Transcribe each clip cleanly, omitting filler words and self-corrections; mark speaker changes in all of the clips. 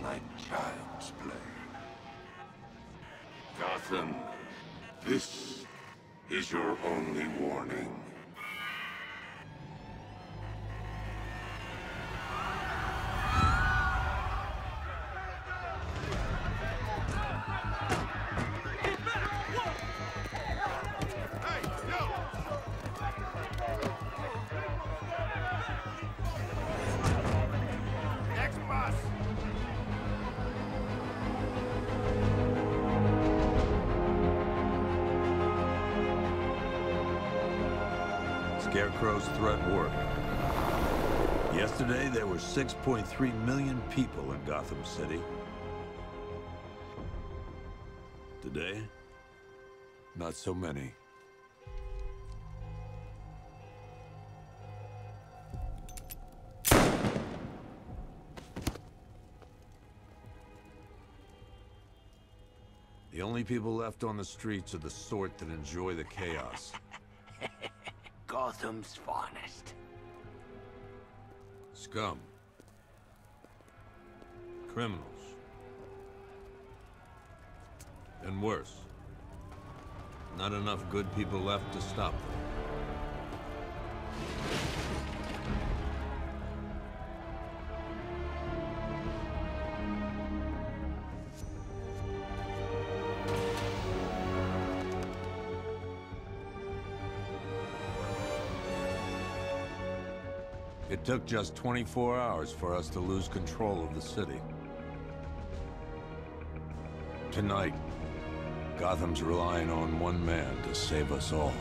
Speaker 1: like child's play. Gotham, this is your only warning.
Speaker 2: Scarecrow's threat worked. Yesterday, there were 6.3 million people in Gotham City. Today, not so many. The only people left on the streets are the sort that enjoy the chaos.
Speaker 3: Gotham's finest.
Speaker 2: Scum. Criminals. And worse. Not enough good people left to stop them. It took just 24 hours for us to lose control of the city. Tonight, Gotham's relying on one man to save us all.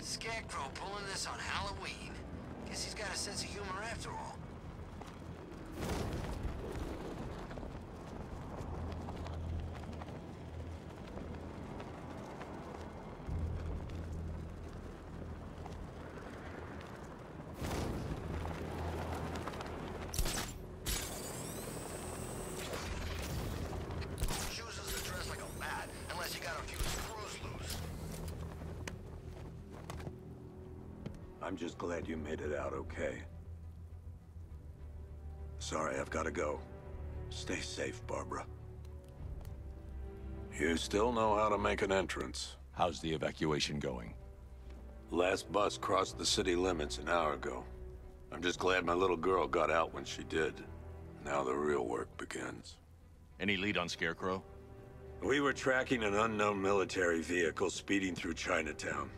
Speaker 3: Scarecrow pulling this on Halloween. Guess he's got a sense of humor after all. Chooses to dress like a bat, unless you got a few screws loose.
Speaker 2: I'm just glad you made it out okay. Sorry, I've got to go. Stay safe, Barbara. You still know how to make an entrance.
Speaker 4: How's the evacuation going?
Speaker 2: Last bus crossed the city limits an hour ago. I'm just glad my little girl got out when she did. Now the real work begins.
Speaker 4: Any lead on Scarecrow?
Speaker 2: We were tracking an unknown military vehicle speeding through Chinatown.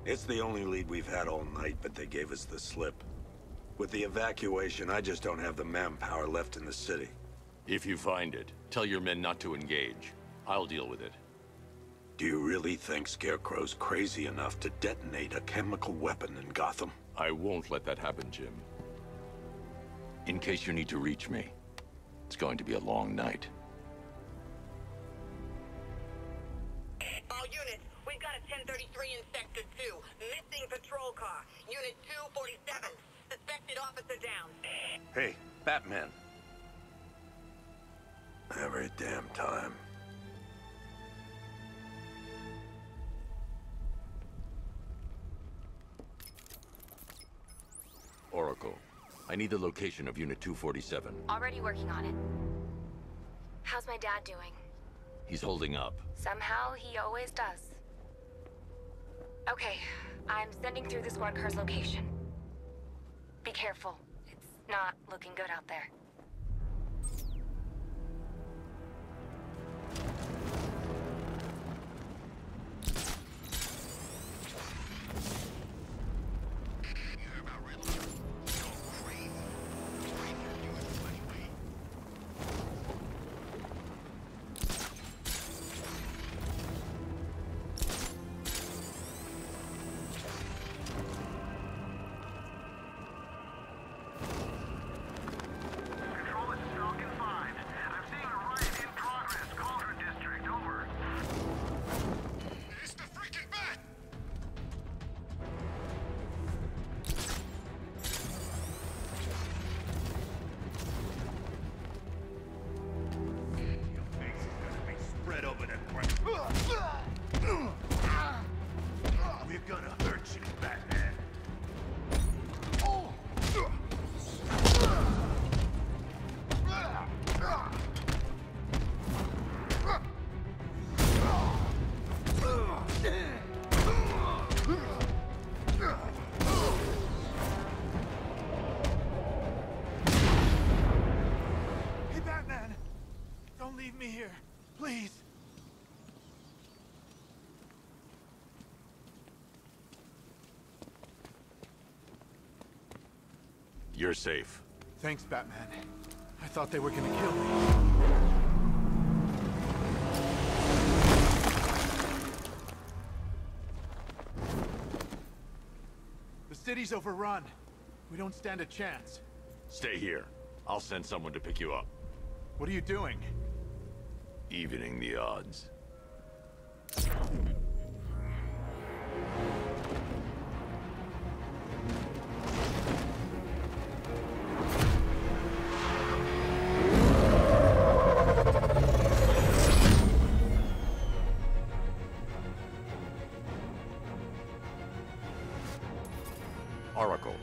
Speaker 2: It's the only lead we've had all night, but they gave us the slip. With the evacuation, I just don't have the manpower left in the city.
Speaker 4: If you find it, tell your men not to engage. I'll deal with it.
Speaker 2: Do you really think Scarecrow's crazy enough to detonate a chemical weapon in Gotham?
Speaker 4: I won't let that happen, Jim. In case you need to reach me, it's going to be a long night.
Speaker 5: All units, we've got a 1033 in Sector 2. Missing patrol car. Unit 247. Suspected officer down.
Speaker 2: Hey, Batman. Every damn time.
Speaker 4: Oracle. I need the location of Unit 247.
Speaker 6: Already working on it. How's my dad doing?
Speaker 4: He's holding up.
Speaker 6: Somehow, he always does. Okay, I'm sending through the squad car's location. Be careful. It's not looking good out there.
Speaker 7: Leave me here, please.
Speaker 2: You're safe.
Speaker 7: Thanks, Batman. I thought they were gonna kill me. The city's overrun. We don't stand a chance.
Speaker 2: Stay here. I'll send someone to pick you up.
Speaker 7: What are you doing?
Speaker 2: Evening the odds.
Speaker 4: Oracle,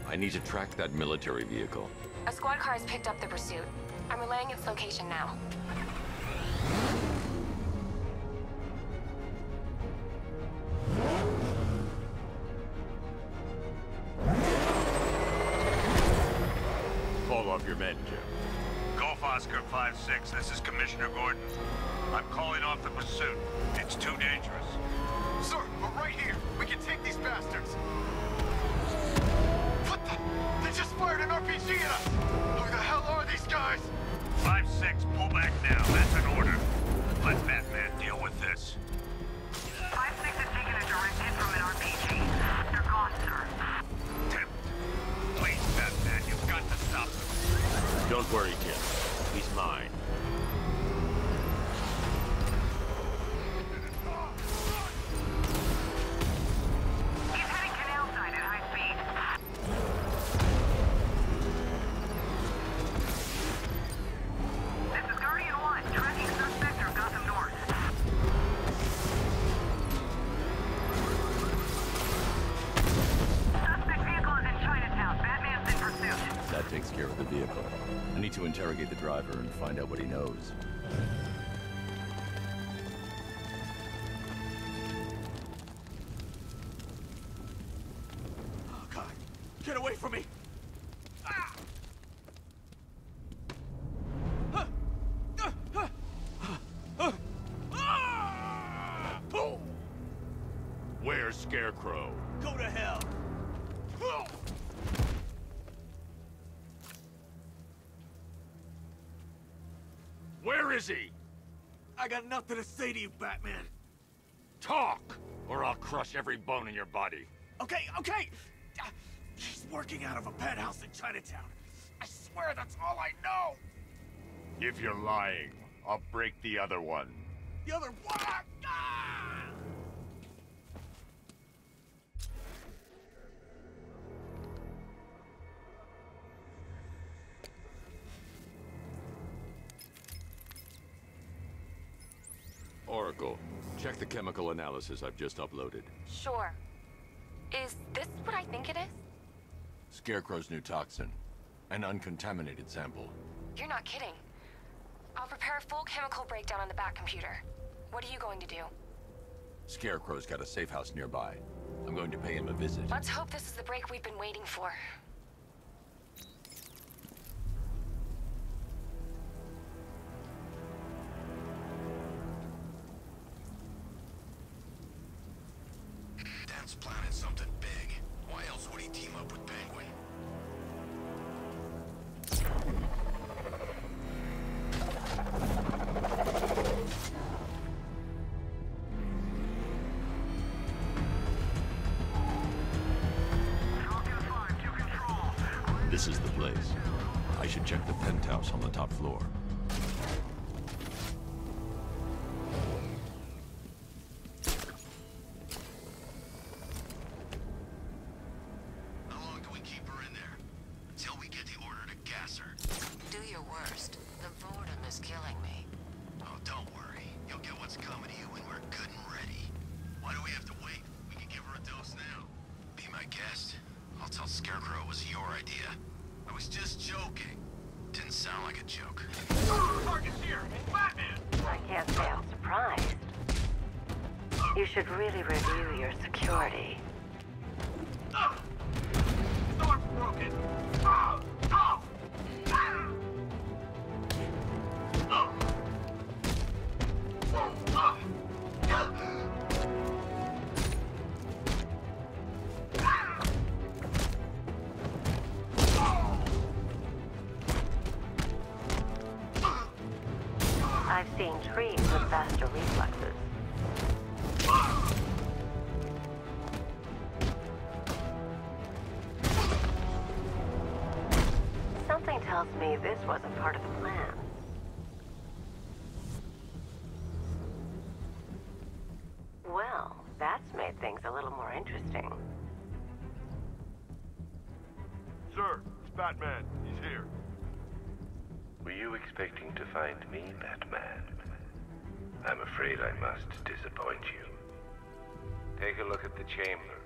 Speaker 4: I need to track that military vehicle.
Speaker 6: A squad car has picked up the pursuit. I'm relaying its location now.
Speaker 2: Call off your men, Jim.
Speaker 8: Golf Oscar 5-6, this is Commissioner Gordon. I'm calling off the pursuit. It's too dangerous.
Speaker 7: Sir, we're right here. We can take these bastards. What the? They just fired an RPG at us. Who the hell are these guys?
Speaker 8: 5-6, pull back now. That's an order. Let Batman deal with this.
Speaker 5: 5-6 has taken a direct hit from an RPG. They're gone, sir.
Speaker 8: Tim, please, Batman, you've got to stop them.
Speaker 2: Don't worry, Jim. He's mine.
Speaker 5: He's heading canal side at high speed. This is Guardian 1, tracking suspect through Gotham North. Suspect vehicle is in Chinatown. Batman's in pursuit.
Speaker 4: That takes care of the vehicle. I need to interrogate the driver and find out what he knows.
Speaker 7: Oh, God. Get away from me. Ah!
Speaker 2: Where's Scarecrow?
Speaker 7: Go to hell.
Speaker 2: Where is he?
Speaker 7: I got nothing to say to you, Batman.
Speaker 2: Talk, or I'll crush every bone in your body.
Speaker 7: Okay. He's working out of a penthouse in Chinatown. I swear that's all I know.
Speaker 2: If you're lying, I'll break the other one.
Speaker 7: The other one. Ah!
Speaker 4: Oracle, check the chemical analysis I've just uploaded.
Speaker 6: Sure. Is this what I think it is?
Speaker 4: Scarecrow's new toxin. An uncontaminated sample.
Speaker 6: You're not kidding. I'll prepare a full chemical breakdown on the back computer. What are you going to do?
Speaker 4: Scarecrow's got a safe house nearby. I'm going to pay him a visit.
Speaker 6: Let's hope this is the break we've been waiting for.
Speaker 3: Dan's planning something big. Why else would he team up with Penguin?
Speaker 4: This is the place. I should check the penthouse on the top floor.
Speaker 3: How long do we keep her in there? Until we get the order to gas her.
Speaker 9: Do your worst. The boredom is killing me.
Speaker 3: Oh, don't worry. You'll get what's coming to you when we're good and ready. Why do we have to wait? We can give her a dose now. Be my guest. I'll tell Scarecrow it was your idea. I was just joking. Didn't sound like a joke.
Speaker 8: Target's here! Batman!
Speaker 9: I can't say I'm surprised. You should really review your security.
Speaker 8: Door's broken! Ah! Ah! Ah! Ah!
Speaker 9: I've seen trees with faster reflexes. Something tells me this wasn't part of the plan. Well, that's made things a little more interesting.
Speaker 8: Sir, it's Batman. He's here.
Speaker 10: Were you expecting to find me, Batman? I'm afraid I must disappoint you. Take a look at the chamber.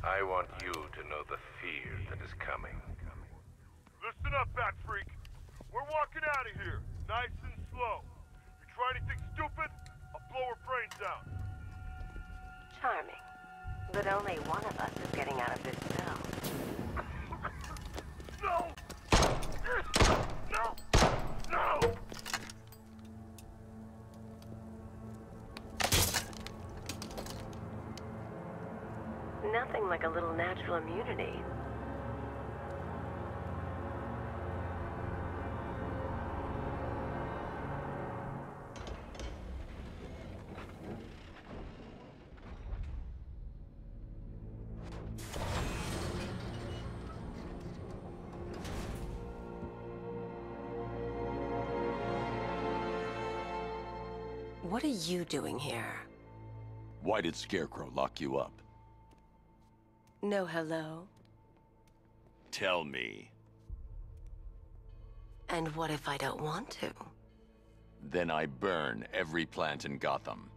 Speaker 10: I want you to know the fear that is coming.
Speaker 8: Listen up, Bat Freak. We're walking out of here, nice and slow. You try anything stupid, I'll blow her brains out.
Speaker 9: Charming. But only one of us is getting out of this cell.
Speaker 8: No! No! No!
Speaker 9: Nothing like a little natural immunity. What are you doing here?
Speaker 4: Why did Scarecrow lock you up?
Speaker 9: No hello?
Speaker 4: Tell me.
Speaker 9: And what if I don't want to?
Speaker 4: Then I burn every plant in Gotham.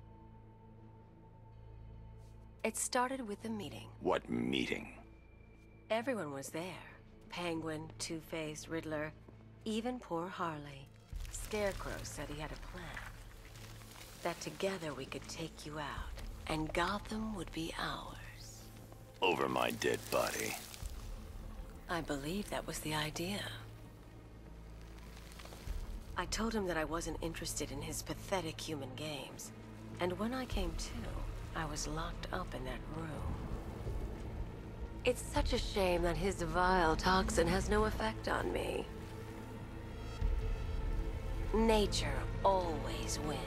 Speaker 9: It started with a meeting.
Speaker 4: What meeting?
Speaker 9: Everyone was there. Penguin, Two-Face, Riddler, even poor Harley. Scarecrow said he had a plan. That together we could take you out, and Gotham would be ours.
Speaker 4: Over my dead body.
Speaker 9: I believe that was the idea. I told him that I wasn't interested in his pathetic human games. And when I came to, I was locked up in that room. It's such a shame that his vile toxin has no effect on me. Nature always wins.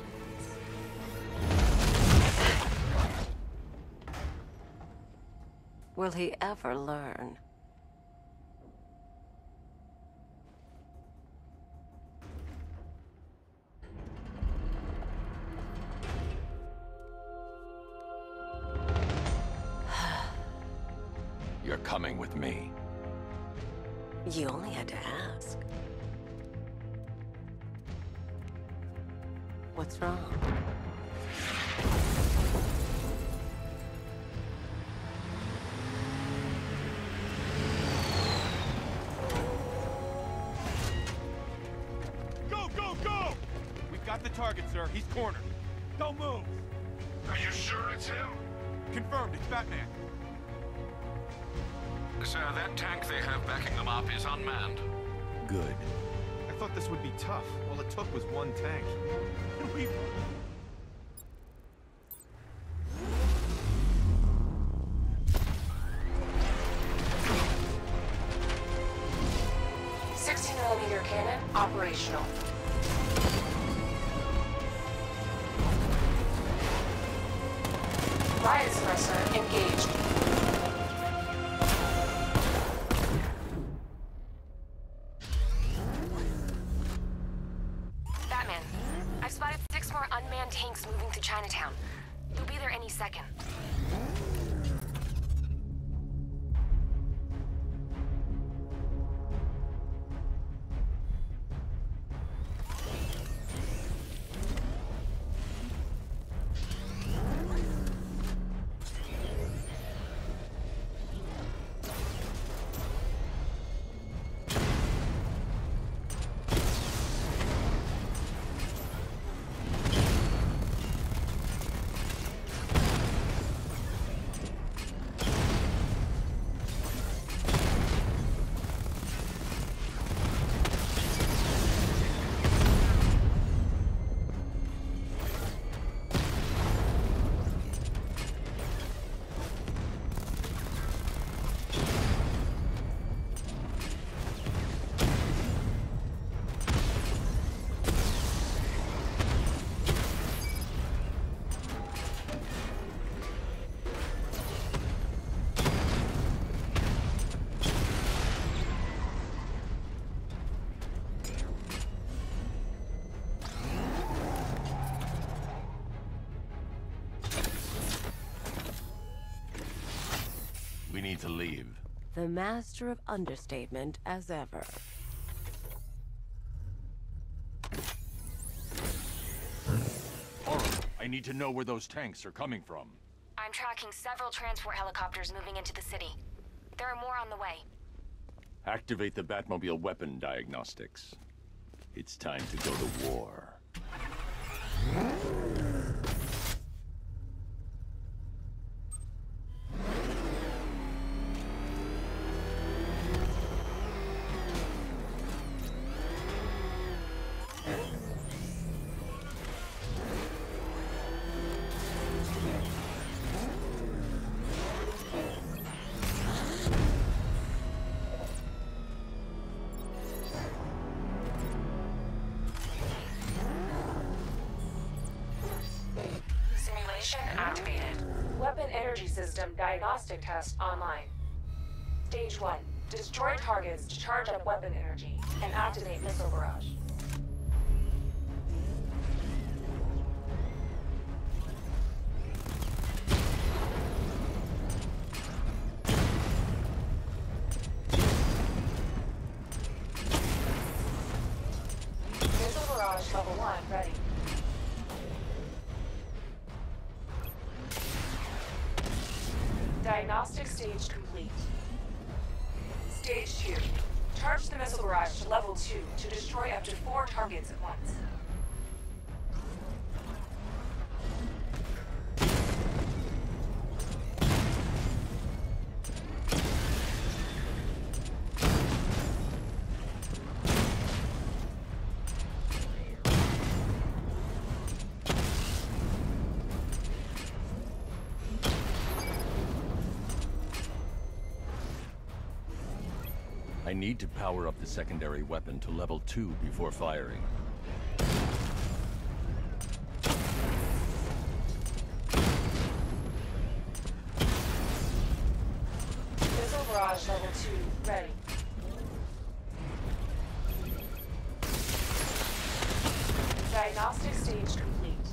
Speaker 9: Will he ever learn?
Speaker 4: You're coming with me.
Speaker 9: You only had to ask. What's wrong?
Speaker 11: sir. He's cornered. Don't move!
Speaker 3: Are you sure it's him?
Speaker 11: Confirmed, it's Batman.
Speaker 3: Sir, that tank they have backing them up is unmanned.
Speaker 11: Good. I thought this would be tough. All it took was one tank. We...
Speaker 6: 60mm cannon operational. Riot suppressor engaged. Batman, I've spotted 6 more unmanned tanks moving through Chinatown. They'll be there any second.
Speaker 4: We need to leave.
Speaker 9: The master of understatement as ever.
Speaker 4: I need to know where those tanks are coming from.
Speaker 6: I'm tracking several transport helicopters moving into the city. There are more on the way.
Speaker 4: Activate the Batmobile weapon diagnostics. It's time to go to war.
Speaker 6: Activated. Weapon energy system diagnostic test online. Stage 1. Destroy targets to charge up weapon energy and activate missile barrage. Missile barrage level 1 ready. Diagnostic stage complete. Stage 2. Charge the missile barrage to level 2 to destroy up to 4 targets at once.
Speaker 4: I need to power up the secondary weapon to level 2 before firing.
Speaker 6: Missile barrage level 2 ready. Diagnostic stage complete.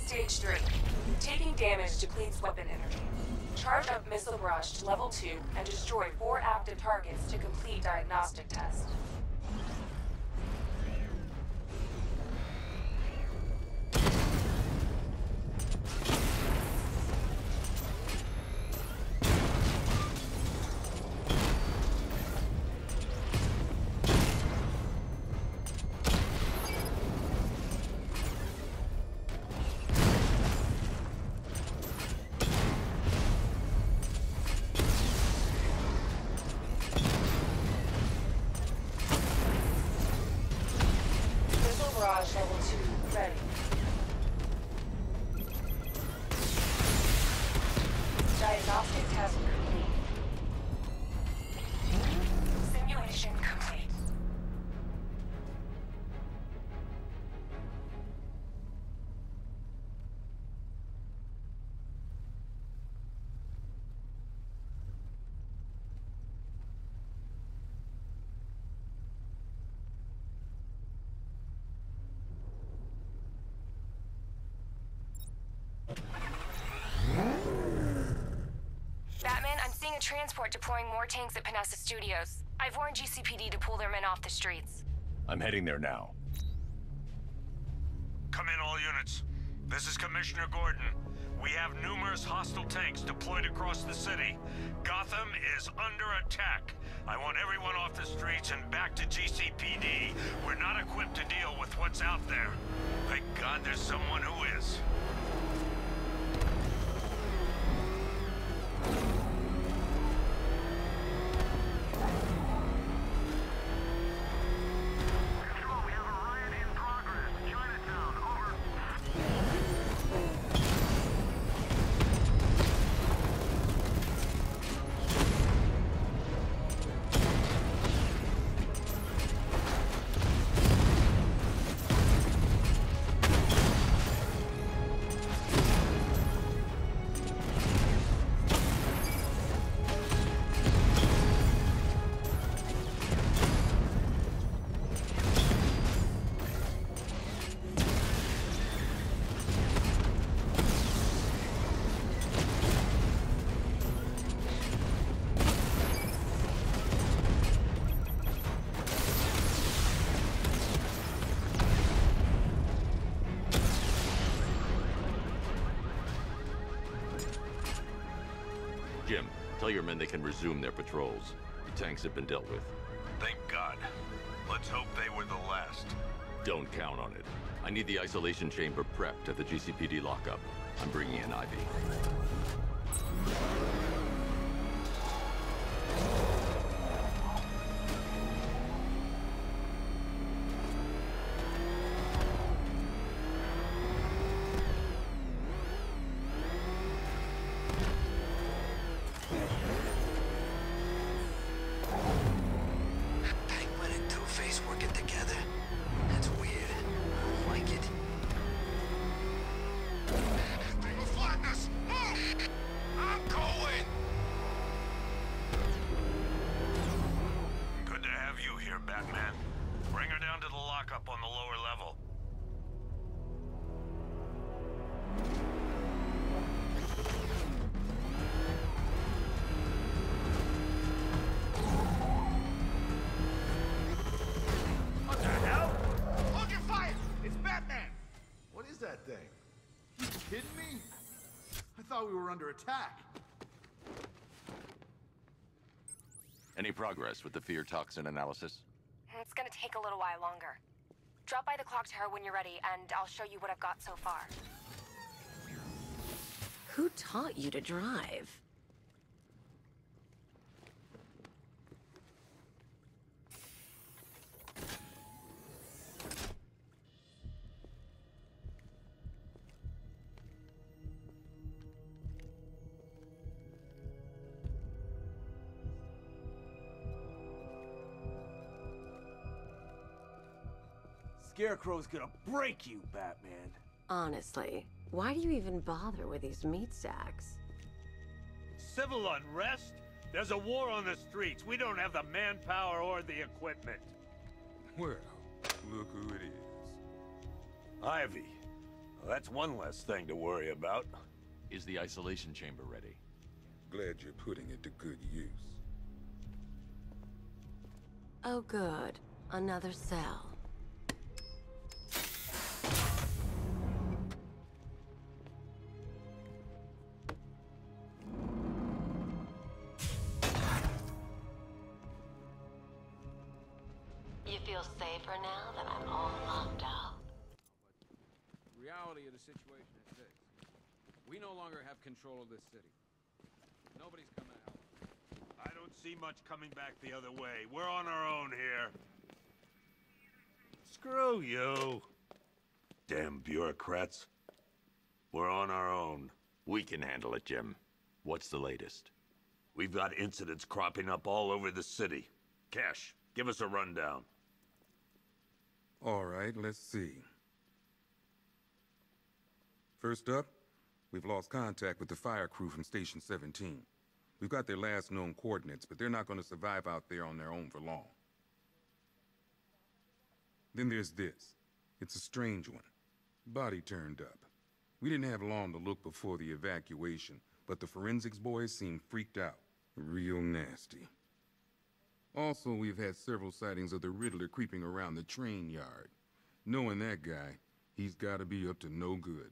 Speaker 6: Stage 3. Taking damage depletes weapon energy. Charge up missile barrage to level 2 and destroy 4 active targets to complete diagnostic test. test complete. Simulation complete. Batman, I'm seeing a transport deploying more tanks at Panessa Studios. I've warned GCPD to pull their men off the streets.
Speaker 4: I'm heading there now.
Speaker 2: Come in, all units. This is Commissioner Gordon. We have numerous hostile tanks deployed across the city. Gotham is under attack. I want everyone off the streets and back to GCPD. We're not equipped to deal with what's out there. Thank God there's someone who is.
Speaker 8: Control, we have a riot in progress. Chinatown, over.
Speaker 4: Jim, tell your men they can resume their patrols. The tanks have been dealt with.
Speaker 2: Thank God. Let's hope they were the last.
Speaker 4: Don't count on it. I need the isolation chamber prepped at the GCPD lockup. I'm bringing in Ivy.
Speaker 3: Penguin and Two-Face working together? That's weird. I don't like it. They will flatten us! Move! I'm going!
Speaker 2: Good to have you here, Batman. Bring her down to the lockup on the lower level.
Speaker 7: What the hell? Hold your fire! It's Batman!
Speaker 11: What is that thing? You kidding me? I thought we were under attack.
Speaker 4: Any progress with the fear toxin analysis?
Speaker 6: It's gonna take a little while longer. Drop by the clock tower when you're ready, and I'll show you what I've got so far.
Speaker 9: Who taught you to drive?
Speaker 7: Scarecrow's gonna break you, Batman.
Speaker 9: Honestly, why do you even bother with these meat sacks?
Speaker 2: Civil unrest? There's a war on the streets. We don't have the manpower or the equipment.
Speaker 1: Well, look who it is.
Speaker 2: Ivy. Well, that's one less thing to worry about.
Speaker 4: Is the isolation chamber ready?
Speaker 1: Glad you're putting it to good use.
Speaker 9: Oh good, another cell. You feel safer now that I'm all locked out?
Speaker 12: Reality of the situation is this. We no longer have control of this city. Nobody's coming to help us.
Speaker 2: I don't see much coming back the other way. We're on our own here. Screw you. Damn bureaucrats. We're on our own.
Speaker 4: We can handle it, Jim. What's the latest?
Speaker 2: We've got incidents cropping up all over the city. Cash, give us a rundown.
Speaker 1: All right, let's see. First up, we've lost contact with the fire crew from Station 17. We've got their last known coordinates, but they're not going to survive out there on their own for long. Then there's this. It's a strange one. Body turned up. We didn't have long to look before the evacuation, but the forensics boys seemed freaked out. Real nasty. Also, we've had several sightings of the Riddler creeping around the train yard. Knowing that guy, he's gotta be up to no good.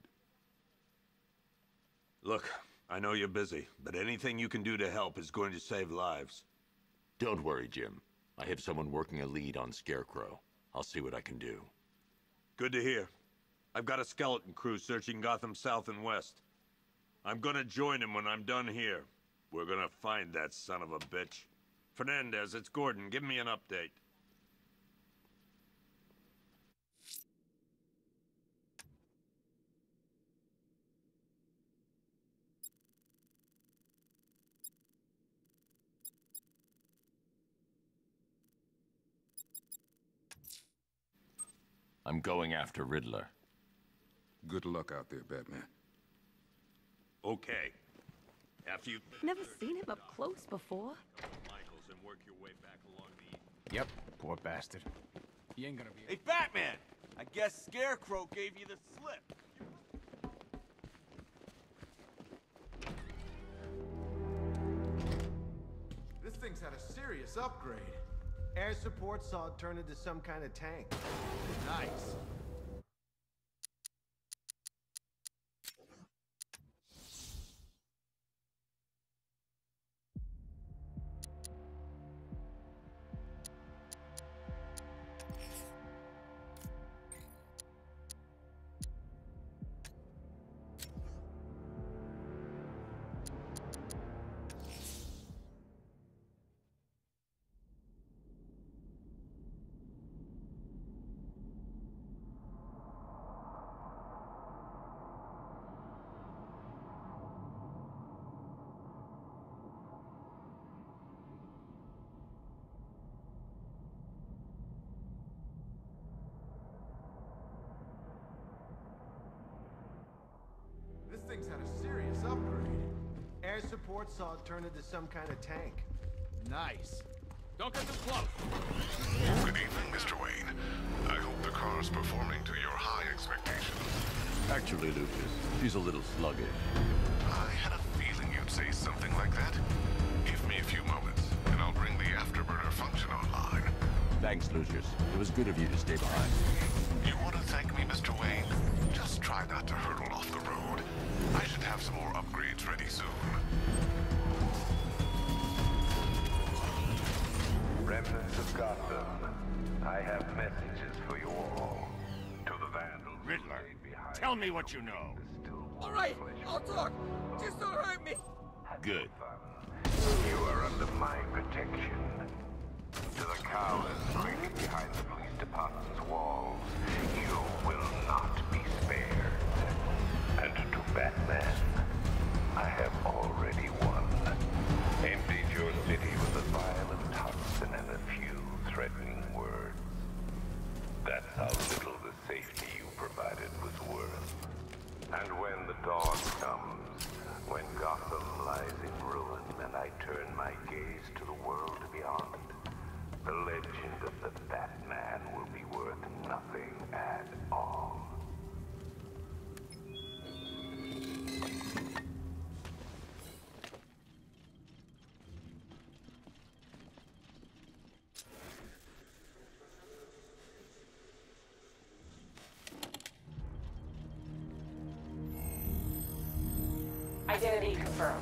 Speaker 2: Look, I know you're busy, but anything you can do to help is going to save lives.
Speaker 4: Don't worry, Jim. I have someone working a lead on Scarecrow. I'll see what I can do.
Speaker 2: Good to hear. I've got a skeleton crew searching Gotham South and West. I'm gonna join him when I'm done here. We're gonna find that son of a bitch. Fernandez, it's Gordon. Give me an update.
Speaker 4: I'm going after Riddler.
Speaker 1: Good luck out there, Batman.
Speaker 2: Okay. After you...
Speaker 9: Never seen him up close before.
Speaker 2: Michaels and work your way back along the...
Speaker 11: Yep, poor bastard.
Speaker 12: He ain't gonna be...
Speaker 7: Hey, Batman! I guess Scarecrow gave you the slip.
Speaker 13: This thing's had a serious upgrade. Air support saw it turn into some kind of tank. Nice. This thing's had a serious upgrade. Air support saw it turn into some kind of tank. Nice.
Speaker 12: Don't get too close!
Speaker 3: Good evening, Mr. Wayne. I hope the car's performing to your high expectations.
Speaker 4: Actually, Lucas, she's a little sluggish.
Speaker 3: I had a feeling you'd say something like that. Give me a few moments, and I'll bring the afterburner function online.
Speaker 4: Thanks, Lucius. It was good of you to stay behind.
Speaker 3: You want to thank me, Mr. Wayne? Just try not to hurtle off the road. I should have some more upgrades ready soon.
Speaker 10: Remnants of Gotham, I have messages for you all. To the vandals.
Speaker 7: Riddler, tell me what you know. All right, I'll talk. Just don't hurt me.
Speaker 4: Good.
Speaker 10: You are under my protection. To the cowards lurking behind the police department's walls, you will not be spared. And to Batman, I have already won. Emptied your city with a violent toxin and a few threatening words. That's how little the safety you provided was worth. And when the dawn comes, when Gotham lies in ruin and I turn my gaze to the world beyond, the legend of the Batman will be worth nothing at all.
Speaker 6: Identity confirmed.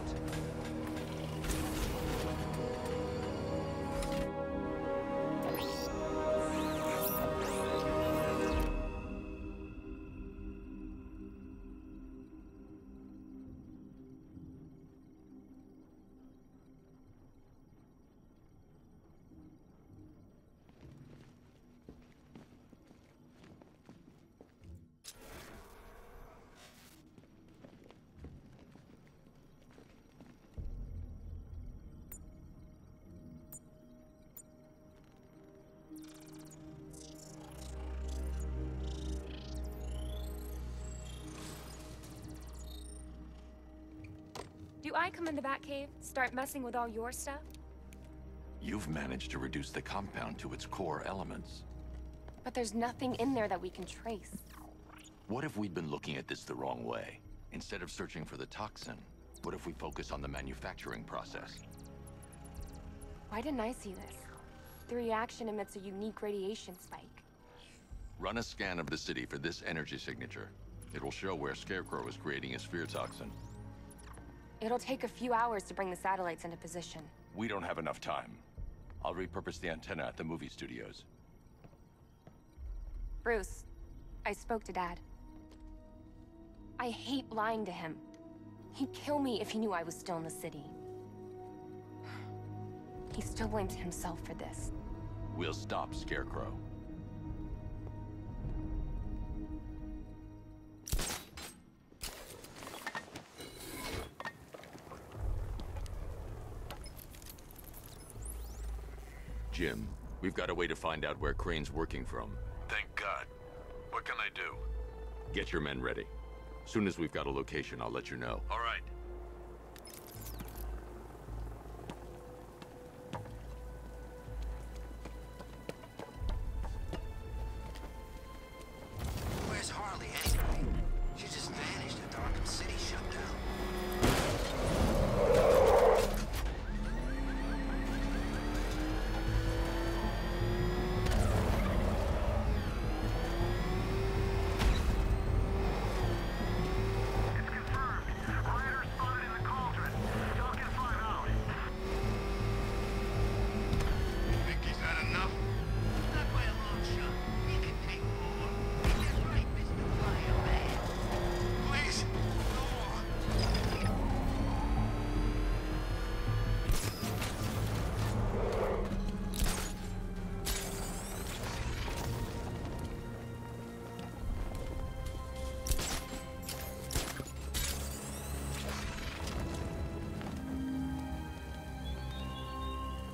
Speaker 6: Do I come in the Batcave, start messing with all your stuff?
Speaker 4: You've managed to reduce the compound to its core elements.
Speaker 6: But there's nothing in there that we can trace.
Speaker 4: What if we'd been looking at this the wrong way? Instead of searching for the toxin, what if we focus on the manufacturing process?
Speaker 6: Why didn't I see this? The reaction emits a unique radiation spike.
Speaker 4: Run a scan of the city for this energy signature. It will show where Scarecrow is creating a sphere toxin.
Speaker 6: It'll take a few hours to bring the satellites into position.
Speaker 4: We don't have enough time. I'll repurpose the antenna at the movie studios.
Speaker 6: Bruce, I spoke to Dad. I hate lying to him. He'd kill me if he knew I was still in the city. He still blames himself for this.
Speaker 4: We'll stop Scarecrow. Jim, we've got a way to find out where Crane's working from.
Speaker 3: Thank God. What can I do?
Speaker 4: Get your men ready. Soon as we've got a location, I'll let you know.
Speaker 3: All right. Where's Harley anyway? She just vanished after Arkham City shut down.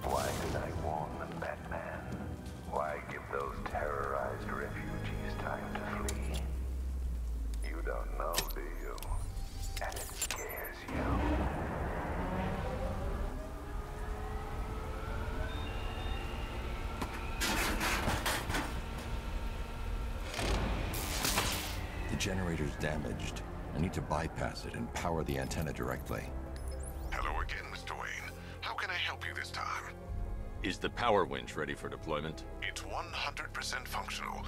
Speaker 10: Why did I warn them, Batman? Why give those terrorized refugees time to flee? You don't know, do you? And it scares you.
Speaker 4: The generator's damaged. I need to bypass it and power the antenna directly.
Speaker 14: Hello again, Mr. Wayne. How can I help you this time?
Speaker 4: Is the power winch ready for deployment?
Speaker 14: It's 100% functional,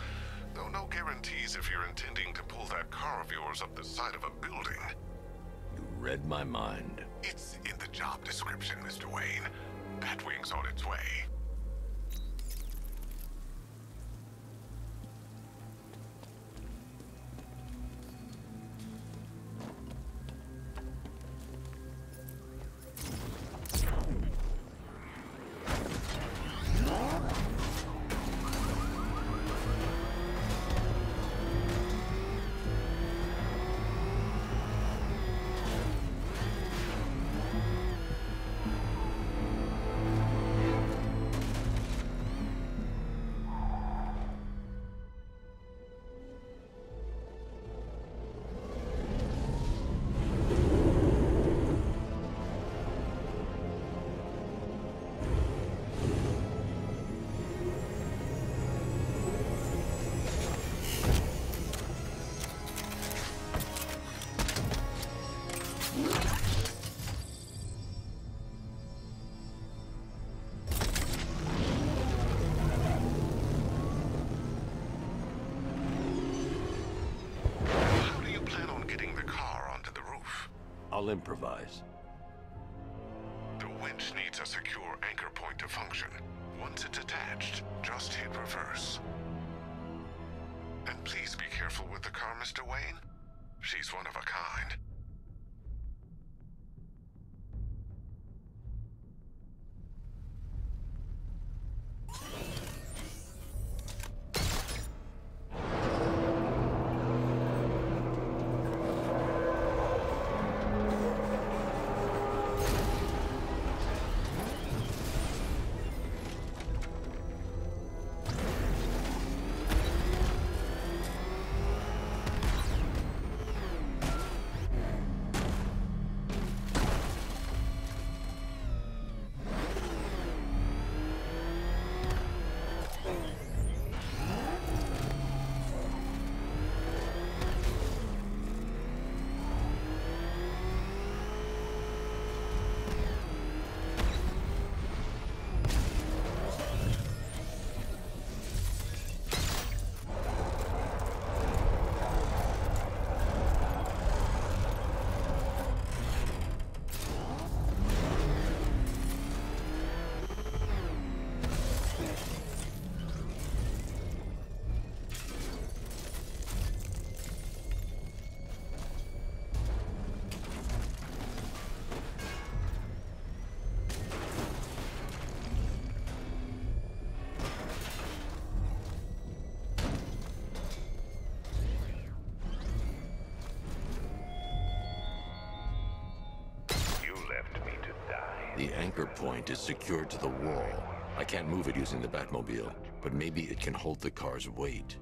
Speaker 14: though no guarantees if you're intending to pull that car of yours up the side of a building.
Speaker 4: You read my mind.
Speaker 14: It's in the job description, Mr. Wayne. Batwing's on its way.
Speaker 4: I'll improvise.
Speaker 14: The winch needs a secure anchor point to function. Once it's attached, just hit reverse. And please be careful with the car, Mr. Wayne. She's one of a kind.
Speaker 4: The anchor point is secured to the wall. I can't move it using the Batmobile, but maybe it can hold the car's weight.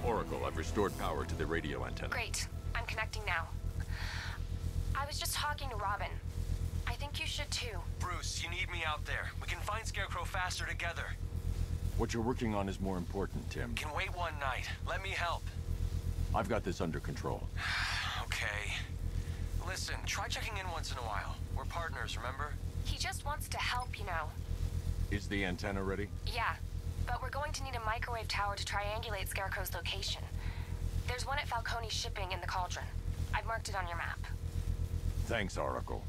Speaker 4: Oracle, I've restored power to the radio antenna.
Speaker 6: Great. I'm connecting now. I was just talking to Robin. I think you should too.
Speaker 15: Bruce, you need me out there. We can find Scarecrow faster together.
Speaker 4: What you're working on is more important, Tim.
Speaker 15: Can wait one night. Let me help.
Speaker 4: I've got this under control.
Speaker 15: Okay. Listen, try checking in once in a while. We're partners, remember?
Speaker 6: He just wants to help, you know.
Speaker 4: Is the antenna ready?
Speaker 6: Yeah, but we're going to need a microwave tower to triangulate Scarecrow's location. There's one at Falcone's shipping in the Cauldron. I've marked it on your map.
Speaker 4: Thanks, Oracle.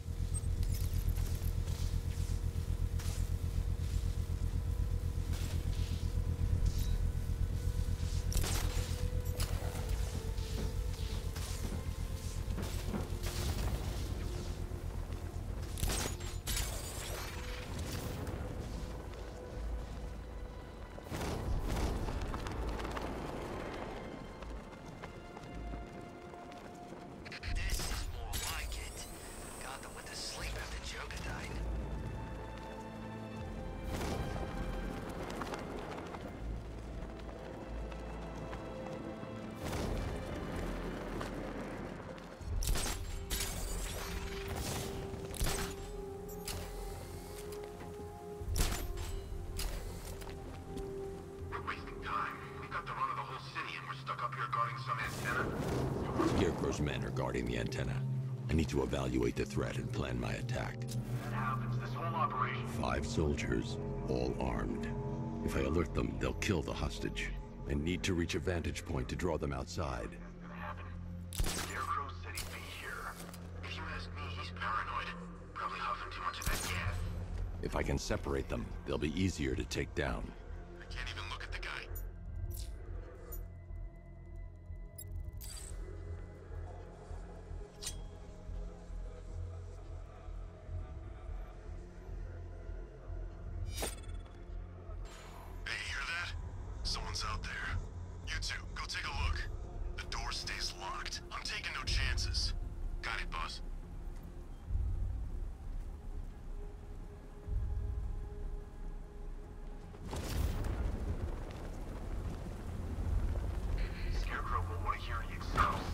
Speaker 4: Scarecrow's men are guarding the antenna. I need to evaluate the threat and plan my attack.
Speaker 3: That happens, this whole operation.
Speaker 4: 5 soldiers, all armed. If I alert them, they'll kill the hostage. I need to reach a vantage point to draw them outside.
Speaker 3: Scarecrow said he'd be here. If you ask me, he's paranoid. Probably huffing too much of that gas.
Speaker 4: If I can separate them, they'll be easier to take down.
Speaker 3: I can't even look at the guy.
Speaker 8: Hey, hear that? Someone's out there. You two, go take a look. The door stays locked. I'm taking no chances. Got it, boss.
Speaker 3: Scarecrow won't want to hear any excuses.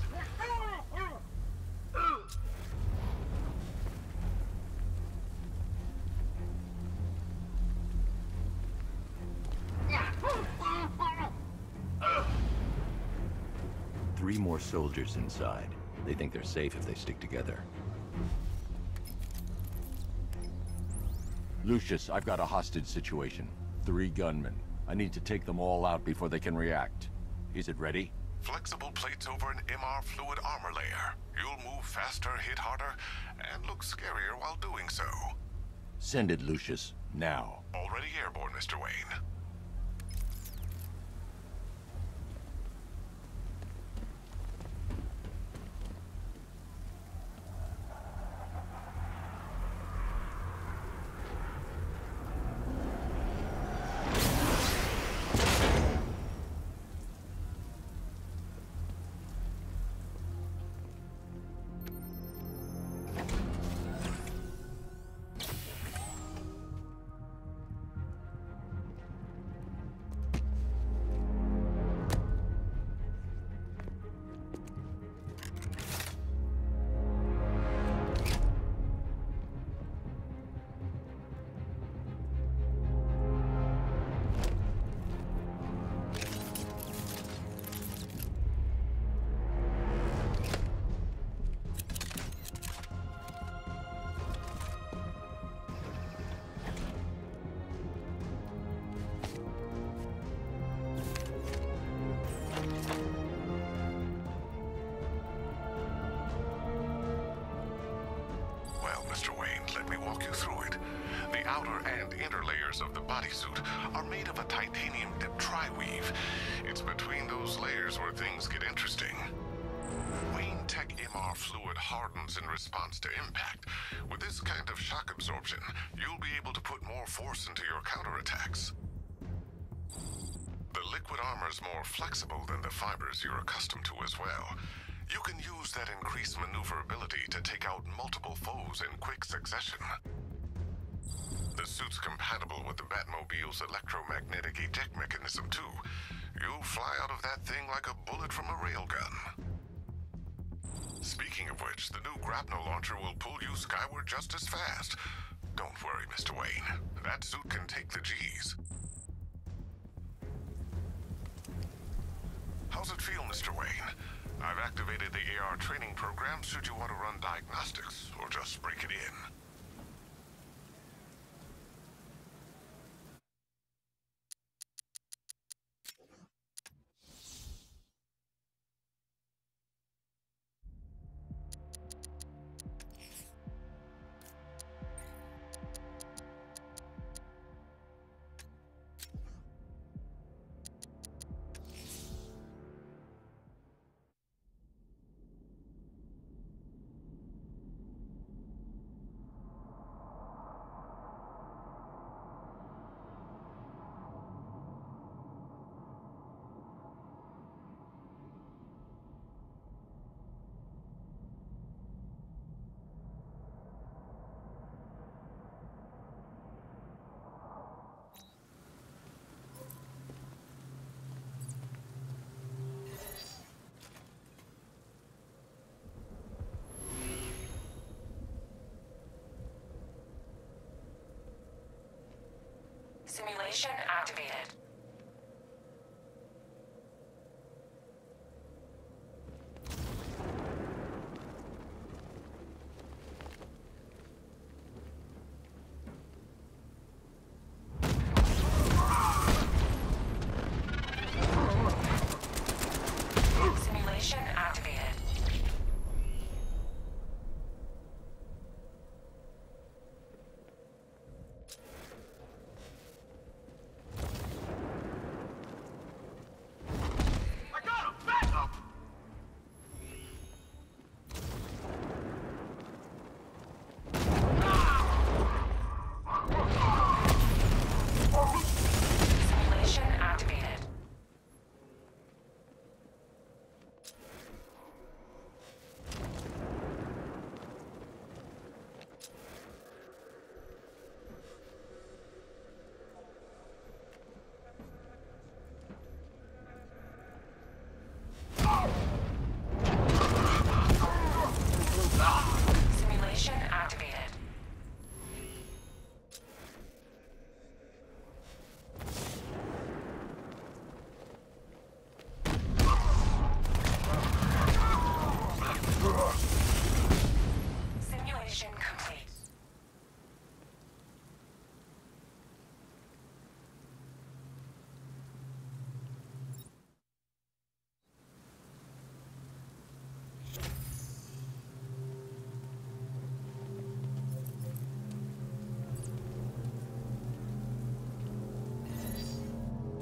Speaker 4: 3 more soldiers inside. They think they're safe if they stick together. Lucius, I've got a hostage situation. 3 gunmen. I need to take them all out before they can react. Is it ready?
Speaker 14: Flexible plates over an MR fluid armor layer. You'll move faster, hit harder, and look scarier while doing so.
Speaker 4: Send it, Lucius. Now.
Speaker 14: Already airborne, Mr. Wayne. walk you through it. The outer and inner layers of the bodysuit are made of a titanium dip tri-weave. It's between those layers where things get interesting. Wayne Tech MR fluid hardens in response to impact. With this kind of shock absorption, you'll be able to put more force into your counterattacks. The liquid armor's more flexible than the fibers you're accustomed to as well. You can use that increased maneuverability to take out multiple foes in quick succession. The suit's compatible with the Batmobile's electromagnetic eject mechanism too. You'll fly out of that thing like a bullet from a railgun. Speaking of which, the new grapnel launcher will pull you skyward just as fast. Don't worry, Mr. Wayne. That suit can take the G's. How's it feel, Mr. Wayne? I've activated the AR training program should you want to run diagnostics, or just break it in.
Speaker 6: Simulation activated. Simulation activated.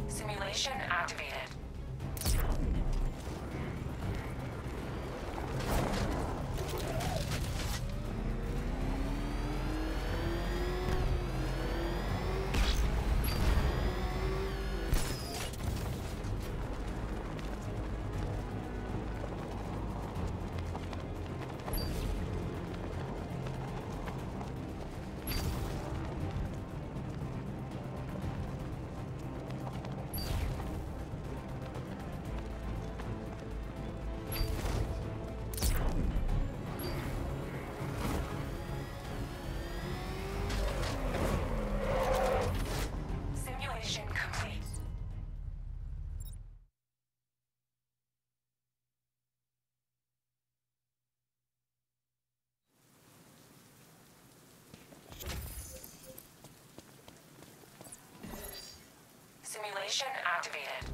Speaker 6: Simulation activated. Simulation activated.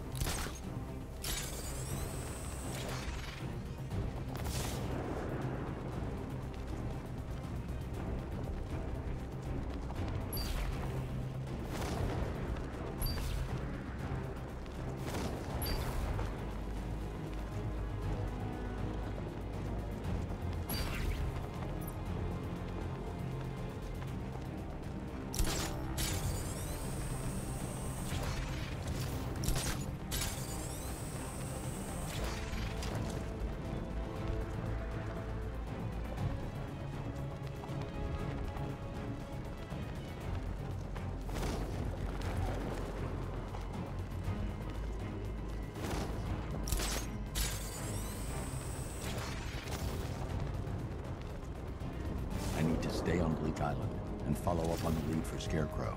Speaker 4: need to stay on Bleak Island and follow up on the lead for Scarecrow.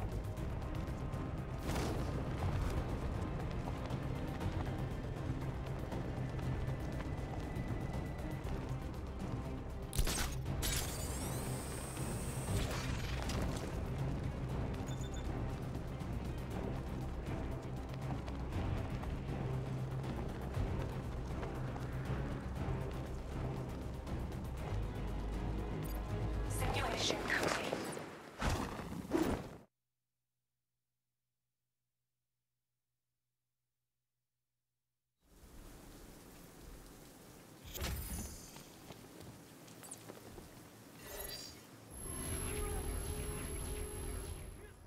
Speaker 6: Simulation complete.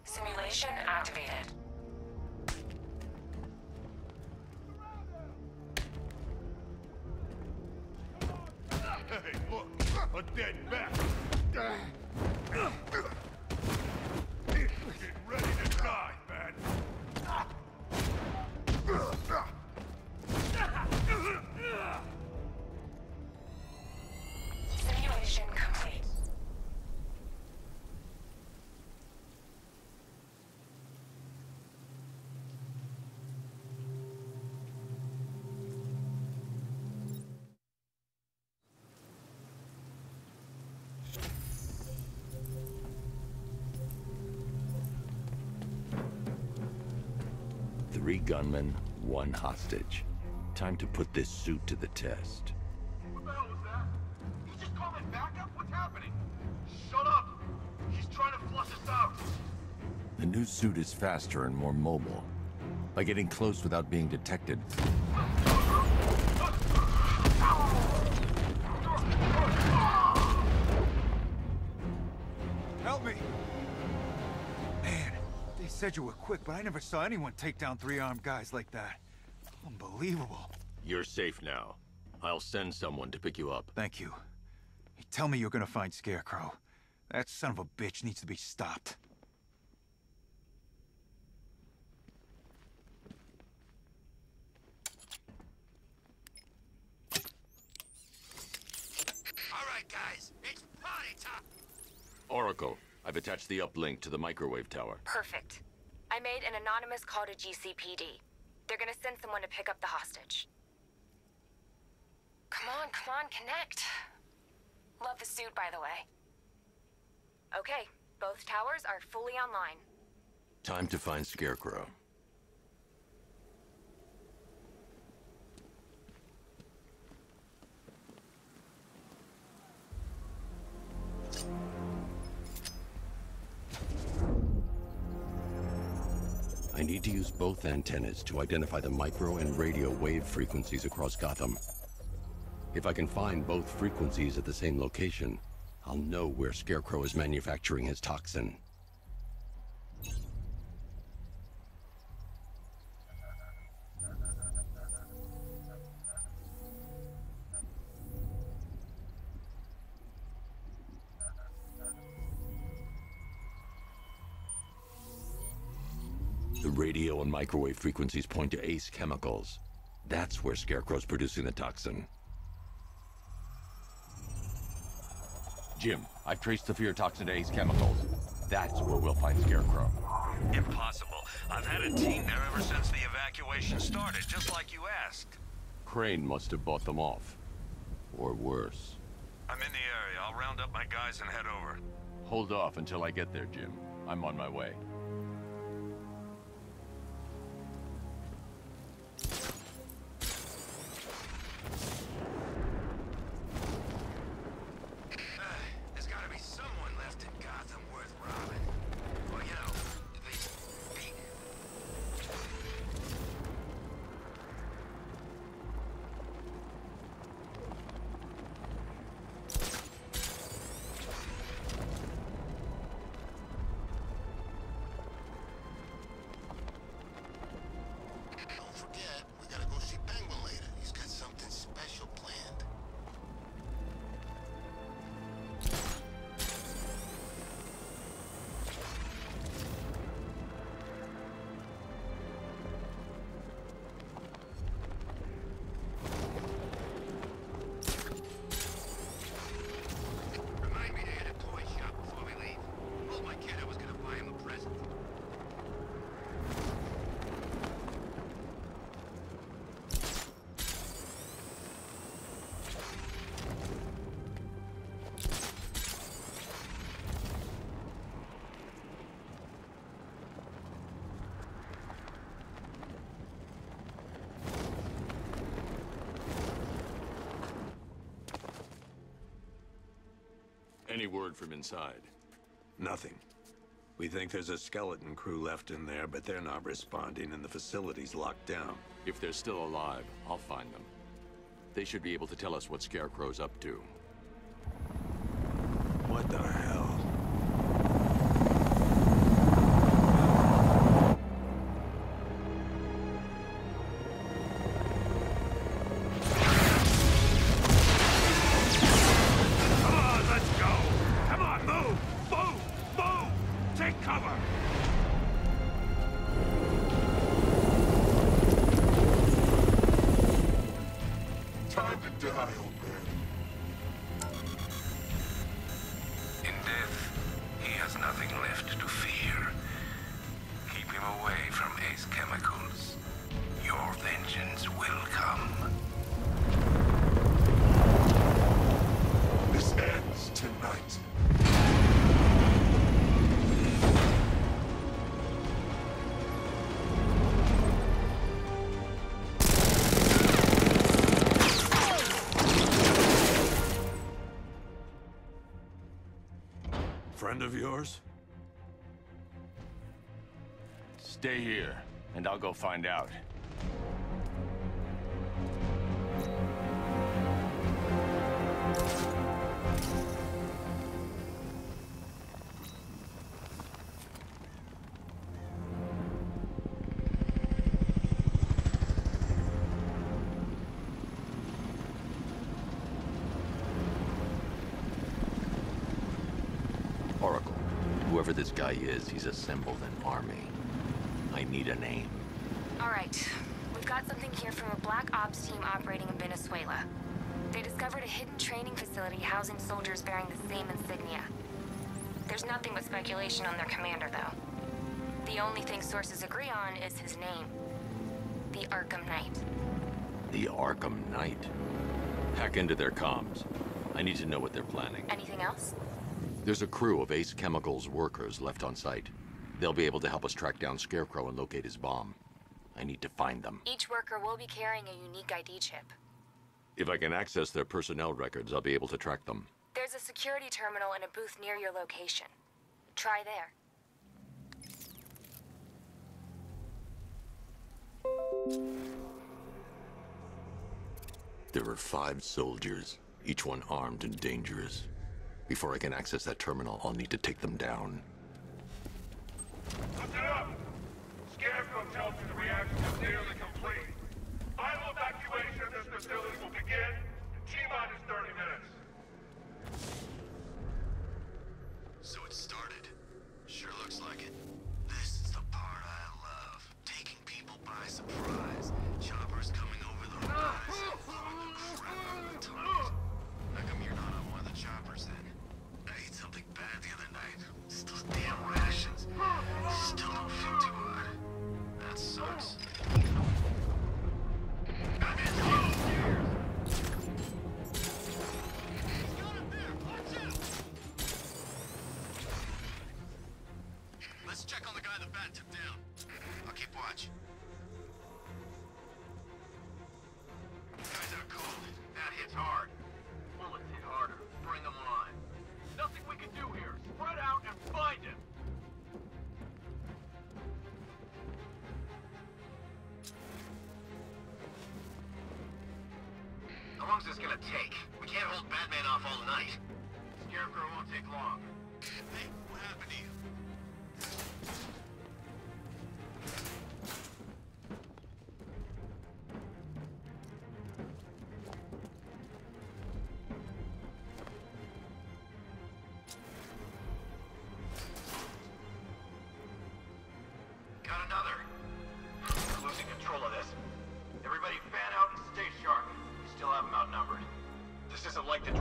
Speaker 6: Simulation activated.
Speaker 8: Hey, look! A dead bat! Get ready to die, man!
Speaker 6: Simulation complete.
Speaker 4: Three gunmen, one hostage. Time to put this suit to the test.
Speaker 8: What the hell was that? You just called in backup? What's happening? Shut up! He's trying to flush us out!
Speaker 4: The new suit is faster and more mobile. By getting close without being detected,
Speaker 16: Help me! Man, they said you were quick, but I never saw anyone take down three armed guys like that. Unbelievable.
Speaker 4: you're safe now. I'll send someone to pick you up.
Speaker 16: Thank you. Hey, tell me you're gonna find Scarecrow. That son of a bitch needs to be stopped.
Speaker 3: All right, guys, it's party time.
Speaker 4: Oracle, I've attached the uplink to the microwave tower.
Speaker 17: Perfect. I made an anonymous call to GCPD. They're gonna send someone to pick up the hostage. Come on, connect. Love the suit, by the way. Okay, both towers are fully online.
Speaker 4: Time to find Scarecrow. I need to use both antennas to identify the micro and radio wave frequencies across Gotham. If I can find both frequencies at the same location, I'll know where Scarecrow is manufacturing his toxin. The radio and microwave frequencies point to Ace Chemicals. That's where Scarecrow's producing the toxin. Jim, I've traced the fear toxin to Ace Chemicals. That's where we'll find Scarecrow.
Speaker 2: Impossible. I've had a team there ever since the evacuation started, just like you asked.
Speaker 4: Crane must have bought them off. Or worse.
Speaker 2: I'm in the area. I'll round up my guys and head over.
Speaker 4: Hold off until I get there, Jim. I'm on my way.
Speaker 3: There's gotta be someone left in Gotham worth robbing. Well, you know, at least beating.
Speaker 18: Any word from inside?
Speaker 2: Nothing. We think there's a skeleton crew left in there, but they're not responding and the facility's locked down.
Speaker 4: If they're still alive, I'll find them. They should be able to tell us what Scarecrow's up to.
Speaker 2: What the hell? Friend of yours?
Speaker 18: Stay here, and I'll go find out.
Speaker 4: Whoever this guy is, he's assembled an army. I need a name.
Speaker 17: All right. We've got something here from a Black Ops team operating in Venezuela. They discovered a hidden training facility housing soldiers bearing the same insignia. There's nothing but speculation on their commander, though. The only thing sources agree on is his name. The Arkham Knight.
Speaker 4: The Arkham Knight? Hack into their comms. I need to know what they're planning.
Speaker 17: Anything else?
Speaker 4: There's a crew of Ace Chemicals workers left on site. They'll be able to help us track down Scarecrow and locate his bomb. I need to find them.
Speaker 17: Each worker will be carrying a unique ID chip.
Speaker 4: If I can access their personnel records, I'll be able to track them.
Speaker 17: There's a security terminal in a booth near your location. Try there.
Speaker 4: There are 5 soldiers, each one armed and dangerous. Before I can access that terminal, I'll need to take them down.
Speaker 8: Listen up! Scarecrow tells me the reaction is nearly complete. Final evacuation of this facility will begin in T-minus 30 minutes.
Speaker 3: So it started. Sure looks like it. This is the part I love. Taking people by surprise. Choppers coming over the horizon, blowing the crap out of the target. How come you're not on one of the choppers then? I ate something bad the other night. It's those damn rations. Still don't feel too hot. That sucks. Let's check on the guy the bat took down. I'll keep watch. Guys out cold. That hits hard. Bullets hit harder. Bring them on.
Speaker 7: Nothing we can do here. Spread out and find him.
Speaker 3: How long's this gonna take? We can't hold Batman off all night. Scarecrow won't take long. Hey, what happened to you? Got another. We're losing control of this. Everybody fan out and stay sharp. We still have them outnumbered. This isn't like the...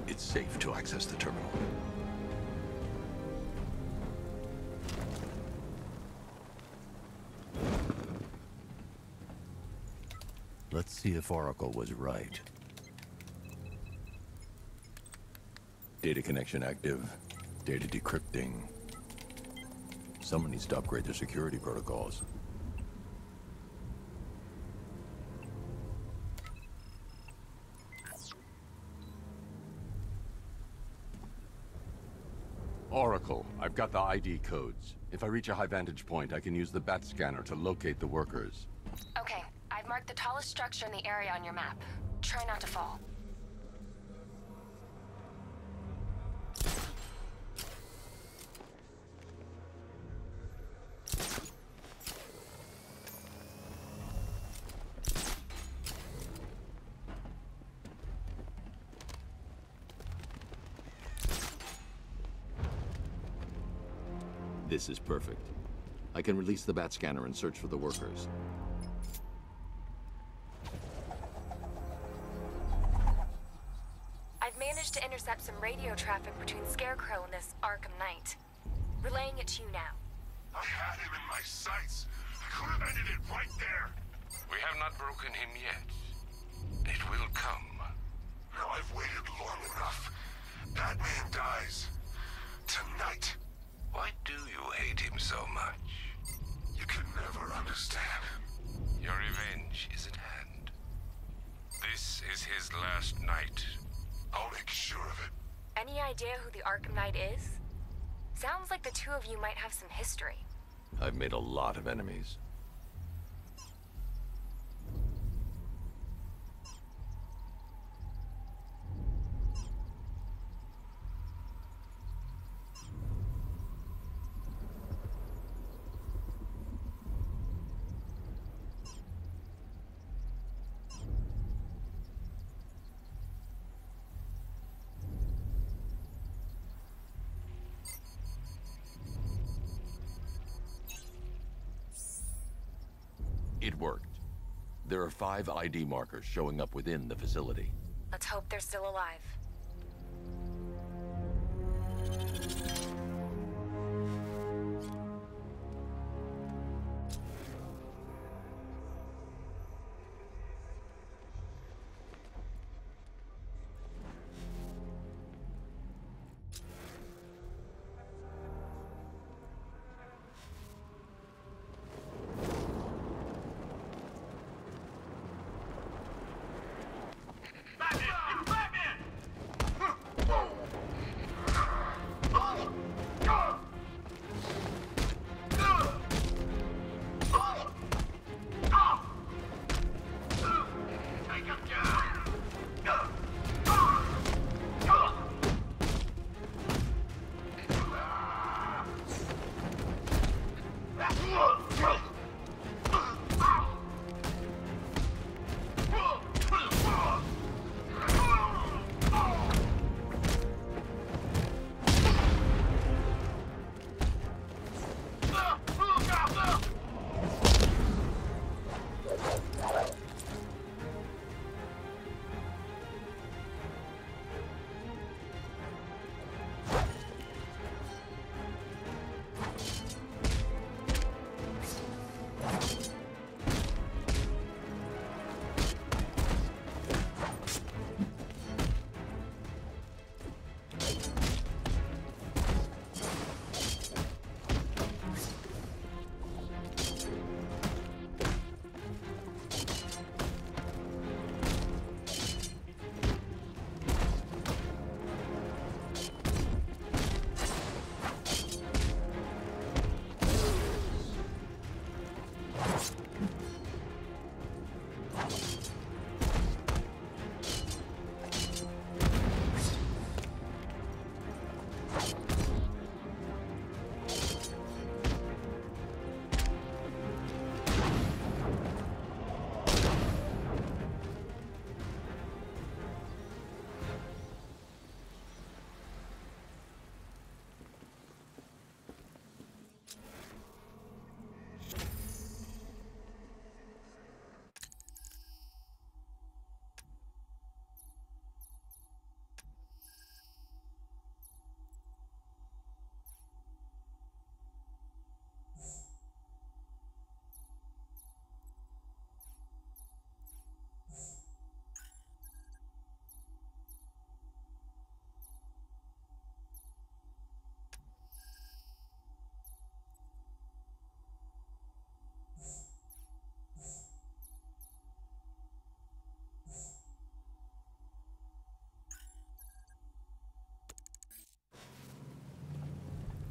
Speaker 4: It's safe to access the terminal. Let's see if Oracle was right. Data connection active. Data decrypting. Someone needs to upgrade their security protocols. got the ID codes. If I reach a high vantage point, I can use the bat scanner to locate the workers.
Speaker 17: Okay, I've marked the tallest structure in the area on your map. Try not to fall.
Speaker 4: This is perfect. I can release the bat scanner and search for the workers.
Speaker 17: I've managed to intercept some radio traffic between Scarecrow and this Arkham Knight. Relaying it to you now.
Speaker 14: I had him in my sights. I could have ended it right there.
Speaker 10: We have not broken him yet. It will come.
Speaker 14: Now I've waited long enough. Batman dies. Tonight.
Speaker 10: Why do you hate him so much?
Speaker 14: You can never understand.
Speaker 10: Your revenge is at hand. This is his last night.
Speaker 14: I'll make sure of it.
Speaker 17: Any idea who the Arkham Knight is? Sounds like the two of you might have some history.
Speaker 4: I've made a lot of enemies. It worked. There are 5 ID markers showing up within the facility.
Speaker 17: Let's hope they're still alive.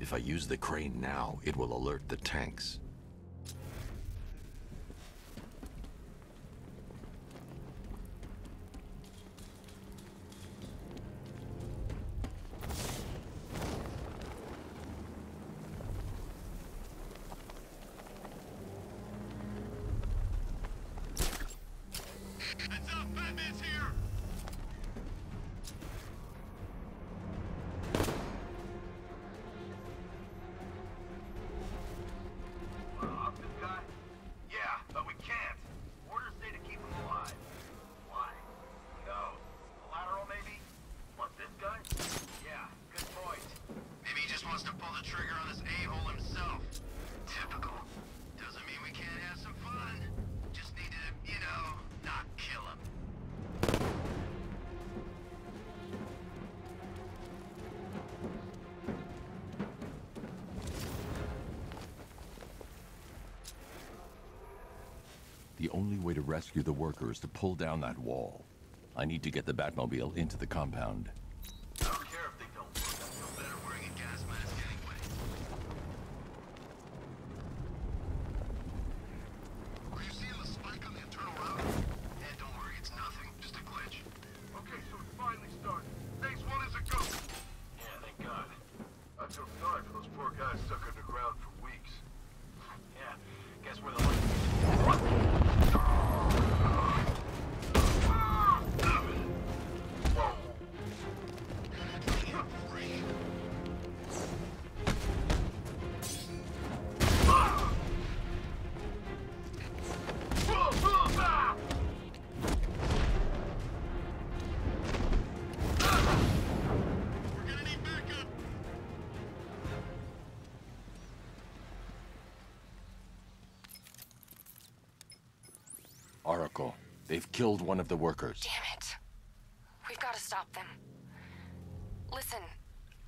Speaker 4: If I use the crane now, it will alert the tanks.
Speaker 3: Heads up, Batman's here!
Speaker 7: Up this guy? Yeah, but we can't. Orders say to keep him alive. Why? No. Collateral, maybe? Want this guy? Yeah, good point.
Speaker 3: Maybe he just wants to pull the trigger on this a-hole himself. Typical. Doesn't mean we can't have some fun. Just need to, you know, not kill him.
Speaker 4: The only way to rescue the worker is to pull down that wall. I need to get the Batmobile into the compound.
Speaker 7: I don't care if they don't work. I feel better wearing a gas mask anyway.
Speaker 3: Are you seeing the spike on the internal route? Yeah, don't worry, it's nothing. Just a glitch. Okay, so it's finally started. Phase 1 is a go.
Speaker 7: Yeah, thank God.
Speaker 8: I feel sorry for those poor guys stuck underground for weeks.
Speaker 7: Yeah, guess we're the lucky.
Speaker 4: Oracle, they've killed one of the workers.
Speaker 17: Damn it. We've got to stop them. Listen,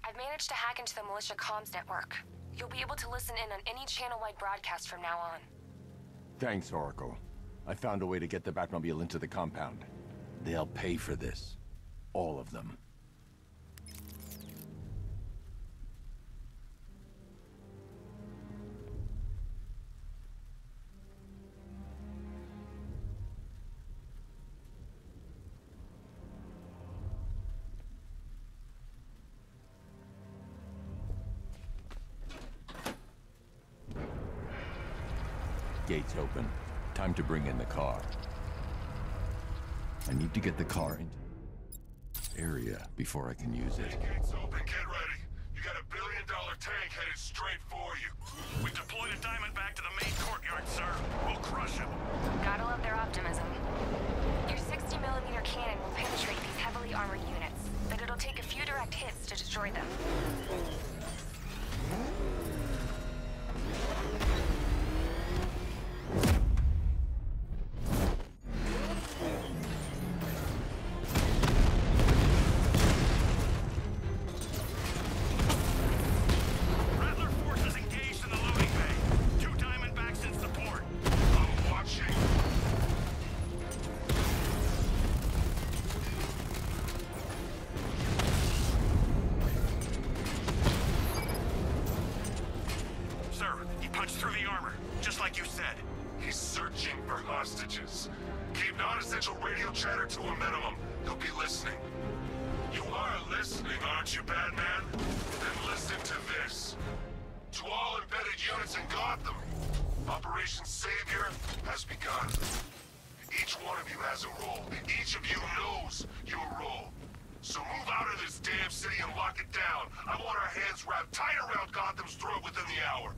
Speaker 17: I've managed to hack into the militia comms network. You'll be able to listen in on any channel-wide broadcast from now on.
Speaker 4: Thanks, Oracle. I found a way to get the Batmobile into the compound. They'll pay for this. All of them. Gates open. Time to bring in the car. I need to get the car into area before I can use it.
Speaker 8: Gates open, get ready. You got $1 billion tank headed straight for you.
Speaker 3: We deployed a Diamondback to the main courtyard, sir. We'll crush him.
Speaker 17: Gotta love their optimism. Your 60mm cannon will penetrate these heavily armored units, but it'll take a few direct hits to destroy them.
Speaker 3: Rattler forces engaged in the loading bay. 2 Diamondbacks in support.
Speaker 8: I'm watching.
Speaker 3: Sir, he punched through the armor, just like you said.
Speaker 8: He's searching for hostages. Keep non-essential radio chatter to a minimum. He'll be listening. You are listening, aren't you, Batman? Then listen to this. To all embedded units in Gotham, Operation Savior has begun. Each one of you has a role. Each of you knows your role. So move out of this damn city and lock it down. I want our hands wrapped tight around Gotham's throat within the hour.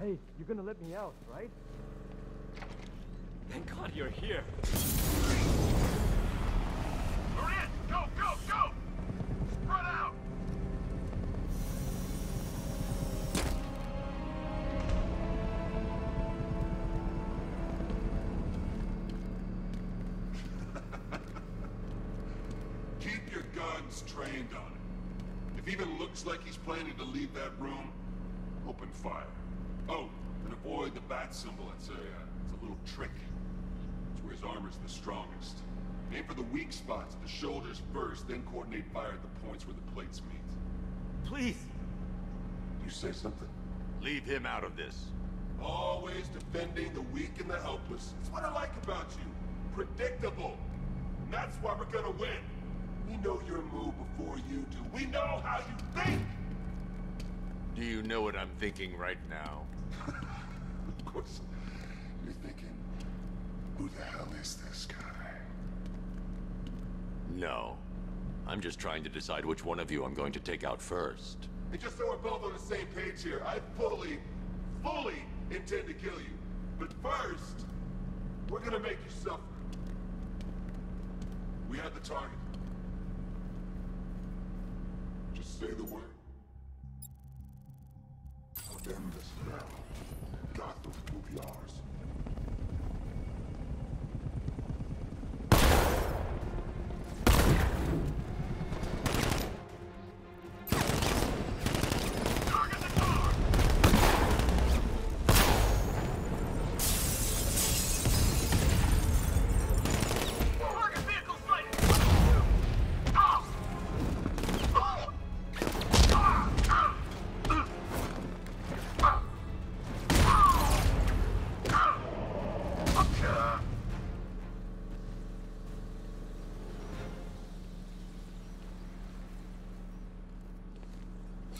Speaker 19: Hey, you're gonna let me out, right? Thank God you're here.
Speaker 7: We're in! Go, go, go! Spread out!
Speaker 8: Keep your guns trained on it. If even looks like he's planning to leave that room, open fire. Oh, and avoid the bat symbol. It's a little trick. It's where his armor's the strongest. Aim for the weak spots at the shoulders first, then coordinate fire at the points where the plates meet.
Speaker 19: Please!
Speaker 8: You say something?
Speaker 20: Leave him out of this.
Speaker 8: Always defending the weak and the helpless. It's what I like about you. Predictable. And that's why we're gonna win. We know your move before you do. We know how you think!
Speaker 20: Do you know what I'm thinking right now?
Speaker 8: Of course. You're thinking, who the hell is this guy?
Speaker 4: No. I'm just trying to decide which one of you I'm going to take out first.
Speaker 8: And just so we're both on the same page here, I fully intend to kill you. But first, we're gonna make you suffer. We have the target. Just say the word. End this now. Gotham will be ours.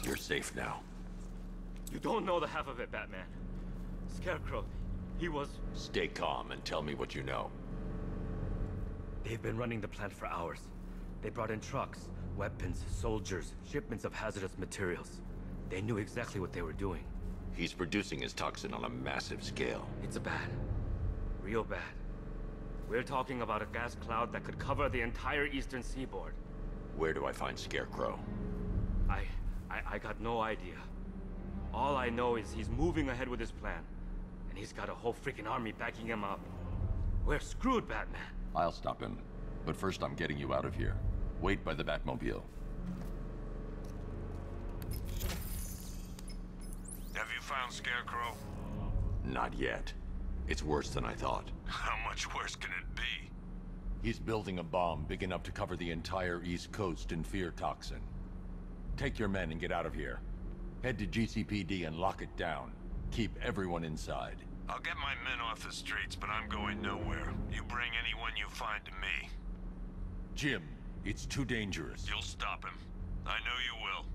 Speaker 4: You're safe now.
Speaker 19: You don't know the half of it, Batman. Scarecrow, he was...
Speaker 4: Stay calm and tell me what you know.
Speaker 19: They've been running the plant for hours. They brought in trucks, weapons, soldiers, shipments of hazardous materials. They knew exactly what they were doing.
Speaker 4: He's producing his toxin on a massive scale.
Speaker 19: It's bad. Real bad. We're talking about a gas cloud that could cover the entire eastern seaboard.
Speaker 4: Where do I find Scarecrow?
Speaker 19: I got no idea. All I know is he's moving ahead with his plan. And he's got a whole freaking army backing him up. We're screwed, Batman.
Speaker 4: I'll stop him. But first I'm getting you out of here. Wait by the Batmobile.
Speaker 2: Have you found Scarecrow?
Speaker 4: Not yet. It's worse than I thought.
Speaker 2: How much worse can it be?
Speaker 4: He's building a bomb big enough to cover the entire East Coast in fear toxin. Take your men and get out of here. Head to GCPD and lock it down. Keep everyone inside.
Speaker 2: I'll get my men off the streets, but I'm going nowhere. You bring anyone you find to me.
Speaker 4: Jim, it's too dangerous.
Speaker 2: You'll stop him. I know you will.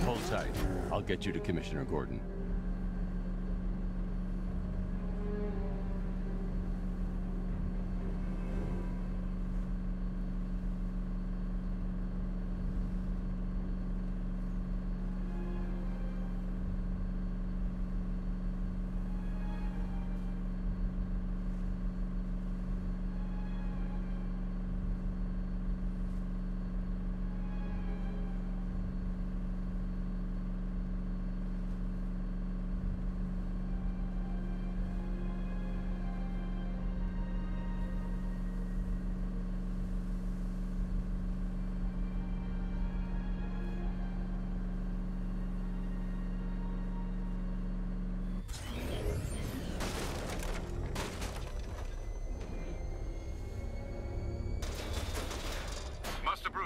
Speaker 4: Hold tight. I'll get you to Commissioner Gordon.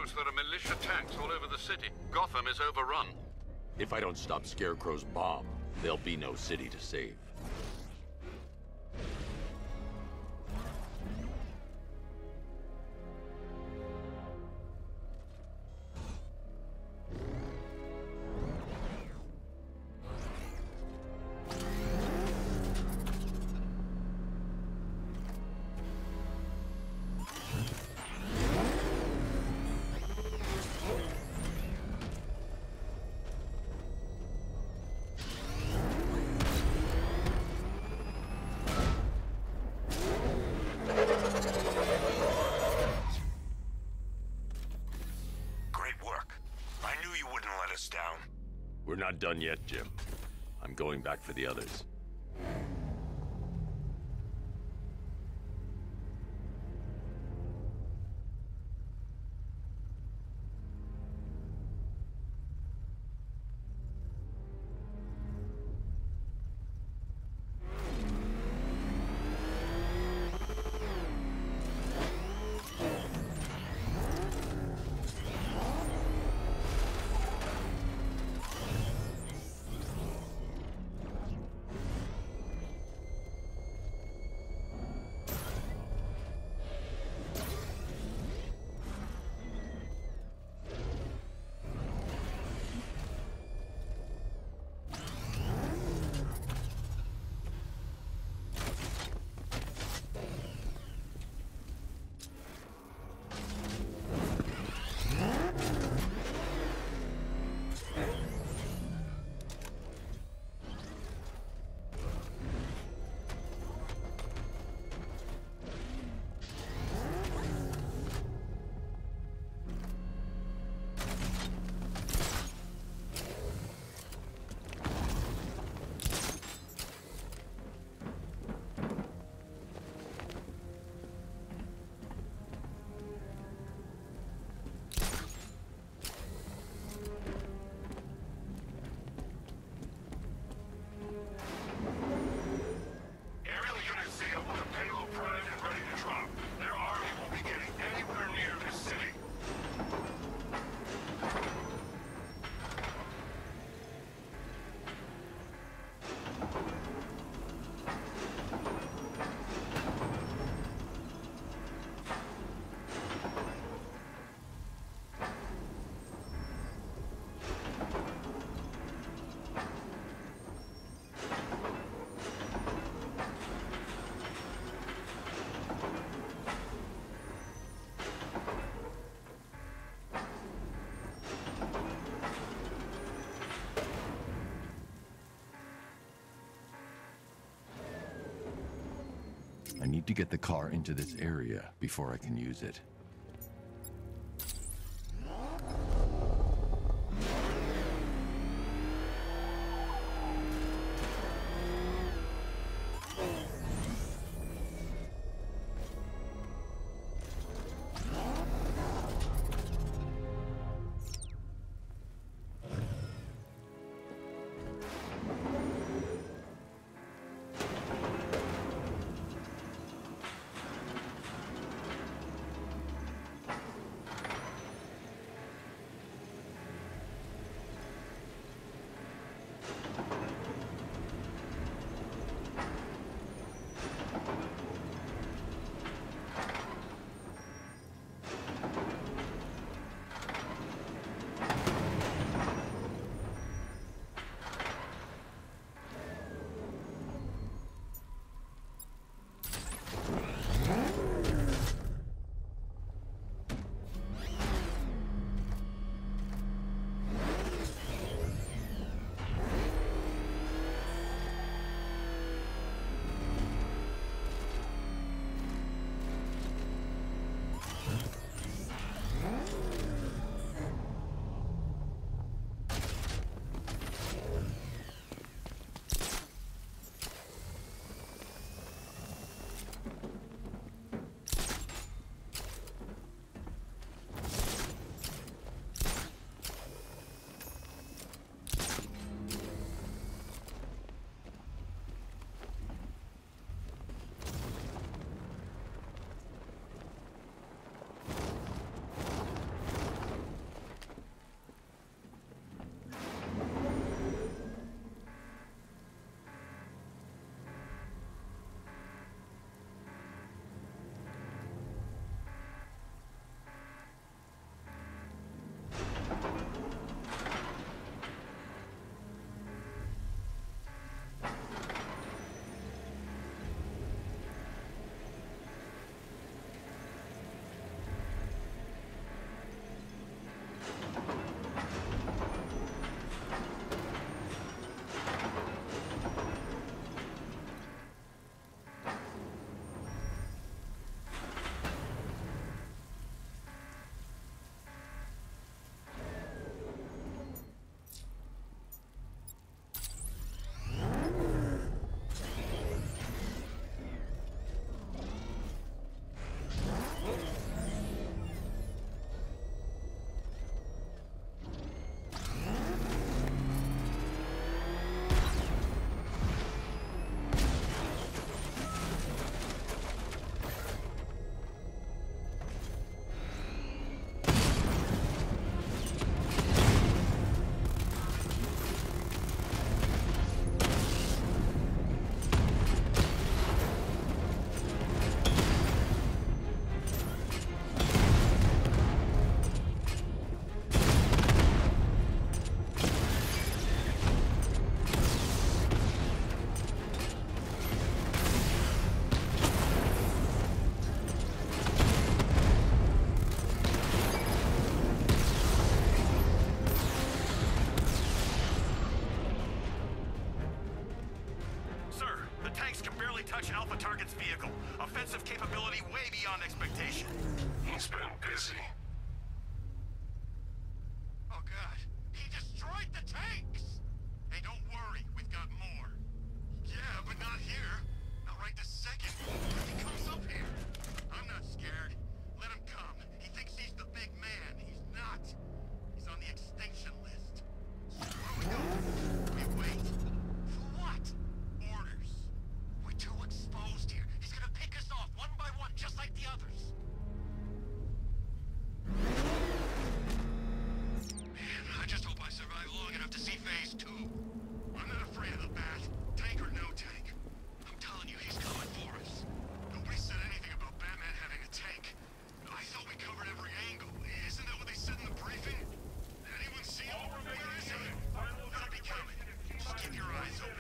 Speaker 21: reports there are militia tanks all over the city. Gotham is overrun.
Speaker 4: If I don't stop Scarecrow's bomb, there'll be no city to save. We're not done yet, Jim. I'm going back for the others. I need to get the car into this area before I can use it.
Speaker 3: touch Alpha Target's vehicle. Offensive capability way beyond expectation.
Speaker 8: He's been busy.
Speaker 3: Oh god, he destroyed the tanks! Hey, don't worry, we've got more. Yeah, but not here. Not right this second. What if he comes up here? I'm not scared. Let him come. He thinks he's the big man. He's not. He's on the extinction list. So where we go? We wait. For what? Orders. We're too exposed here. He's gonna pick us off one by one, just like the others. Man, I just hope I survive long enough to see phase 2. I'm not afraid of the bat. Tank or no tank. I'm telling you, he's coming for us. Nobody said anything about Batman having a tank. I thought we covered every angle. Isn't that what they said in the briefing? Anyone see him? Where is he? He'll be coming. Just keep your eyes open.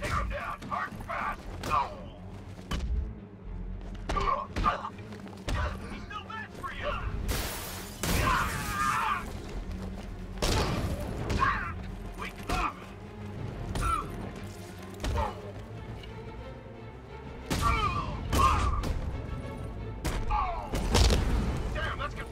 Speaker 3: Take him down, hard and fast. Go! He's no match for you. We come. Damn, that's good.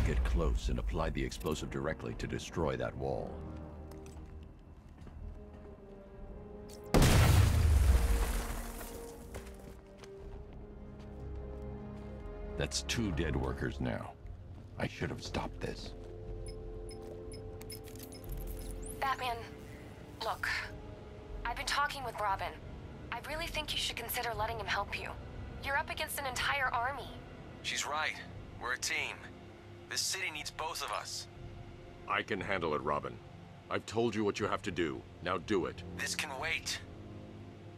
Speaker 4: Get close and apply the explosive directly to destroy that wall. That's 2 dead workers now. I should have stopped this.
Speaker 17: Batman, look. I've been talking with Robin. I really think you should consider letting him help you. You're up against an entire army.
Speaker 15: She's right. We're a team. This city needs both of us.
Speaker 5: I can handle it, Robin. I've told you what you have to do. Now do it.
Speaker 15: This can wait.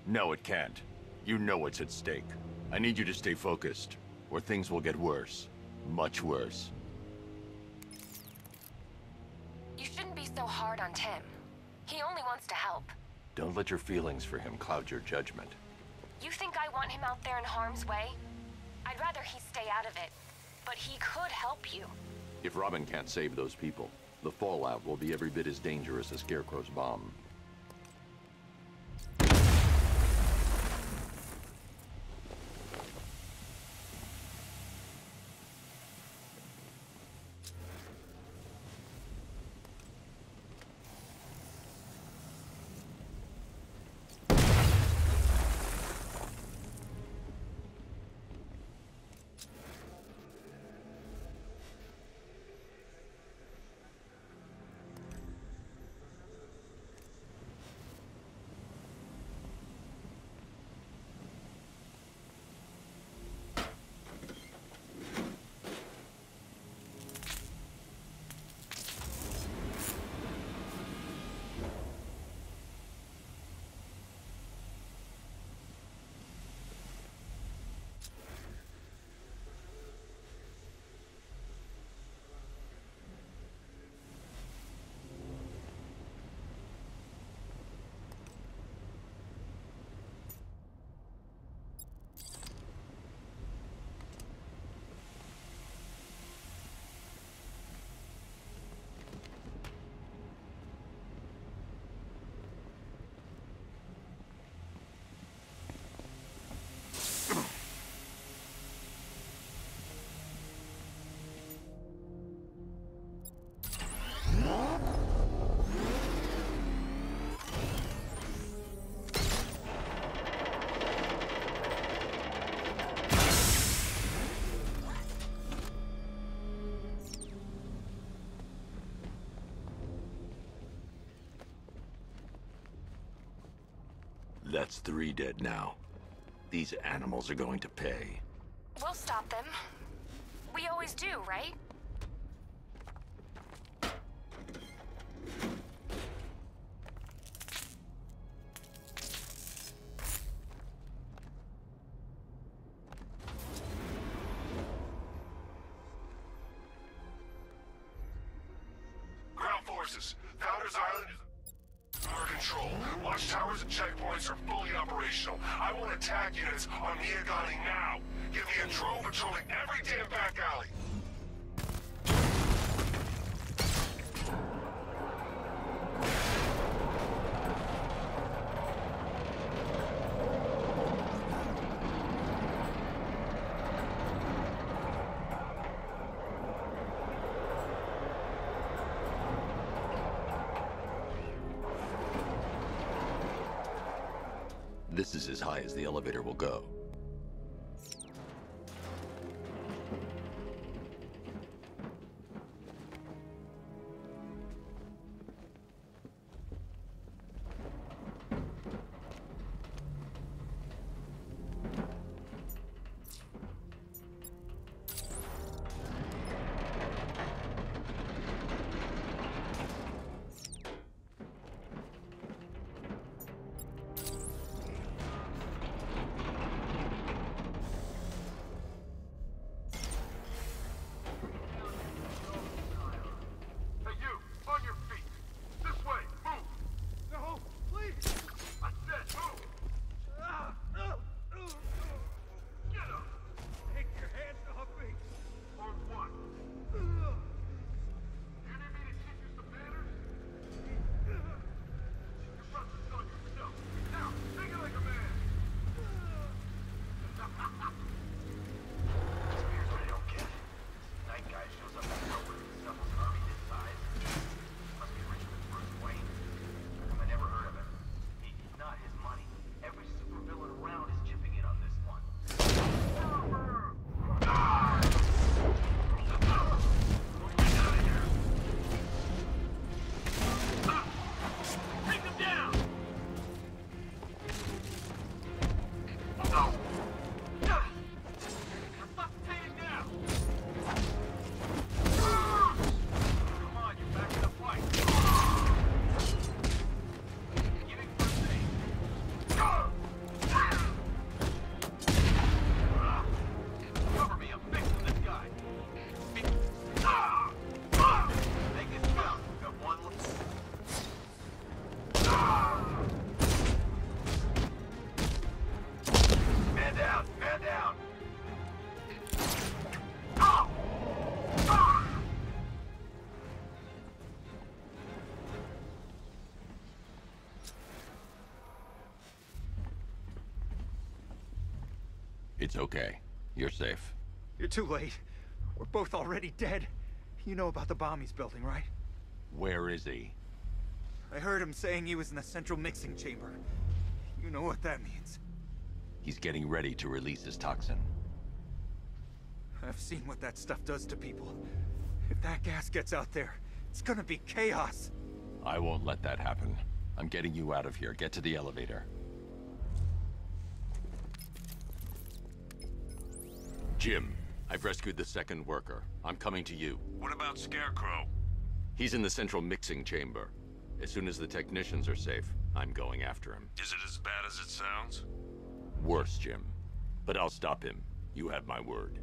Speaker 4: No, it can't. You know what's at stake. I need you to stay focused, or things will get worse. Much worse.
Speaker 17: You shouldn't be so hard on Tim. He only wants to help.
Speaker 4: Don't let your feelings for him cloud your judgment.
Speaker 17: You think I want him out there in harm's way? I'd rather he stay out of it. But he could help you.
Speaker 4: If Robin can't save those people, the fallout will be every bit as dangerous as Scarecrow's bomb. That's 3 dead now. These animals are going to pay.
Speaker 17: We'll stop them. We always do, right?
Speaker 8: Ground forces, Founders Island is under control. Watchtowers and checkpoints are fully operational. I want attack units on Miagani now. Give me a drone patrolling every damn back alley.
Speaker 4: This is as high as the elevator will go. It's okay. You're safe.
Speaker 16: You're too late. We're both already dead. You know about the bomb he's building, right?
Speaker 4: Where is he?
Speaker 16: I heard him saying he was in the central mixing chamber. You know what that means.
Speaker 4: He's getting ready to release his toxin.
Speaker 16: I've seen what that stuff does to people. If that gas gets out there, it's gonna be chaos.
Speaker 4: I won't let that happen. I'm getting you out of here. Get to the elevator. Jim, I've rescued the second worker. I'm coming to you.
Speaker 21: What about Scarecrow?
Speaker 4: He's in the central mixing chamber. As soon as the technicians are safe, I'm going after him.
Speaker 21: Is it as bad as it sounds?
Speaker 4: Worse, Jim. But I'll stop him. You have my word.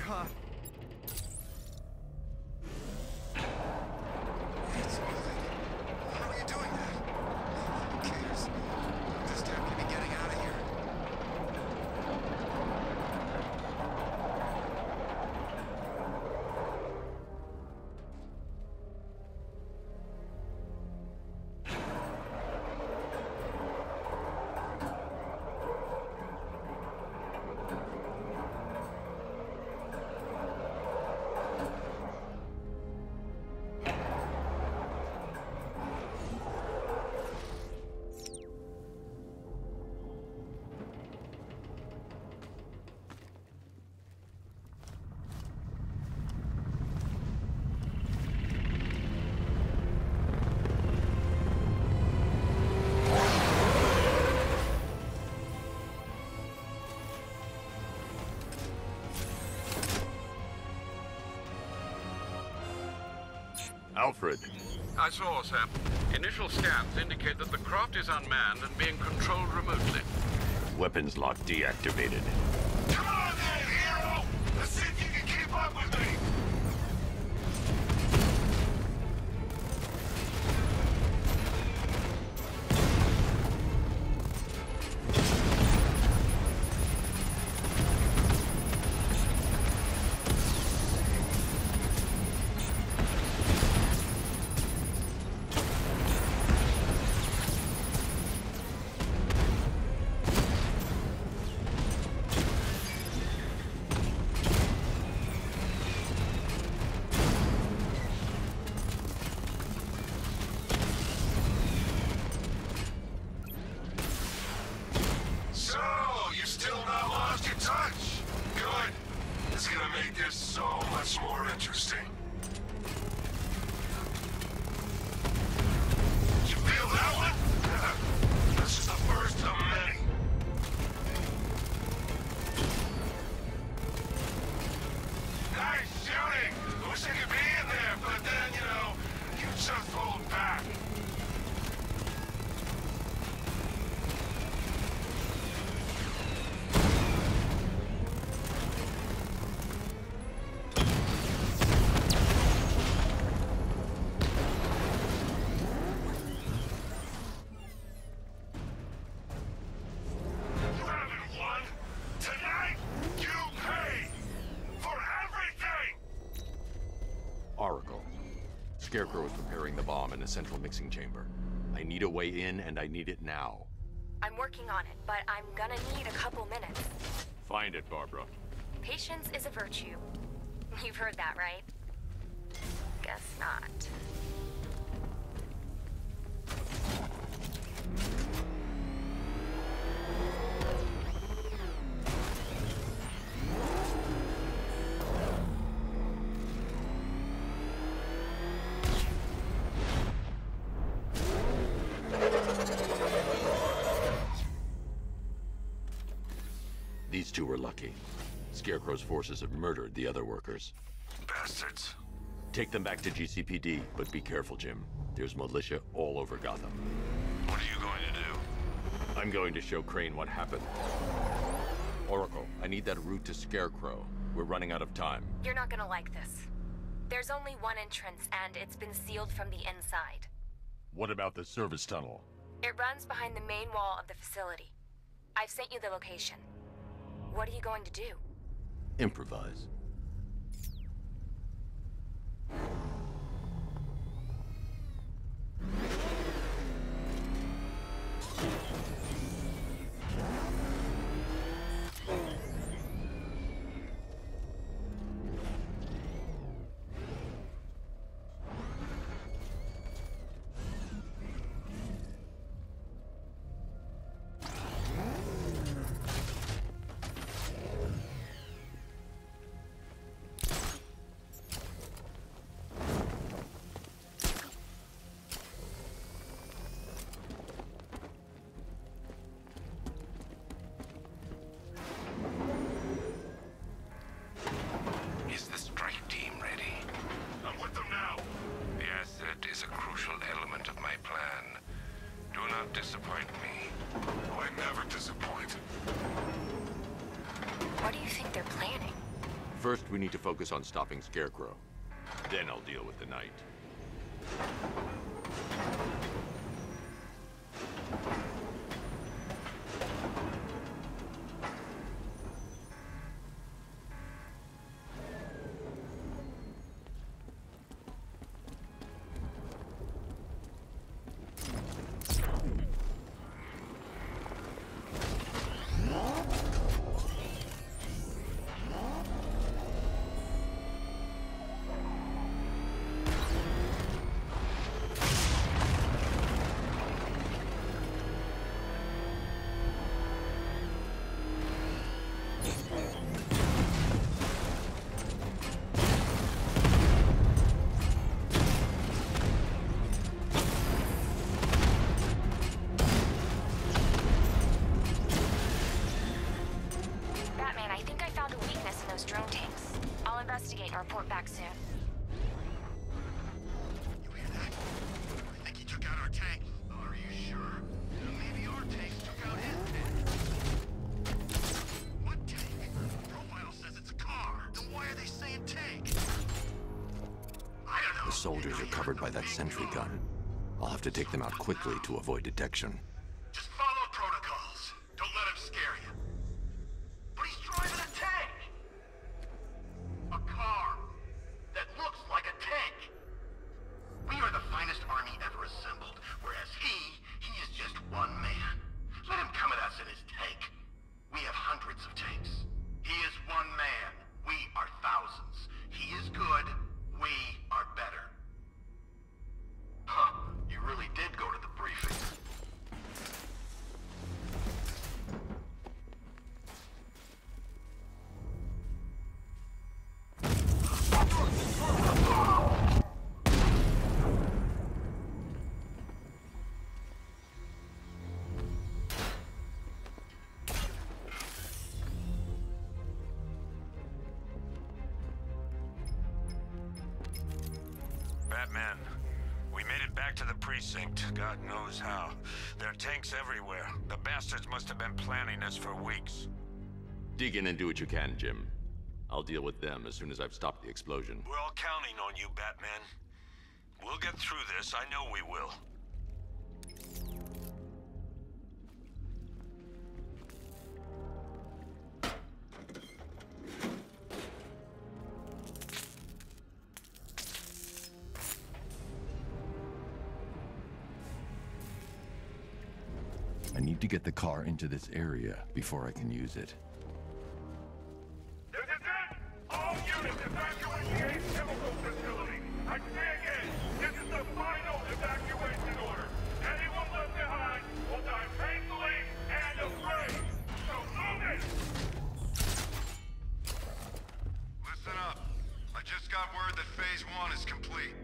Speaker 16: God.
Speaker 3: It's moving. How are you doing that? Who cares? Just happy to be getting out of here.
Speaker 5: Alfred.
Speaker 21: I saw, Sam. Initial scans indicate that the craft is unmanned and being controlled remotely.
Speaker 5: Weapons lock deactivated.
Speaker 8: Come on then, hero! Let's see if you can keep up with me!
Speaker 5: Scarecrow is preparing the bomb in the central mixing chamber. I need a way in, and I need it now.
Speaker 17: I'm working on it, but I'm gonna need a couple minutes.
Speaker 5: Find it, Barbara.
Speaker 17: Patience is a virtue. You've heard that, right? Guess not.
Speaker 4: These two were lucky. Scarecrow's forces have murdered the other workers.
Speaker 8: Bastards.
Speaker 4: Take them back to GCPD, but be careful, Jim. There's militia all over Gotham.
Speaker 8: What are you going to do?
Speaker 4: I'm going to show Crane what happened. Oracle, I need that route to Scarecrow. We're running out of time.
Speaker 17: You're not gonna like this. There's only one entrance, and it's been sealed from the inside.
Speaker 4: What about the service tunnel?
Speaker 17: It runs behind the main wall of the facility. I've sent you the location. What are you going to do?
Speaker 4: Improvise.
Speaker 8: Disappoint me. Oh, I never disappoint.
Speaker 17: What do you think they're planning?
Speaker 4: First, we need to focus on stopping Scarecrow. Then I'll deal with the Knight.
Speaker 17: Drone tanks. I'll investigate and report back soon.
Speaker 5: soldiers are covered by that sentry gun. I'll have to take them out quickly to avoid detection.
Speaker 3: Just follow protocols. Don't let him scare you. But he's driving a tank! A car that looks like a tank. We are the finest army ever assembled, whereas he is just one man. Let him come at us in his tank. We have hundreds of tanks. He is one man. We are thousands. He is good. We are better. Huh. You really did go to the briefing.
Speaker 2: Batman, we made it back to the precinct, God knows how. There are tanks everywhere. The bastards must have been planning this for weeks.
Speaker 5: Dig in and do what you can, Jim. I'll deal with them as soon as I've stopped the explosion.
Speaker 2: We're all counting on you, Batman. We'll get through this, I know we will.
Speaker 4: I need to get the car into this area before I can use it.
Speaker 8: This is it! All units evacuate the Ace Chemical Facility! I say again, this is the final evacuation order. Anyone left behind will die painfully and afraid. So move it!
Speaker 3: Listen up. I just got word that Phase 1 is complete.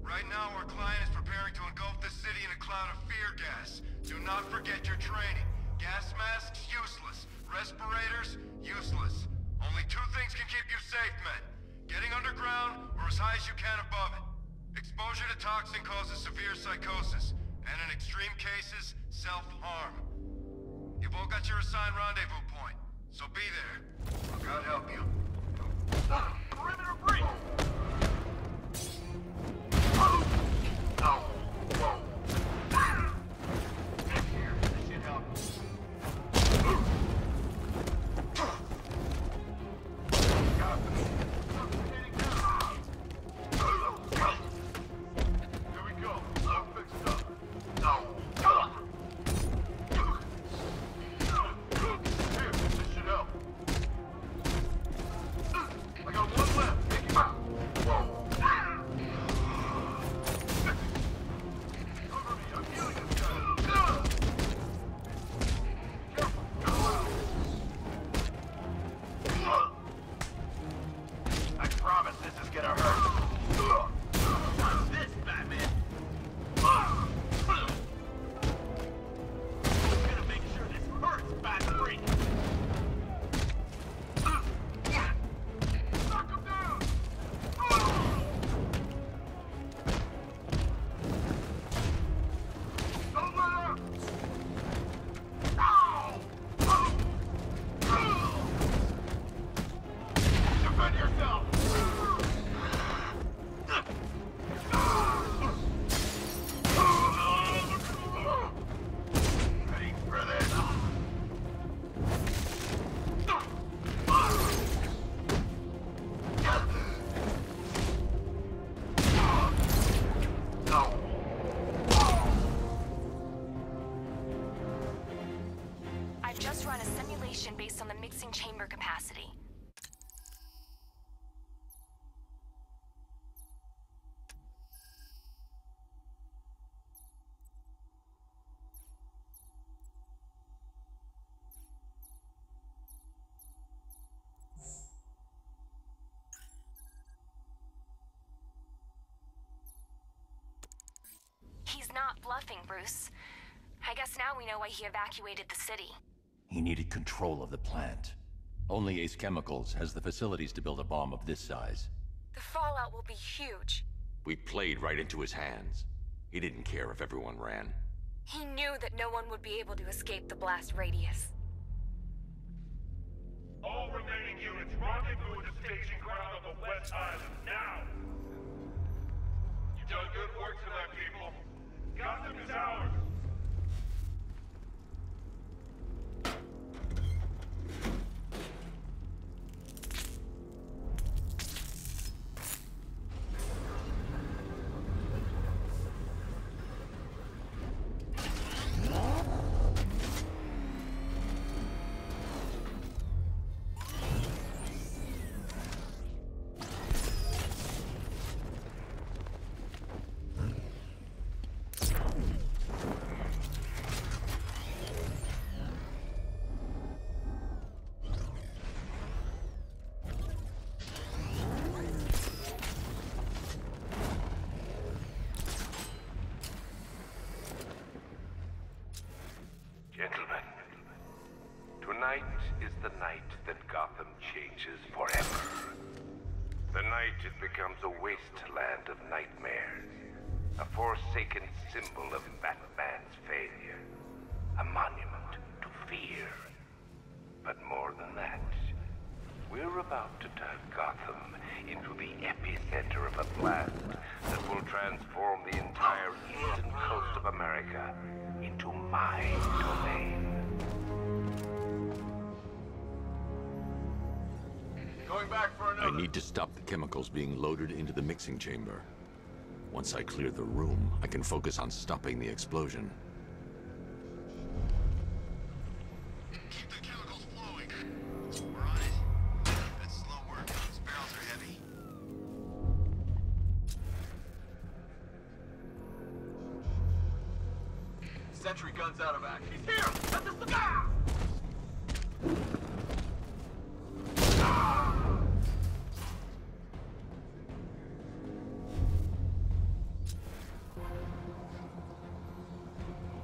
Speaker 3: Right now, our client is preparing to engulf the city in a cloud of fear gas. Do not forget your training. Gas masks, useless. Respirators, useless. Only two things can keep you safe, men. Getting underground, or as high as you can above it. Exposure to toxin causes severe psychosis, and in extreme cases, self-harm. You've all got your assigned rendezvous point, so be there. God help you. Perimeter breach!
Speaker 17: Based on the mixing chamber capacity. He's not bluffing, Bruce. I guess now we know why he evacuated the city.
Speaker 4: He needed control of the plant. Only Ace Chemicals has the facilities to build a bomb of this size.
Speaker 17: The fallout will be huge.
Speaker 5: We played right into his hands. He didn't care if everyone ran.
Speaker 17: He knew that no one would be able to escape the blast radius.
Speaker 8: All remaining units rendezvous at the staging ground on the West Island, now! You've done good work tonight, people. Gotham is ours!
Speaker 10: Gentlemen, tonight is the night that Gotham changes forever. The night it becomes a wasteland of nightmares, a forsaken symbol of Batman's failure, a monument to fear. But more than that, we're about to turn Gotham into the epicenter of a blast that will transform the entire eastern coast of America into my domain.
Speaker 7: Going back for another.
Speaker 5: I need to stop the chemicals being loaded into the mixing chamber. Once I clear the room, I can focus on stopping the explosion.
Speaker 3: Keep the chemicals flowing. We're on it. That's slow work. Those barrels are heavy.
Speaker 7: Sentry gun's out of action. He's here! Let this look out!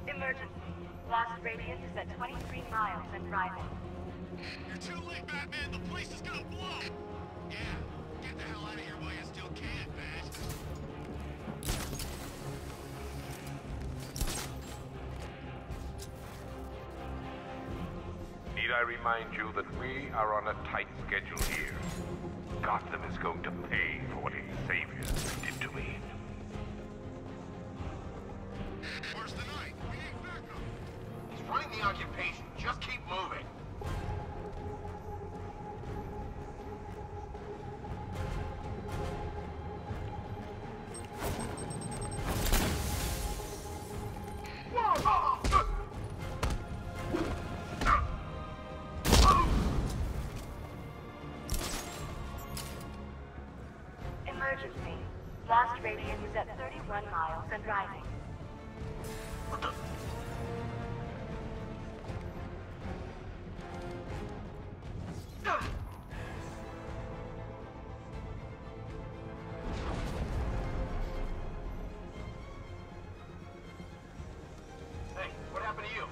Speaker 1: Emergency. Blast radius is at 23 miles and rising.
Speaker 3: You're too late, Batman. The place is gonna blow. Yeah, get the hell out of here while you still can, Bat.
Speaker 10: Need I remind you that we are on a tight schedule here? Gotham is going to pay for what its saviors did to me.
Speaker 3: Where's the night? We ain't back up.
Speaker 7: He's running the occupation. Just keep moving.
Speaker 1: Emergency. Blast radius is at 31 miles and rising.
Speaker 7: What the? Hey, what happened to you?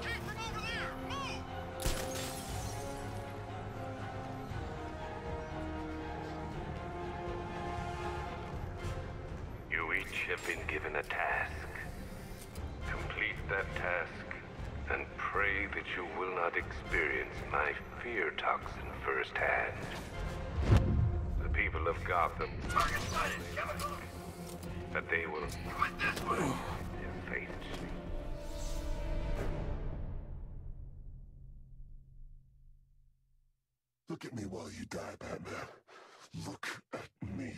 Speaker 3: Came from over there. Move!
Speaker 10: You each have been given a task. Complete that task, and pray that you will not experience my fear toxin firsthand. The people of Gotham, that they will their fate.
Speaker 14: Look at me while you die, Batman. Look at me.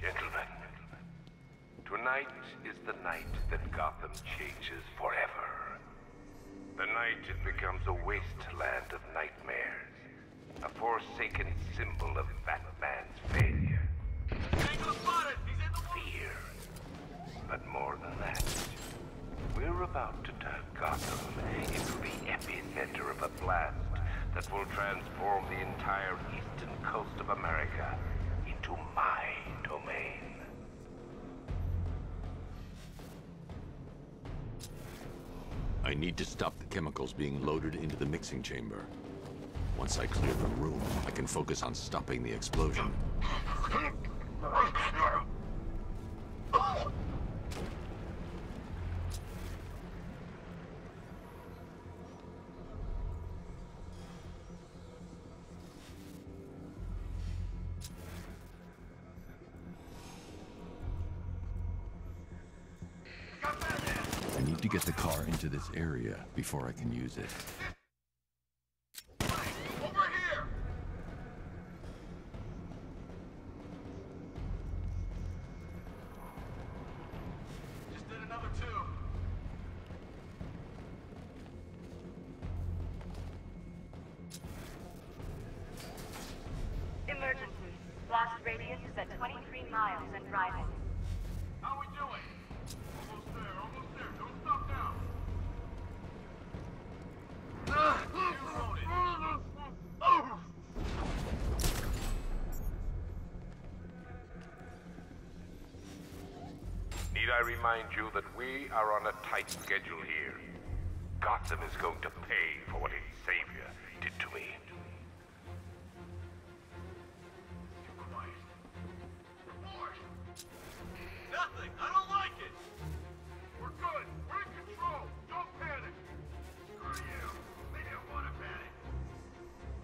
Speaker 10: Gentlemen, tonight is the night that Gotham changes forever. The night it becomes a wasteland of nightmares, a forsaken symbol of Batman's failure. Fear. But more than that, we're about to turn Gotham into the epicenter of a blast that will transform the entire eastern coast of America into my domain.
Speaker 5: need to stop the chemicals being loaded into the mixing chamber. Once I clear the room, I can focus on stopping the explosion.
Speaker 4: I need to get the car into this area before I can use it.
Speaker 1: Emergency. Blast radius is at 23 miles and rising.
Speaker 7: How we doing? Almost there, almost there. Don't stop now.
Speaker 10: Need I remind you that we are on a tight schedule here? Gotham is going to pay for what its savior did to me.
Speaker 7: Nothing! I don't like it! We're good! We're in control! Don't panic! Screw you! We didn't want to panic!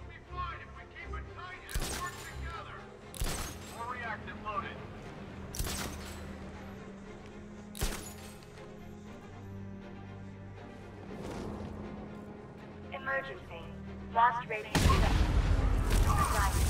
Speaker 7: We'll be fine if we keep it tight and work together! More reactive loaded.
Speaker 1: Emergency. Blast radius is at rising.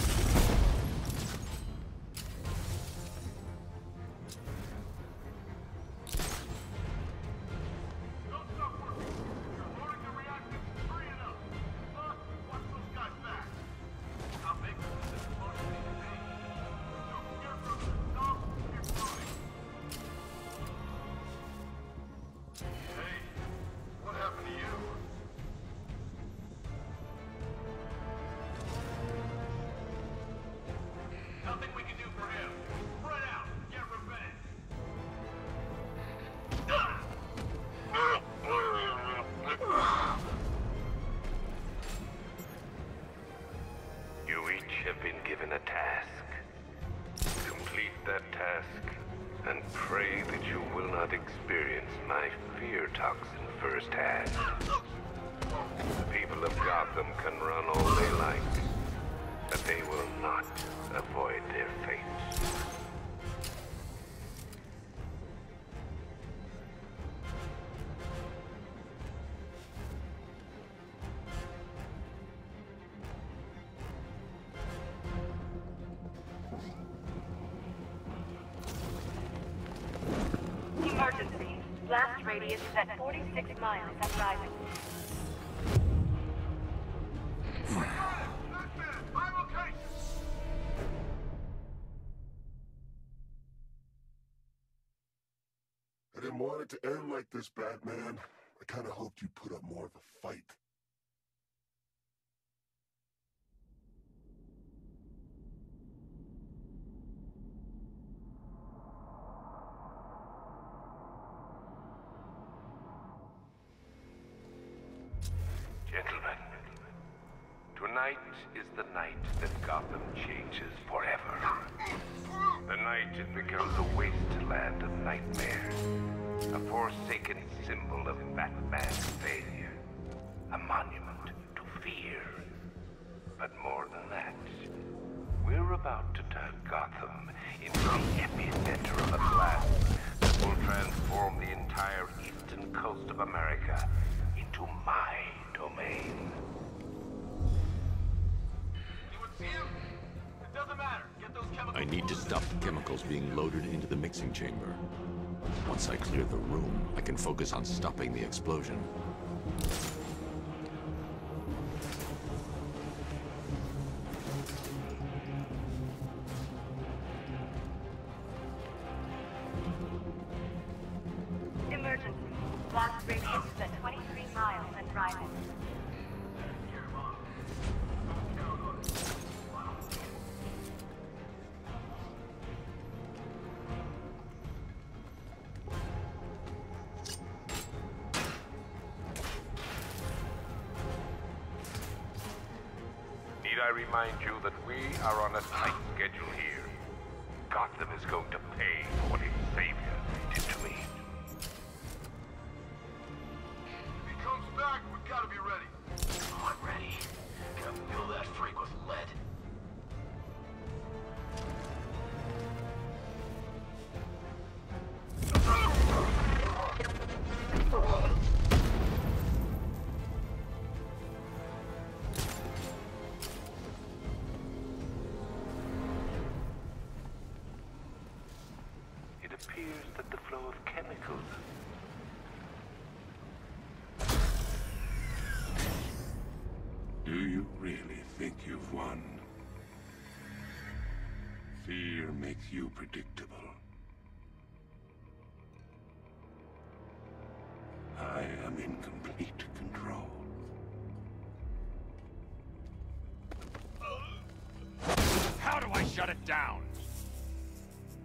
Speaker 10: Have been given a task. Complete that task, and pray that you will not experience my fear toxin firsthand. The people of Gotham can run all they like, but they will not avoid their fate.
Speaker 1: Emergency. Blast radius is at 46 miles and rising.
Speaker 14: I didn't want it to end like this, Batman. I kind of hoped you'd put up more of a fight.
Speaker 10: Gentlemen, tonight is the night that Gotham changes forever. The night it becomes a wasteland of nightmares, a forsaken symbol of Batman's failure, a monument to fear. But more than that, we're about to turn Gotham into the epicenter of a blast that will transform the entire eastern coast of America into my domain.
Speaker 5: I need to stop the chemicals being loaded into the mixing chamber. Once I clear the room, I can focus on stopping the explosion.
Speaker 1: Emergency. Blast radius is at 23 miles and rising.
Speaker 10: I remind you that we are on a tight schedule here. Gotham is going to pay for what its savior did to me.
Speaker 7: If he comes back, we gotta be ready.
Speaker 3: I'm ready. Gonna fill that freak with lead.
Speaker 10: It appears that the flow of chemicals.
Speaker 14: Do you really think you've won? Fear makes you predictable. I am in complete control.
Speaker 18: How do I shut it down?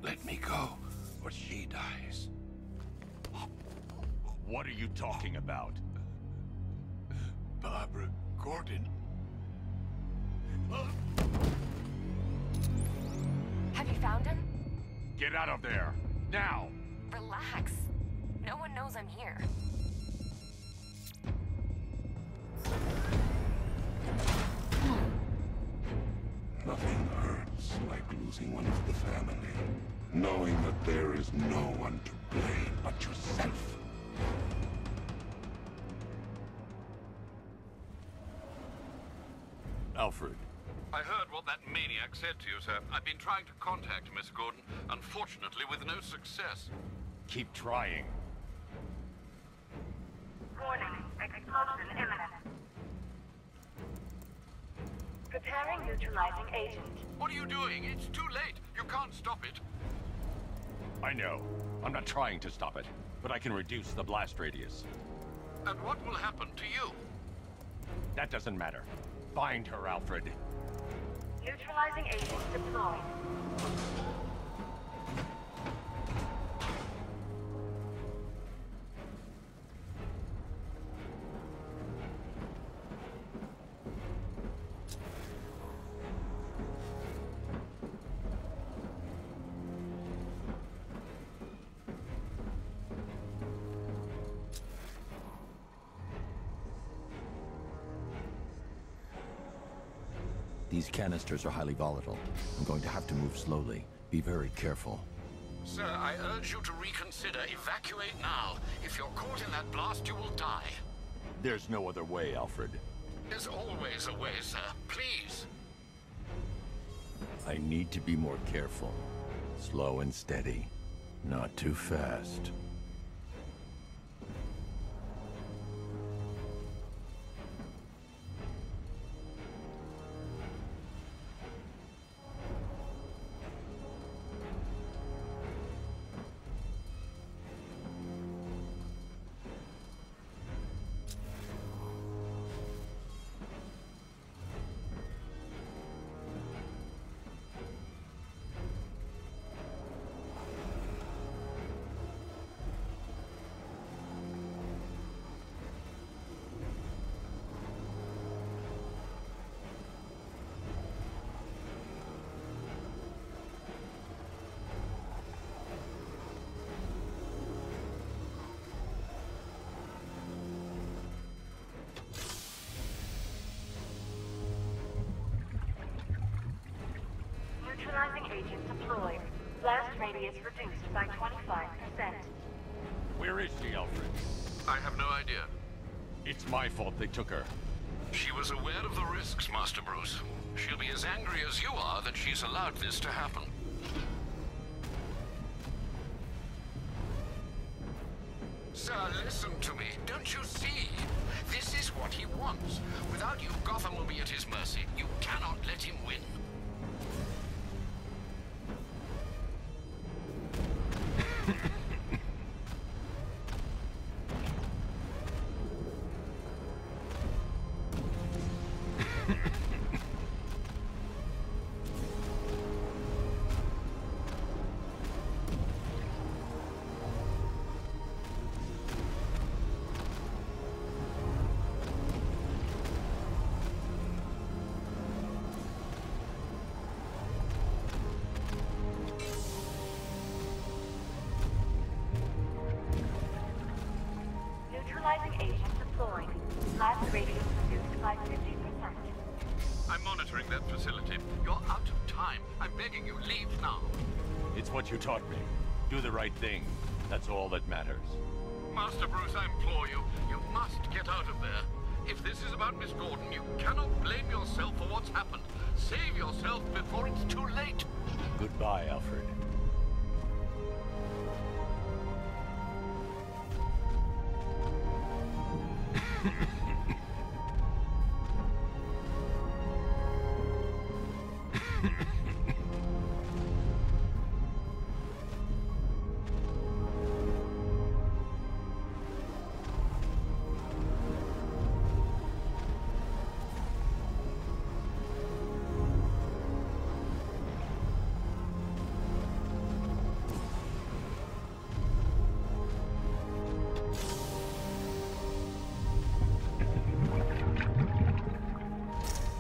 Speaker 14: Let me go, or she dies.
Speaker 18: What are you talking about?
Speaker 14: Barbara Gordon.
Speaker 17: Have you found him?
Speaker 18: Get out of there, now!
Speaker 17: Relax. No one knows I'm here.
Speaker 14: Nothing hurts like losing one of the family. Knowing that there is no one to blame but yourself.
Speaker 18: Alfred.
Speaker 21: I heard what that maniac said to you, sir. I've been trying to contact Miss Gordon, unfortunately with no success.
Speaker 18: Keep trying.
Speaker 1: Warning, explosion imminent. Preparing neutralizing agent.
Speaker 21: What are you doing? It's too late. You can't stop it.
Speaker 18: I know. I'm not trying to stop it, but I can reduce the blast radius.
Speaker 21: And what will happen to you?
Speaker 18: That doesn't matter. Find her, Alfred.
Speaker 1: Neutralizing agent deployed.
Speaker 4: These canisters are highly volatile. I'm going to have to move slowly. Be very careful.
Speaker 21: Sir, I urge you to reconsider. Evacuate now. If you're caught in that blast, you will die.
Speaker 18: There's no other way, Alfred.
Speaker 21: There's always a way, sir. Please.
Speaker 4: I need to be more careful. Slow and steady. Not too fast.
Speaker 1: Neutralizing agent deployed. Blast radius reduced by 25%.
Speaker 18: Where is she, Alfred?
Speaker 21: I have no idea.
Speaker 18: It's my fault they took her.
Speaker 21: She was aware of the risks, Master Bruce. She'll be as angry as you are that she's allowed this to happen. Sir, listen to me. Don't you see? This is what he wants. Without you, Gotham will be at his mercy. You cannot let him win. entering that facility. You're out of time. I'm begging you, leave now.
Speaker 18: It's what you taught me. Do the right thing. That's all that matters.
Speaker 21: Master Bruce, I implore you, you must get out of there. If this is about Miss Gordon, you cannot blame yourself for what's happened. Save yourself before it's too late.
Speaker 18: Goodbye, Alfred.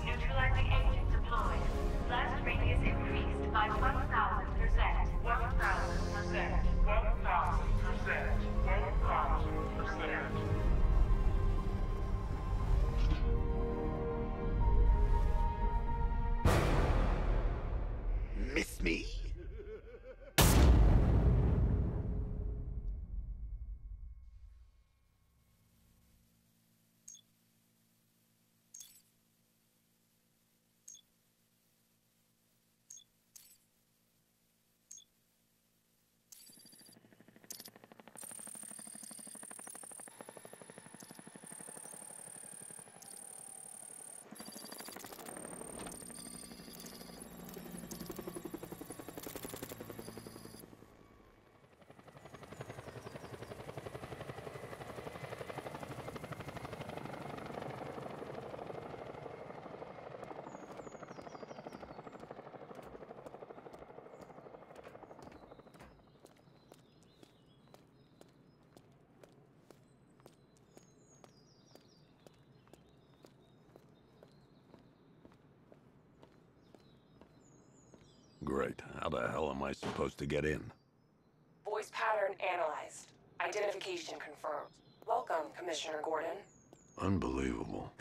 Speaker 1: Neutralizing agent deployed. Blast radius increased by 1,000%. 1,000%. 1,000%. 1,000%.
Speaker 14: Miss me?
Speaker 2: Great. How the hell am I supposed to get in?
Speaker 6: Voice pattern analyzed. Identification confirmed. Welcome, Commissioner Gordon.
Speaker 2: Unbelievable.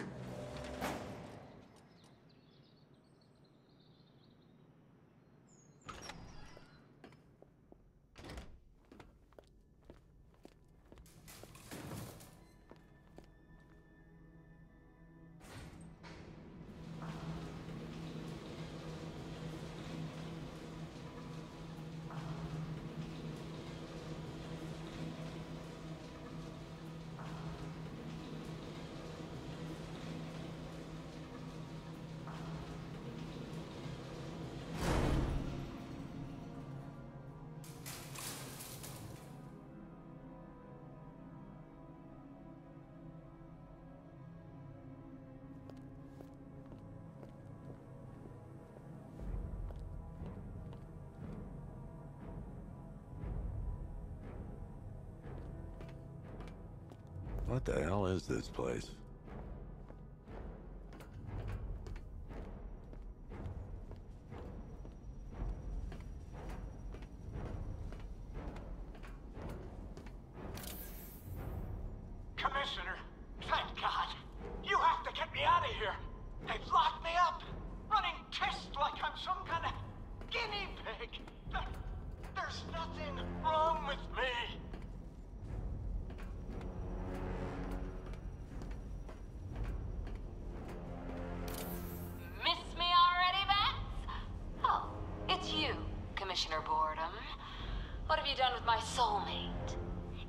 Speaker 2: What the hell is this place?
Speaker 7: Commissioner, thank God. You have to get me out of here. They've locked me up, running tests like I'm some kind of guinea pig. There's nothing wrong with me.
Speaker 9: Miss me already, Bats? Oh, it's you, Commissioner Boredom. What have you done with my soulmate?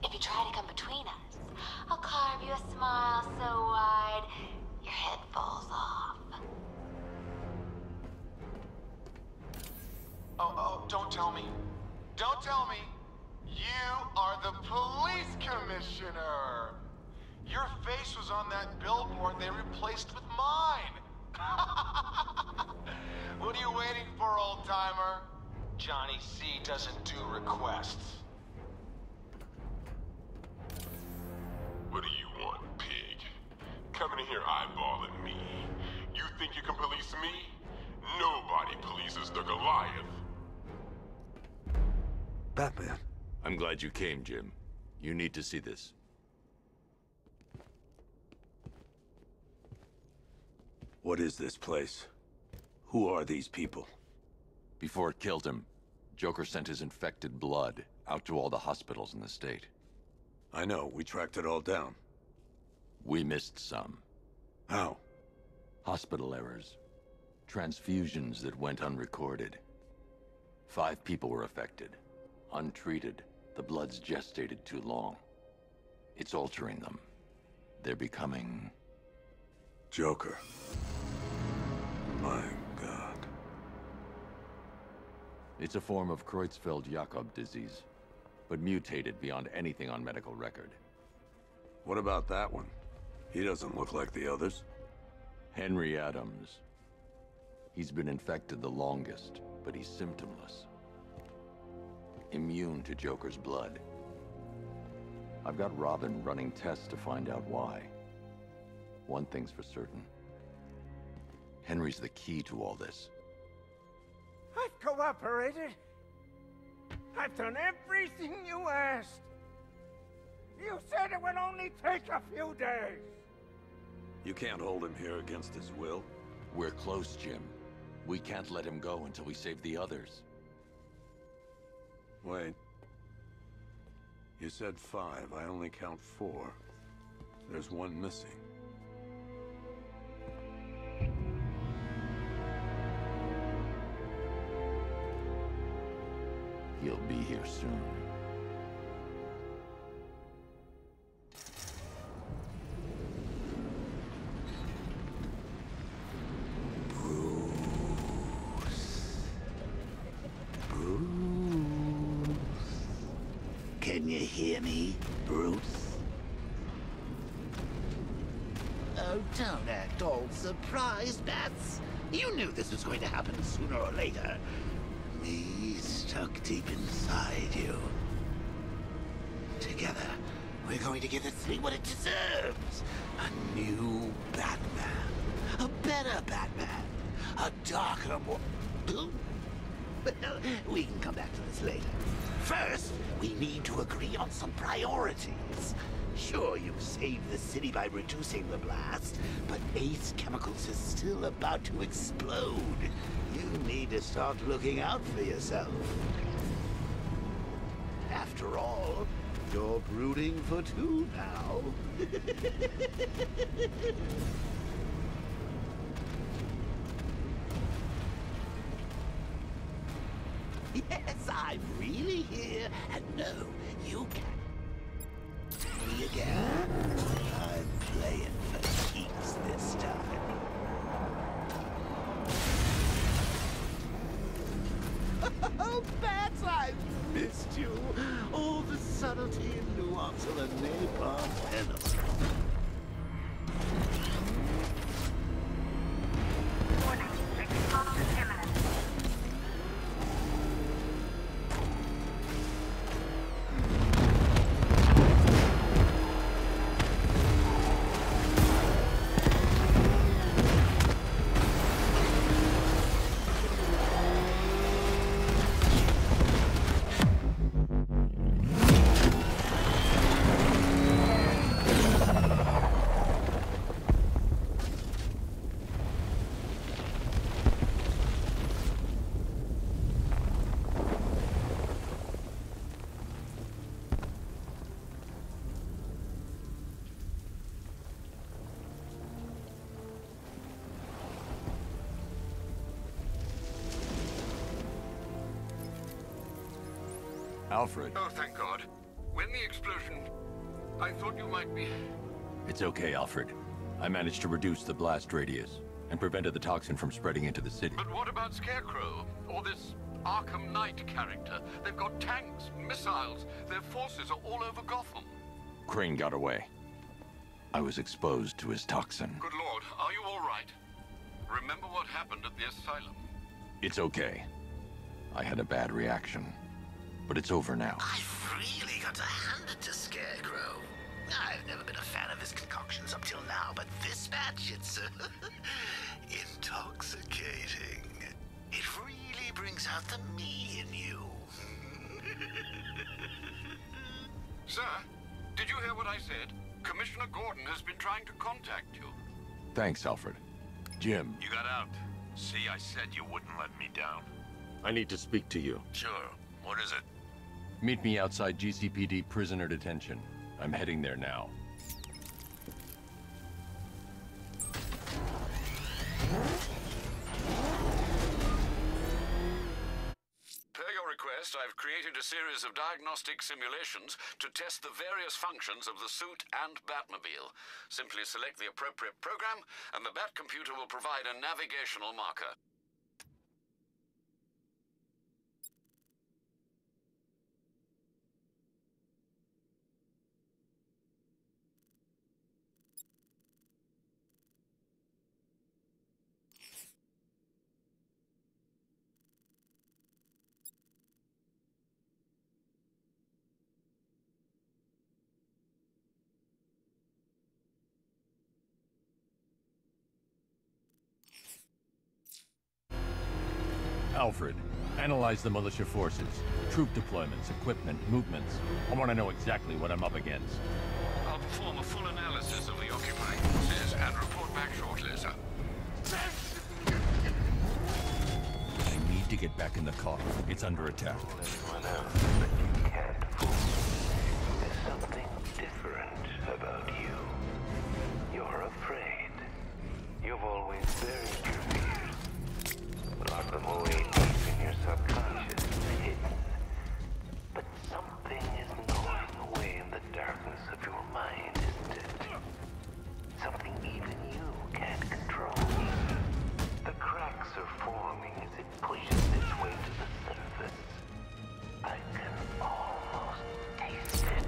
Speaker 9: If you try to come between us, I'll carve you a smile so wide, your head falls off.
Speaker 7: Oh, don't tell me. Don't tell me. You are the police commissioner. Your face was on that billboard they replaced with mine. What are you waiting for, old-timer? Johnny C doesn't do requests.
Speaker 8: What do you want, pig? Coming in here eyeballing me. You think you can police me? Nobody polices the Goliath.
Speaker 2: Batman.
Speaker 5: I'm glad you came, Jim. You need to see this.
Speaker 2: What is this place? Who are these people?
Speaker 5: Before it killed him, Joker sent his infected blood out to all the hospitals in the state.
Speaker 2: I know, we tracked it all down.
Speaker 5: We missed some.
Speaker 2: How?
Speaker 5: Hospital errors. Transfusions that went unrecorded. 5 people were affected. Untreated, the blood's gestated too long. It's altering them. They're becoming...
Speaker 2: Joker. My God.
Speaker 5: It's a form of Creutzfeldt-Jakob disease, but mutated beyond anything on medical record.
Speaker 2: What about that one? He doesn't look like the others.
Speaker 5: Henry Adams. He's been infected the longest, but he's symptomless. Immune to Joker's blood. I've got Robin running tests to find out why. One thing's for certain. Henry's the key to all this.
Speaker 11: I've cooperated. I've done everything you asked. You said it would only take a few days.
Speaker 2: You can't hold him here against his will.
Speaker 5: We're close, Jim. We can't let him go until we save the others.
Speaker 2: Wait. You said 5. I only count 4. There's one missing.
Speaker 5: He'll be here soon.
Speaker 22: Can you hear me, Bruce? Oh, don't act all surprised, Bats. You knew this was going to happen sooner or later. Me stuck deep inside you. Together, we're going to give this city what it deserves. A new Batman. A better Batman. A darker, more... Well, we can come back to this later. First, we need to agree on some priorities. Sure, you saved the city by reducing the blast, but Ace Chemicals is still about to explode. You need to start looking out for yourself. After all, you're brooding for 2 now. Yes, I'm really here, and no, you can't. Me again. I'm playing for keeps this time. Oh, Bats, I've missed you. All the subtlety and nuance of a napalm venom.
Speaker 1: Warning, explosion imminent.
Speaker 5: Alfred.
Speaker 21: Oh, thank God. When the explosion... I thought you might be...
Speaker 5: It's okay, Alfred. I managed to reduce the blast radius and prevented the toxin from spreading into the city.
Speaker 21: But what about Scarecrow? Or this Arkham Knight character? They've got tanks, missiles. Their forces are all over Gotham.
Speaker 5: Crane got away. I was exposed to his toxin.
Speaker 21: Good Lord, are you all right? Remember what happened at the asylum?
Speaker 5: It's okay. I had a bad reaction. But it's over now.
Speaker 22: I've really got to hand it to Scarecrow. I've never been a fan of his concoctions up till now, but this batch, it's intoxicating. It really brings out the me in you.
Speaker 21: Sir, did you hear what I said? Commissioner Gordon has been trying to contact you.
Speaker 5: Thanks, Alfred. Jim.
Speaker 3: You got out.
Speaker 8: See, I said you wouldn't let me down.
Speaker 4: I need to speak to you.
Speaker 8: Sure. What is it?
Speaker 4: Meet me outside GCPD prisoner detention. I'm heading there now.
Speaker 21: Per your request, I've created a series of diagnostic simulations to test the various functions of the suit and Batmobile. Simply select the appropriate program, and the Bat computer will provide a navigational marker.
Speaker 4: Alfred, analyze the militia forces, troop deployments, equipment, movements. I want to know exactly what I'm up against.
Speaker 21: I'll perform a full analysis of the occupying forces and report back shortly, sir.
Speaker 4: I need to get back in the car. It's under attack.
Speaker 10: Anyone else, but you can't fool. There's something different about you. You're afraid. You've always buried your fears. Lock them away deep in your subconscious, hidden. But something is gnawing away in the darkness of your mind, isn't it? Something even you can't control. The cracks are forming as it pushes its way to the surface. I can almost taste it.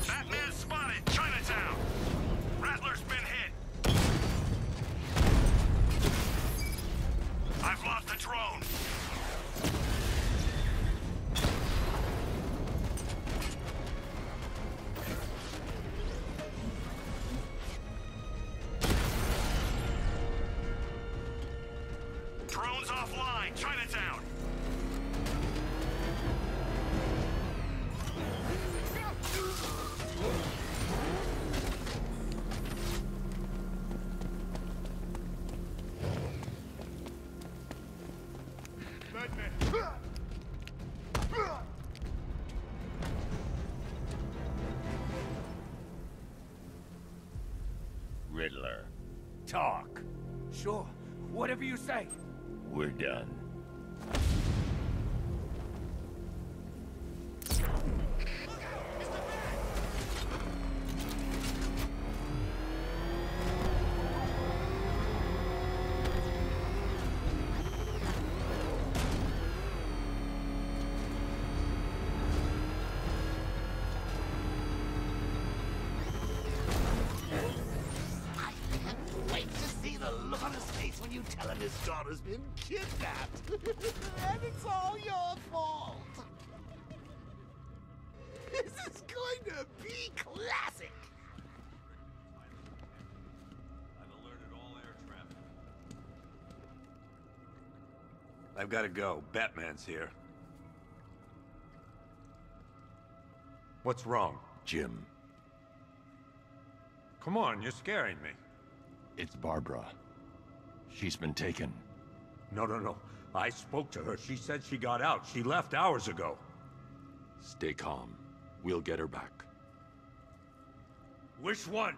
Speaker 8: Batman spotted! Chinatown! Rattler's been hit! I've lost the drone! Drone's offline! Chinatown!
Speaker 18: Riddler, talk.
Speaker 11: Sure, whatever you say.
Speaker 18: We're done.
Speaker 22: Wait to see the look on his face when you tell him his daughter's been kidnapped. And it's all your fault. This is going to be classic.
Speaker 2: I've alerted all air traffic. I've got to go. Batman's here. What's wrong?
Speaker 4: Jim.
Speaker 2: Come on, you're scaring me.
Speaker 4: It's Barbara. She's been taken.
Speaker 2: No. I spoke to her. She said she got out. She left hours ago.
Speaker 4: Stay calm. We'll get her back.
Speaker 2: Which one?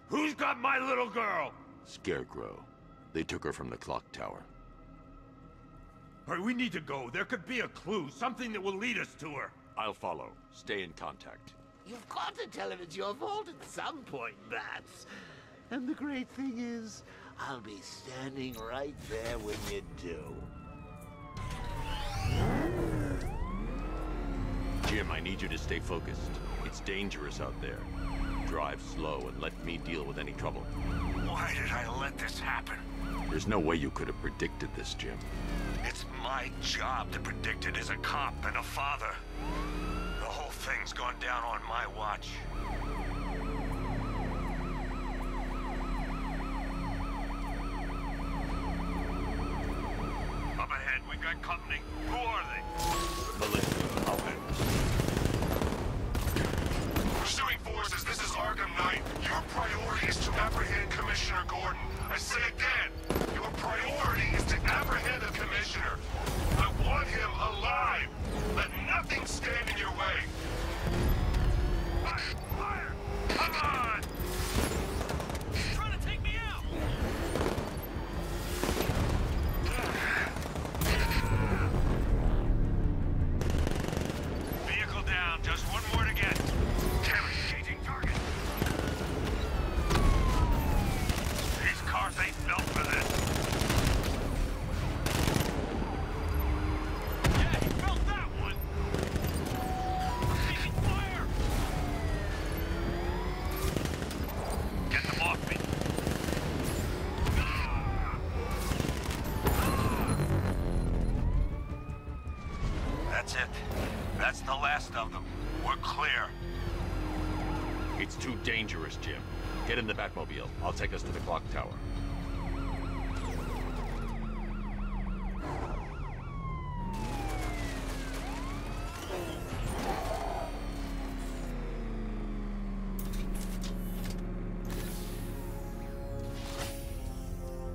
Speaker 2: Who's got my little girl?
Speaker 4: Scarecrow. They took her from the clock tower.
Speaker 2: All right, we need to go. There could be a clue, something that will lead us to her.
Speaker 4: I'll follow. Stay in contact.
Speaker 22: You've got to tell him it's your fault at some point, Bats. And the great thing is, I'll be standing right there when you do.
Speaker 4: Jim, I need you to stay focused. It's dangerous out there. Drive slow and let me deal with any trouble.
Speaker 8: Why did I let this happen?
Speaker 4: There's no way you could have predicted this, Jim.
Speaker 8: It's my job to predict it as a cop and a father. The whole thing's gone down on my watch. Up ahead, we got company. Who are they?
Speaker 4: Militia. I'll handle.
Speaker 8: apprehend Commissioner Gordon. I say again, your priority is to apprehend the Commissioner. I want him alive. Let nothing stand in your way. Fire! Fire! Come on!
Speaker 15: He's trying to take me out!
Speaker 8: Vehicle down. Just one more to get. Damn it, changing target. These cars ain't built for this.
Speaker 15: Yeah, he felt that one! Taking fire!
Speaker 8: Get them off me.
Speaker 2: That's it. That's the last of them. We're clear.
Speaker 18: It's too dangerous, Jim. Get in the Batmobile. I'll take us to the clock tower.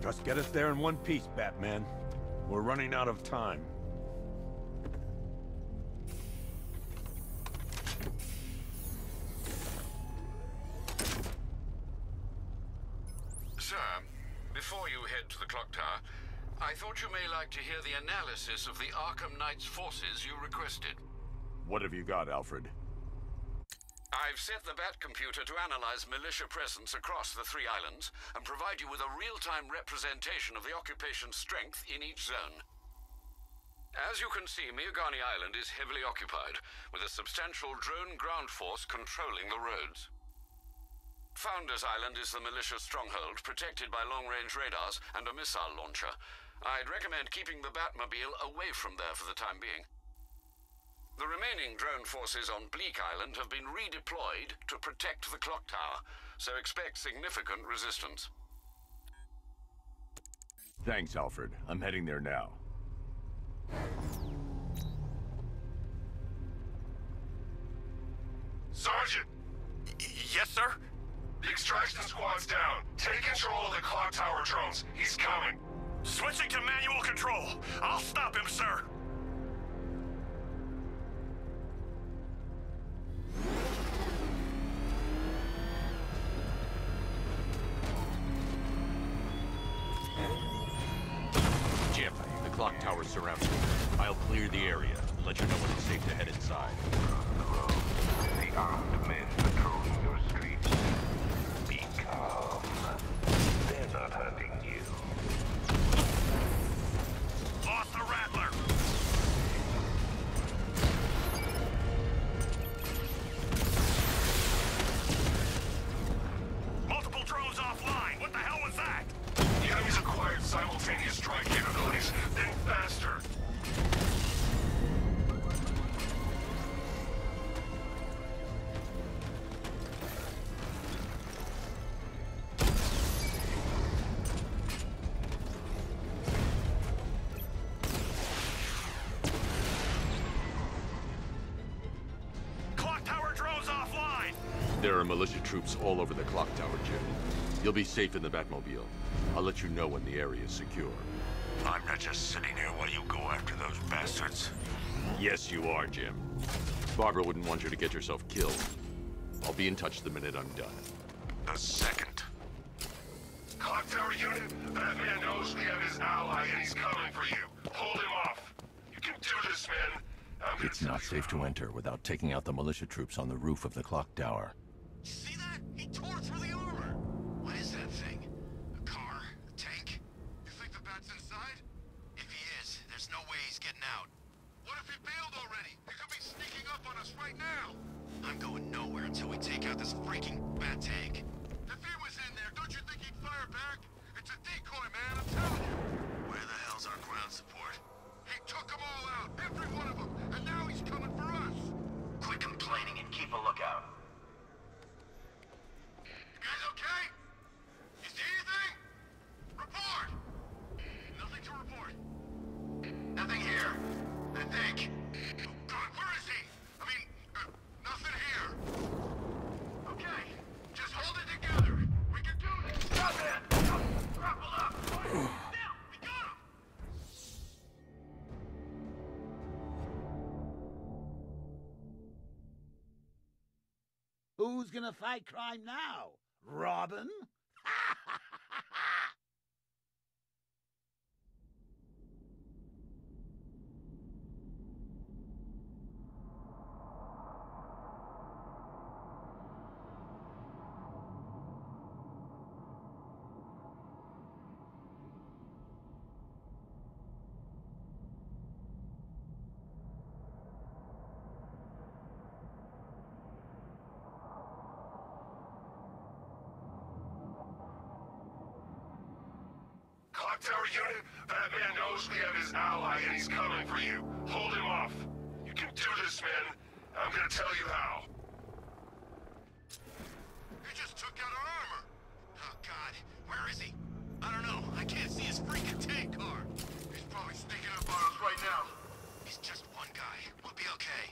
Speaker 2: Just get us there in one piece, Batman. We're running out of time.
Speaker 21: Sir, before you head to the clock tower, I thought you may like to hear the analysis of the Arkham Knight's forces you requested.
Speaker 18: What have you got, Alfred?
Speaker 21: I've set the Bat computer to analyze militia presence across the 3 islands and provide you with a real-time representation of the occupation's strength in each zone. As you can see, Miagani Island is heavily occupied, with a substantial drone ground force controlling the roads. Founders Island is the militia stronghold, protected by long-range radars and a missile launcher. I'd recommend keeping the Batmobile away from there for the time being. The remaining drone forces on Bleak Island have been redeployed to protect the clock tower, so expect significant resistance.
Speaker 18: Thanks, Alfred. I'm heading there now.
Speaker 8: Sergeant!
Speaker 15: Yes, sir?
Speaker 8: The extraction squad's down. Take control of the clock tower drones. He's coming.
Speaker 15: Switching to manual control. I'll stop him, sir.
Speaker 18: Jim, the clock tower's surrounded. I'll clear the area and let you know when it's safe to head inside.
Speaker 10: The armed men patrolling your streets. Be calm. They're not hunting you.
Speaker 15: Lost the Rattler. Multiple drones offline. What the hell was that?
Speaker 8: The enemy's acquired simultaneous strike capabilities. Then faster.
Speaker 18: There are militia troops all over the clock tower, Jim. You'll be safe in the Batmobile. I'll let you know when the area is secure.
Speaker 2: I'm not just sitting here while you go after those bastards.
Speaker 18: Yes, you are, Jim. Barbara wouldn't want you to get yourself killed. I'll be in touch the minute I'm done.
Speaker 2: The second.
Speaker 8: Clock tower unit, Batman knows we have his ally and he's coming for you. Hold him off. You can do this, man.
Speaker 5: It's not safe to enter without taking out the militia troops on the roof of the clock tower.
Speaker 3: See that? He tore through the armor. What is that thing? A car? A tank? You think the Bat's inside? If he is, there's no way he's getting out. What if he bailed already? He could be sneaking up on us right now. I'm going nowhere until we take out this freaking Bat tank. If he was in there, don't you think he'd fire back? It's a decoy, man, I'm telling you. Where the hell's our ground support? He took them all out, every one of them, and now he's coming for us. Quit complaining and keep a lookout. You guys okay? You see anything? Report! Nothing to report. Nothing here, I think. Oh, God, where is he? I mean, nothing here. Okay, just hold it together. We can do this.
Speaker 22: who's gonna fight crime now? Robin?
Speaker 8: Clock Tower unit, Batman knows we have his ally and he's coming for you. Hold him off. You can do this, man. I'm gonna tell you how.
Speaker 3: He just took out our armor. Oh, God. Where is he? I don't know. I can't see his freaking tank car.
Speaker 7: He's probably sneaking up on us right now.
Speaker 3: He's just one guy. We'll be okay.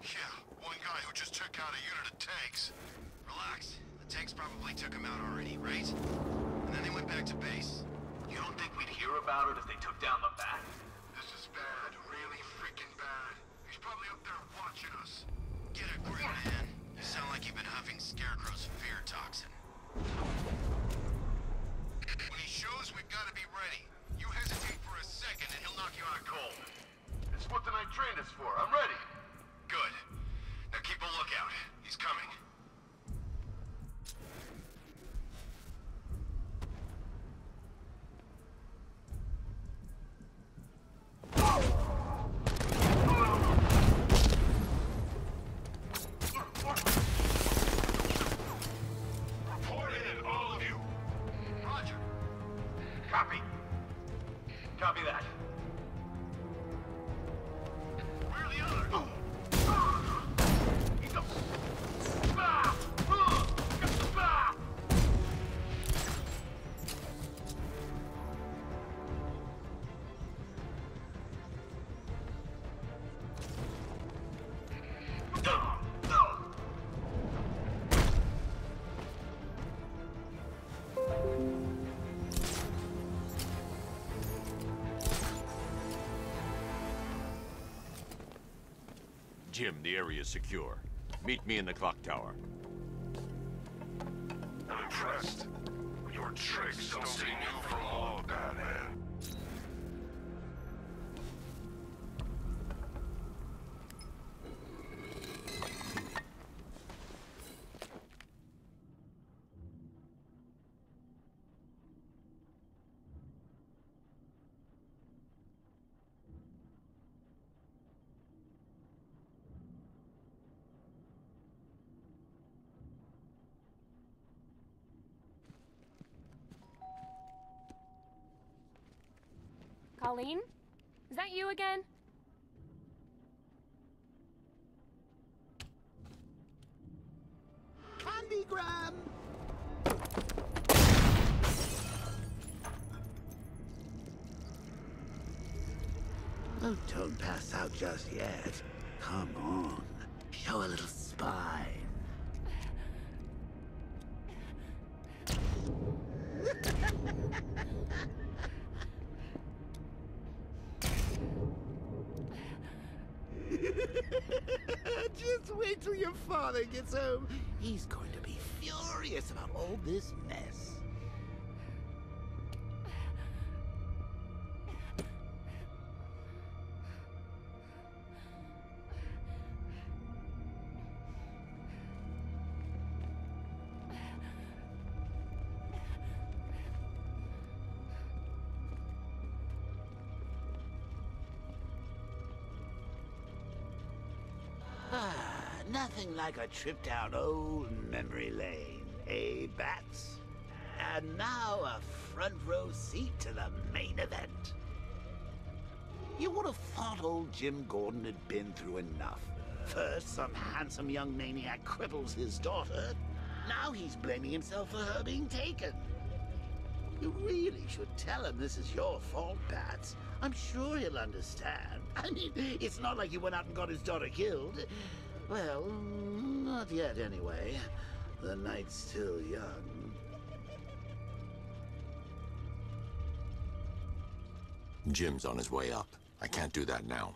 Speaker 7: Yeah, one guy who just took out a unit of tanks.
Speaker 3: Relax. The tanks probably took him out already, right? And then they went back to base.
Speaker 7: You don't think we'd hear about it if they took down the Bat? This is bad, really freaking bad. He's probably up there watching us.
Speaker 3: Get a grip, man. You sound like you've been huffing Scarecrow's fear toxin.
Speaker 7: When he shows, we've got to be ready. You hesitate for a second and he'll knock you out cold. It's what the night trained us for. I'm ready.
Speaker 3: Good. Now keep a lookout. He's coming.
Speaker 8: Report in, all of you.
Speaker 7: Roger. Copy. Copy that. Where are the others? He's a... Ah! Ah!
Speaker 18: Jim, the area is secure. Meet me in the clock tower.
Speaker 8: I'm impressed. Your tricks don't seem new for long, Batman.
Speaker 17: Colleen? Is that you again?
Speaker 22: Candygram! Oh, don't pass out just yet. Come on. Show a little spine. Just wait till your father gets home. He's going to be furious about all this mess. Nothing like a trip down old memory lane, eh, Bats? And now a front row seat to the main event. You would have thought old Jim Gordon had been through enough. First, some handsome young maniac cripples his daughter. Now he's blaming himself for her being taken. You really should tell him this is your fault, Bats. I'm sure he'll understand. I mean, it's not like you went out and got his daughter killed. Well, not yet anyway. The night's still young.
Speaker 5: Jim's on his way up. I can't do that now.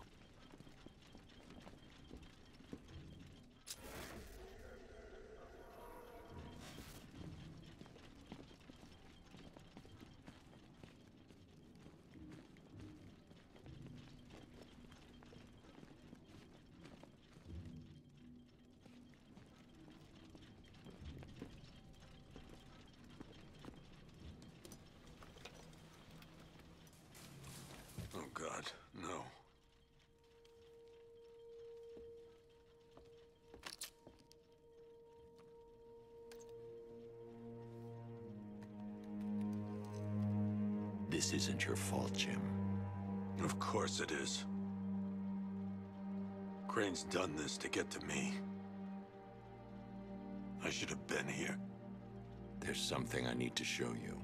Speaker 5: This isn't your fault, Jim.
Speaker 2: Of course it is. Crane's done this to get to me. I should have been here.
Speaker 5: There's something I need to show you.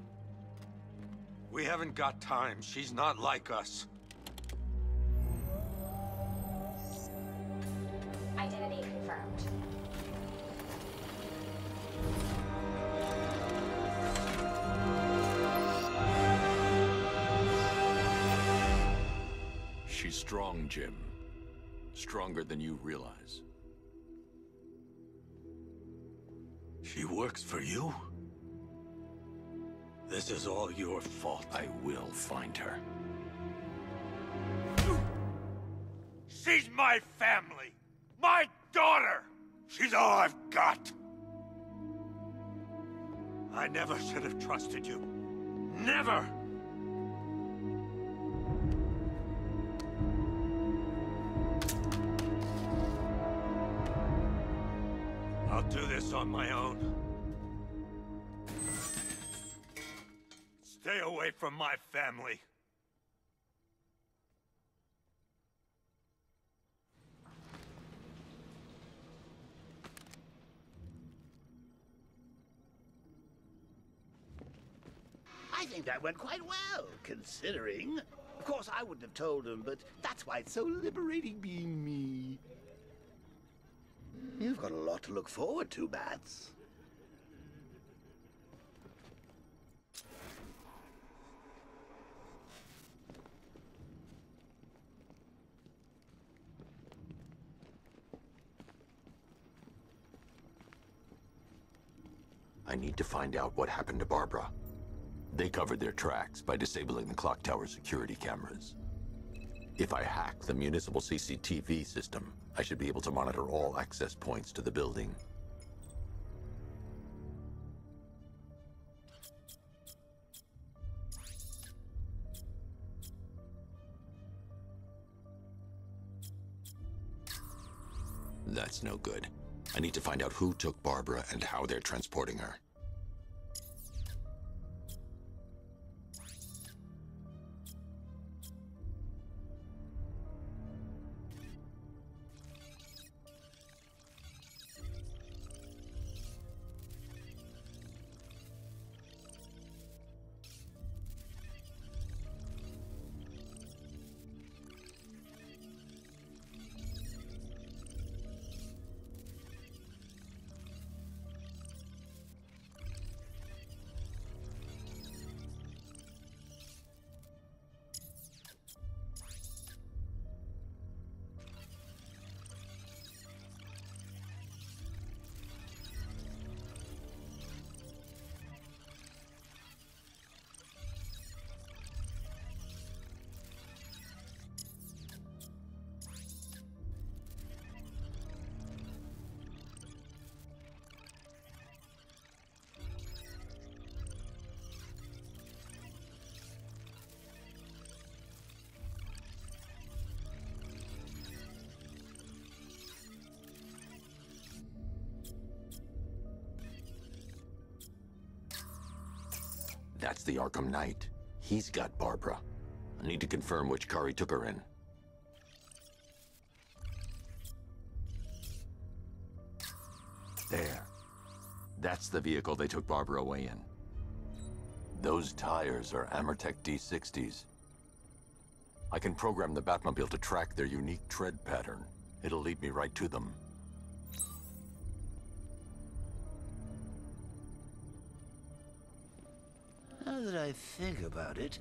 Speaker 2: We haven't got time. She's not like us.
Speaker 17: Identity confirmed.
Speaker 5: She's strong, Jim. Stronger than you realize.
Speaker 2: She works for you? This is all your fault.
Speaker 5: I will find her.
Speaker 11: She's my family! My daughter! She's all I've got! I never should have trusted you. Never! I'll do this on my own. Stay away from my family.
Speaker 22: I think that went quite well, considering. Of course, I wouldn't have told him, but that's why it's so liberating being me. You've got a lot to look forward to, Bats.
Speaker 5: I need to find out what happened to Barbara. They covered their tracks by disabling the clock tower security cameras. If I hack the municipal CCTV system, I should be able to monitor all access points to the building. That's no good. I need to find out who took Barbara and how they're transporting her. That's the Arkham Knight. He's got Barbara. I need to confirm which car he took her in. There. That's the vehicle they took Barbara away in. Those tires are Amertech D60s. I can program the Batmobile to track their unique tread pattern. It'll lead me right to them.
Speaker 22: Now that I think about it...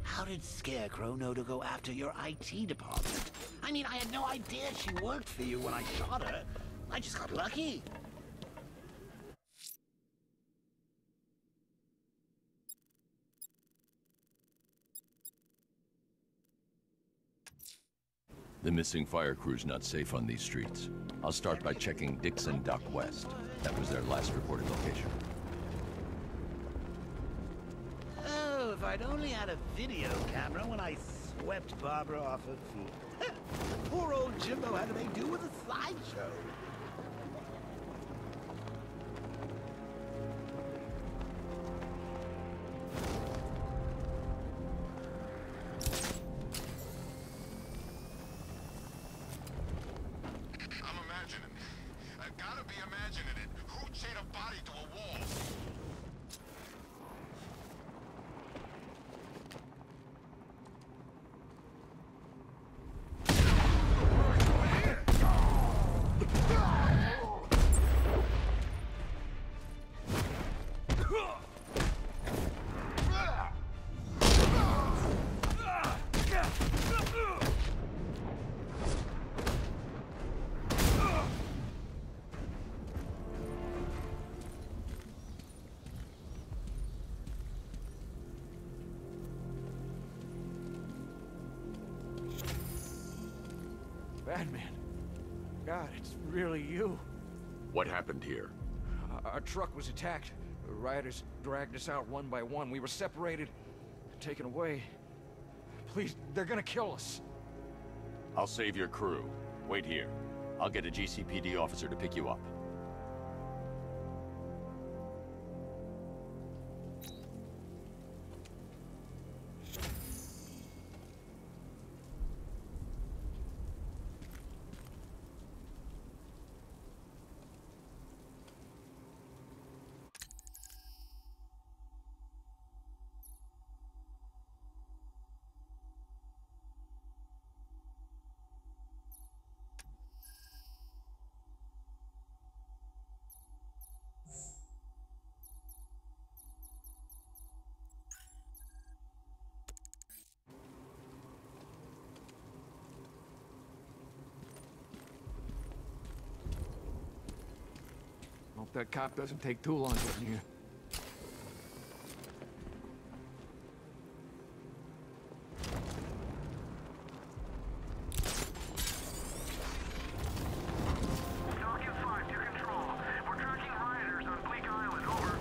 Speaker 22: How did Scarecrow know to go after your IT department? I mean, I had no idea she worked for you when I shot her. I just got lucky.
Speaker 4: The missing fire crew's not safe on these streets. I'll start by checking Dixon Dock West. That was their last reported location.
Speaker 22: Oh, if I'd only had a video camera when I swept Barbara off her feet. Poor old Jimbo had to make do with a slideshow.
Speaker 14: Gotta be imagining it. Who chained a body to a wall?
Speaker 11: Batman. God, it's really you.
Speaker 18: What happened here?
Speaker 12: Our truck was attacked. The rioters dragged us out one by one. We were separated, taken away. Please, they're gonna kill us.
Speaker 18: I'll save your crew. Wait here. I'll get a GCPD officer to pick you up.
Speaker 12: Hope that cop doesn't take too long getting here.
Speaker 7: Talking 5 to control. We're tracking rioters on Bleak Island. Over.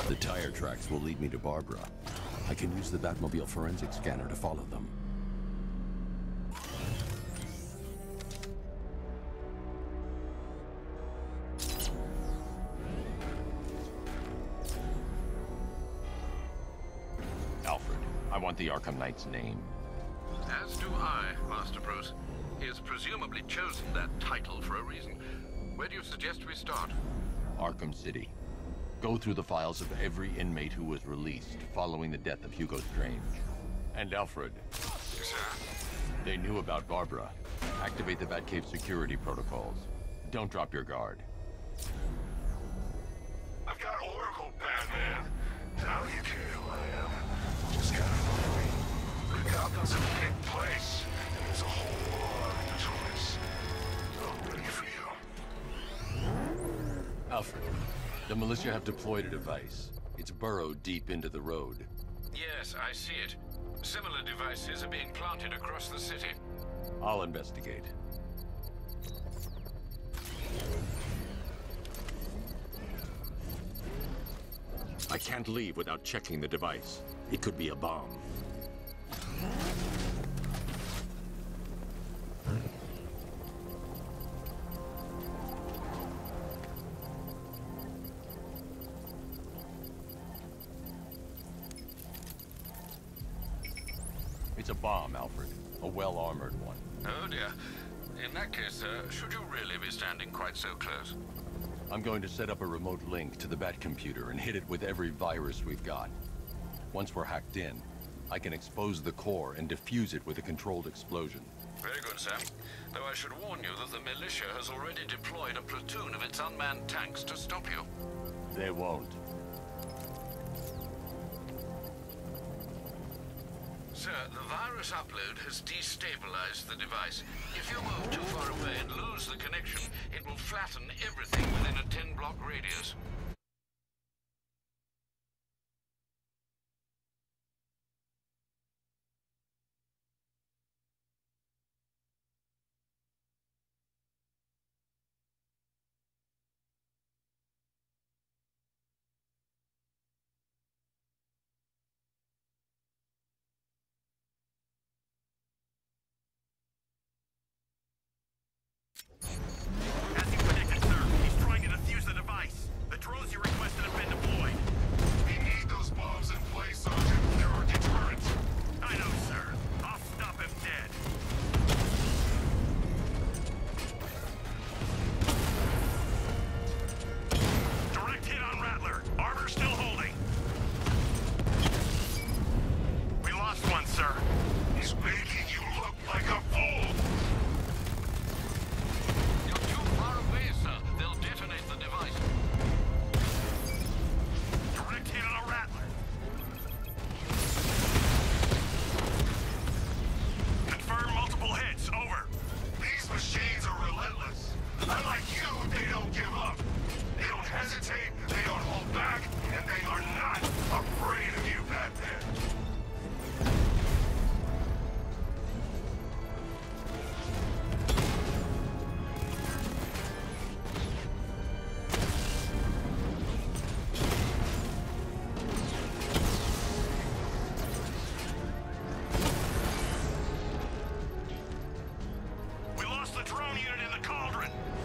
Speaker 4: The tire tracks will lead me to Barbara. I can use the Batmobile forensic scanner to follow them.
Speaker 18: Alfred, I want the Arkham Knight's name.
Speaker 21: As do I, Master Bruce. He has presumably chosen that title for a reason. Where do you suggest we start?
Speaker 4: Arkham City. Go through the files of every inmate who was released following the death of Hugo Strange.
Speaker 18: And Alfred.
Speaker 21: Sir?
Speaker 4: They knew about Barbara. Activate the Batcave security protocols. Don't drop your guard.
Speaker 8: I've got Oracle, Batman. Now you care who I am. Just gotta know me. Gotham's a big place, and there's a whole lot of choice. I'm ready for you.
Speaker 4: Alfred, the militia have deployed a device. It's burrowed deep into the road.
Speaker 21: Yes, I see it. Similar devices are being planted across the city.
Speaker 4: I'll investigate.
Speaker 18: I can't leave without checking the device. It could be a bomb.
Speaker 4: It's a bomb, Alfred. A well-armored one.
Speaker 21: Oh dear. In that case, should you really be standing quite so close?
Speaker 4: I'm going to set up a remote link to the Bat computer and hit it with every virus we've got. Once we're hacked in, I can expose the core and defuse it with a controlled explosion.
Speaker 21: Very good, Sam. Though I should warn you that the militia has already deployed a platoon of its unmanned tanks to stop you.
Speaker 4: They won't.
Speaker 21: Sir, the virus upload has destabilized the device. If you move too far away and lose the connection, it will flatten everything within a 10-block radius.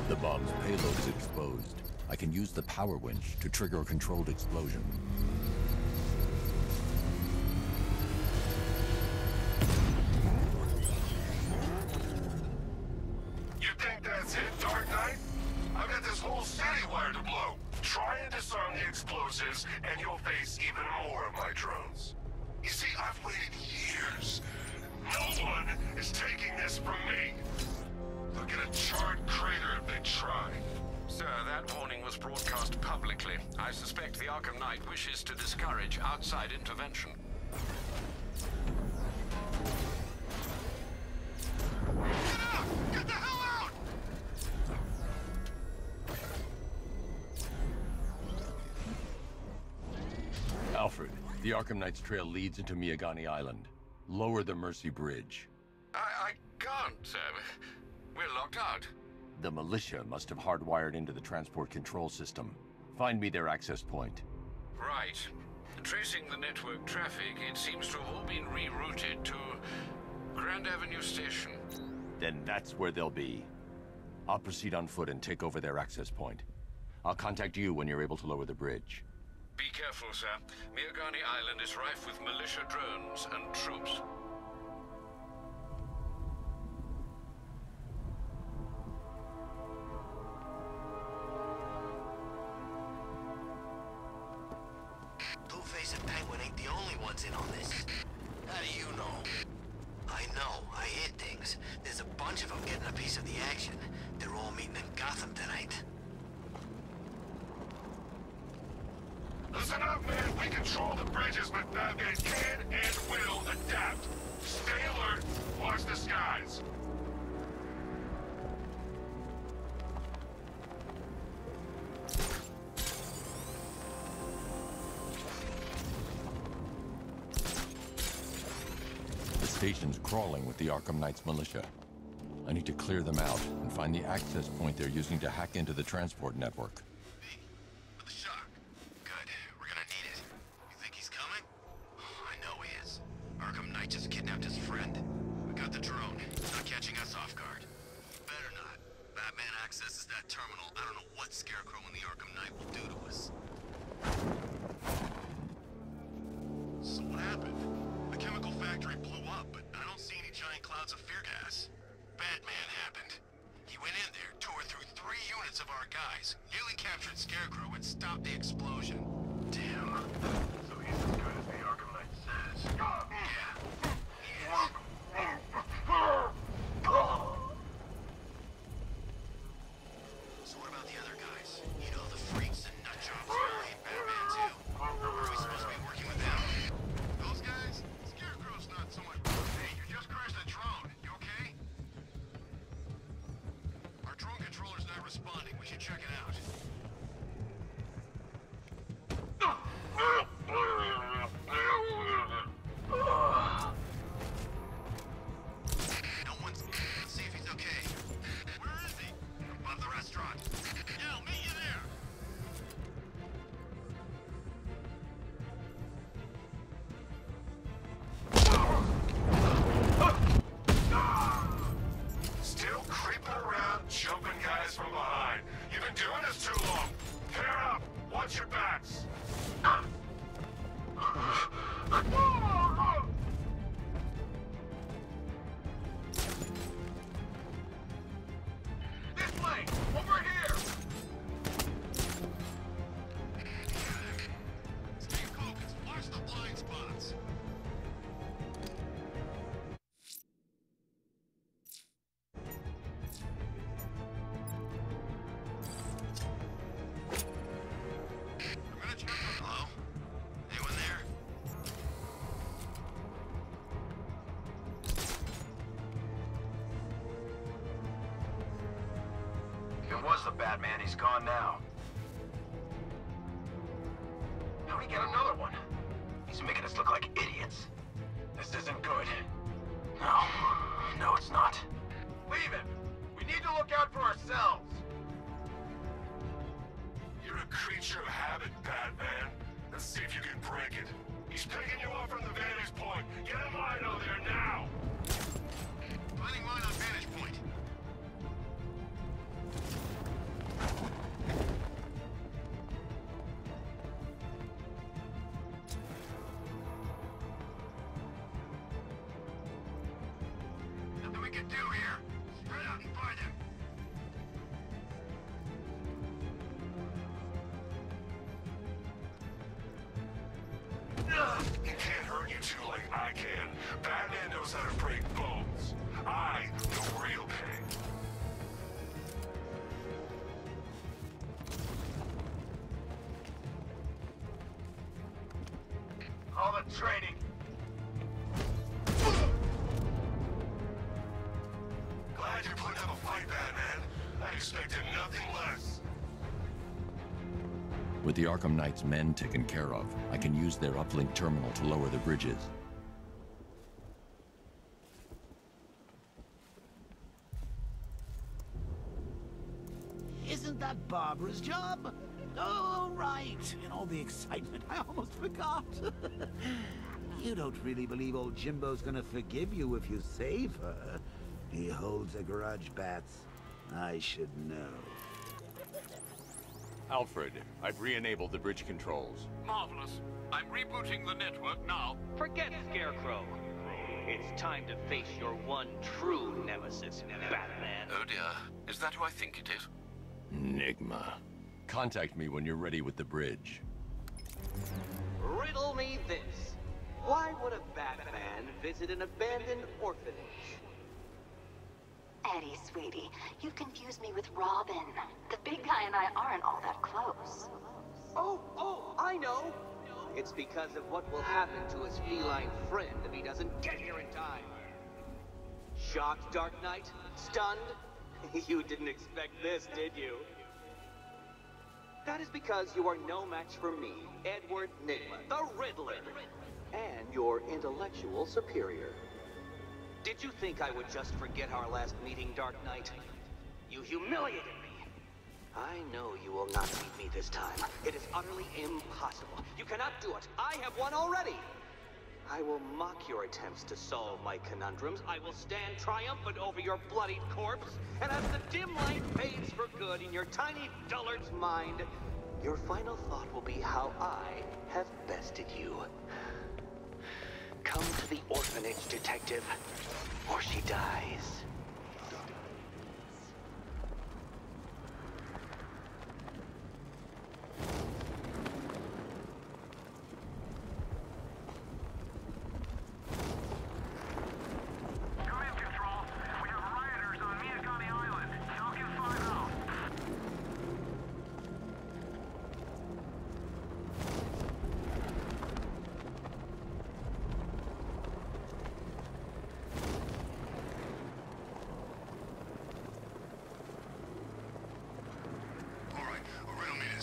Speaker 4: The bomb's payload is exposed. I can use the power winch to trigger a controlled explosion.
Speaker 8: You think that's it, Dark Knight? I've got this whole city wired to blow. Try and disarm the explosives, and you'll face even more of my drones. You see, I've waited years. No one is taking this from me. Look at a charred crater if they try.
Speaker 21: Sir, that warning was broadcast publicly. I suspect the Arkham Knight wishes to discourage outside intervention.
Speaker 8: Get out! Get the hell out!
Speaker 4: Alfred, the Arkham Knight's trail leads into Miyagani Island. Lower the Mercy Bridge.
Speaker 21: I can't, sir. We're locked out.
Speaker 4: The militia must have hardwired into the transport control system. Find me their access point.
Speaker 21: Right. Tracing the network traffic, it seems to have all been rerouted to Grand Avenue Station.
Speaker 4: Then that's where they'll be. I'll proceed on foot and take over their access point. I'll contact you when you're able to lower the bridge.
Speaker 21: Be careful, sir. Miyagani Island is rife with militia drones and troops.
Speaker 3: Two-Face and Penguin ain't the only ones in on this. How do you know? I know. I hear things. There's a bunch of them getting a piece of the action. They're all meeting in Gotham tonight.
Speaker 8: Listen up, man. We control the bridges, but Batman can and will adapt. Stay alert. Watch the skies.
Speaker 4: The station's crawling with the Arkham Knight's militia. I need to clear them out and find the access point they're using to hack into the transport network.
Speaker 3: Arkham Knight just kidnapped his friend. We got the drone. It's not catching us off guard. Better not. Batman accesses that terminal. I don't know what Scarecrow and the Arkham Knight will do to us. So what happened? The chemical factory blew up, but I don't see any giant clouds of fear gas. Batman happened. He went in there, tore through 3 units of our guys, nearly captured Scarecrow, and stopped the explosion. Damn. So he's as good as the Arkham Knight says. So what about the other guys? You know, the freaks and nutjobs who hate Batman too? Are we supposed to be working with them? Those guys? Scarecrow's not so much... Hey, you just crashed the drone. You okay? Our drone controller's not responding. We should check it out. No one's... Let's see if he's okay. Where is he? Above the restaurant. Yeah, I'll meet you there.
Speaker 8: Still creeping around, jumping guys from behind. You've been doing this too long. Pair up. Watch your backs.
Speaker 7: This way! Over here!
Speaker 3: Stay focused. Watch the blind spots. I'm gonna check. Hello? Anyone there?
Speaker 7: It was the Batman. He's gone now. How'd he get another one? He's making us look like idiots. This isn't good. No, it's not. Leave him. We need to look out for ourselves.
Speaker 8: You're a creature of habit, Batman. Let's see if you can break it. He's picking you up from the vantage point. Get in line out there now!
Speaker 3: Finding mine on vantage point.
Speaker 7: can do here. Spread out and find him.
Speaker 8: He can't hurt you two like I can. Batman knows how to break bones. I know real pain.
Speaker 7: All the training.
Speaker 8: Glad you put up a fight, Batman. I expected nothing less.
Speaker 4: With the Arkham Knight's men taken care of, I can use their uplink terminal to lower the bridges.
Speaker 22: Isn't that Barbara's job? Oh, right. In all the excitement, I almost forgot. You don't really believe old Jimbo's gonna forgive you if you save her. He holds a grudge, Bats. I should know.
Speaker 18: Alfred, I've re-enabled the bridge controls.
Speaker 21: Marvelous. I'm rebooting the network now.
Speaker 13: Forget Scarecrow. It's time to face your one true nemesis, Batman.
Speaker 21: Oh dear. Is that who I think it is?
Speaker 4: Enigma. Contact me when you're ready with the bridge.
Speaker 13: Riddle me this. Why would a Batman visit an abandoned orphanage?
Speaker 9: Eddie, sweetie, you confused me with Robin. The big guy and I aren't all that close.
Speaker 13: Oh, I know. It's because of what will happen to his feline friend if he doesn't get here in time. Shocked, Dark Knight? Stunned? You didn't expect this, did you? That is because you are no match for me, Edward Nygma, the Riddler, and your intellectual superior. Did you think I would just forget our last meeting, Dark Knight? You humiliated me. I know you will not beat me this time. It is utterly impossible. You cannot do it. I have won already. I will mock your attempts to solve my conundrums. I will stand triumphant over your bloodied corpse. And as the dim light fades for good in your tiny dullard's mind, your final thought will be how I have bested you. Come to the orphanage, detective, or she dies.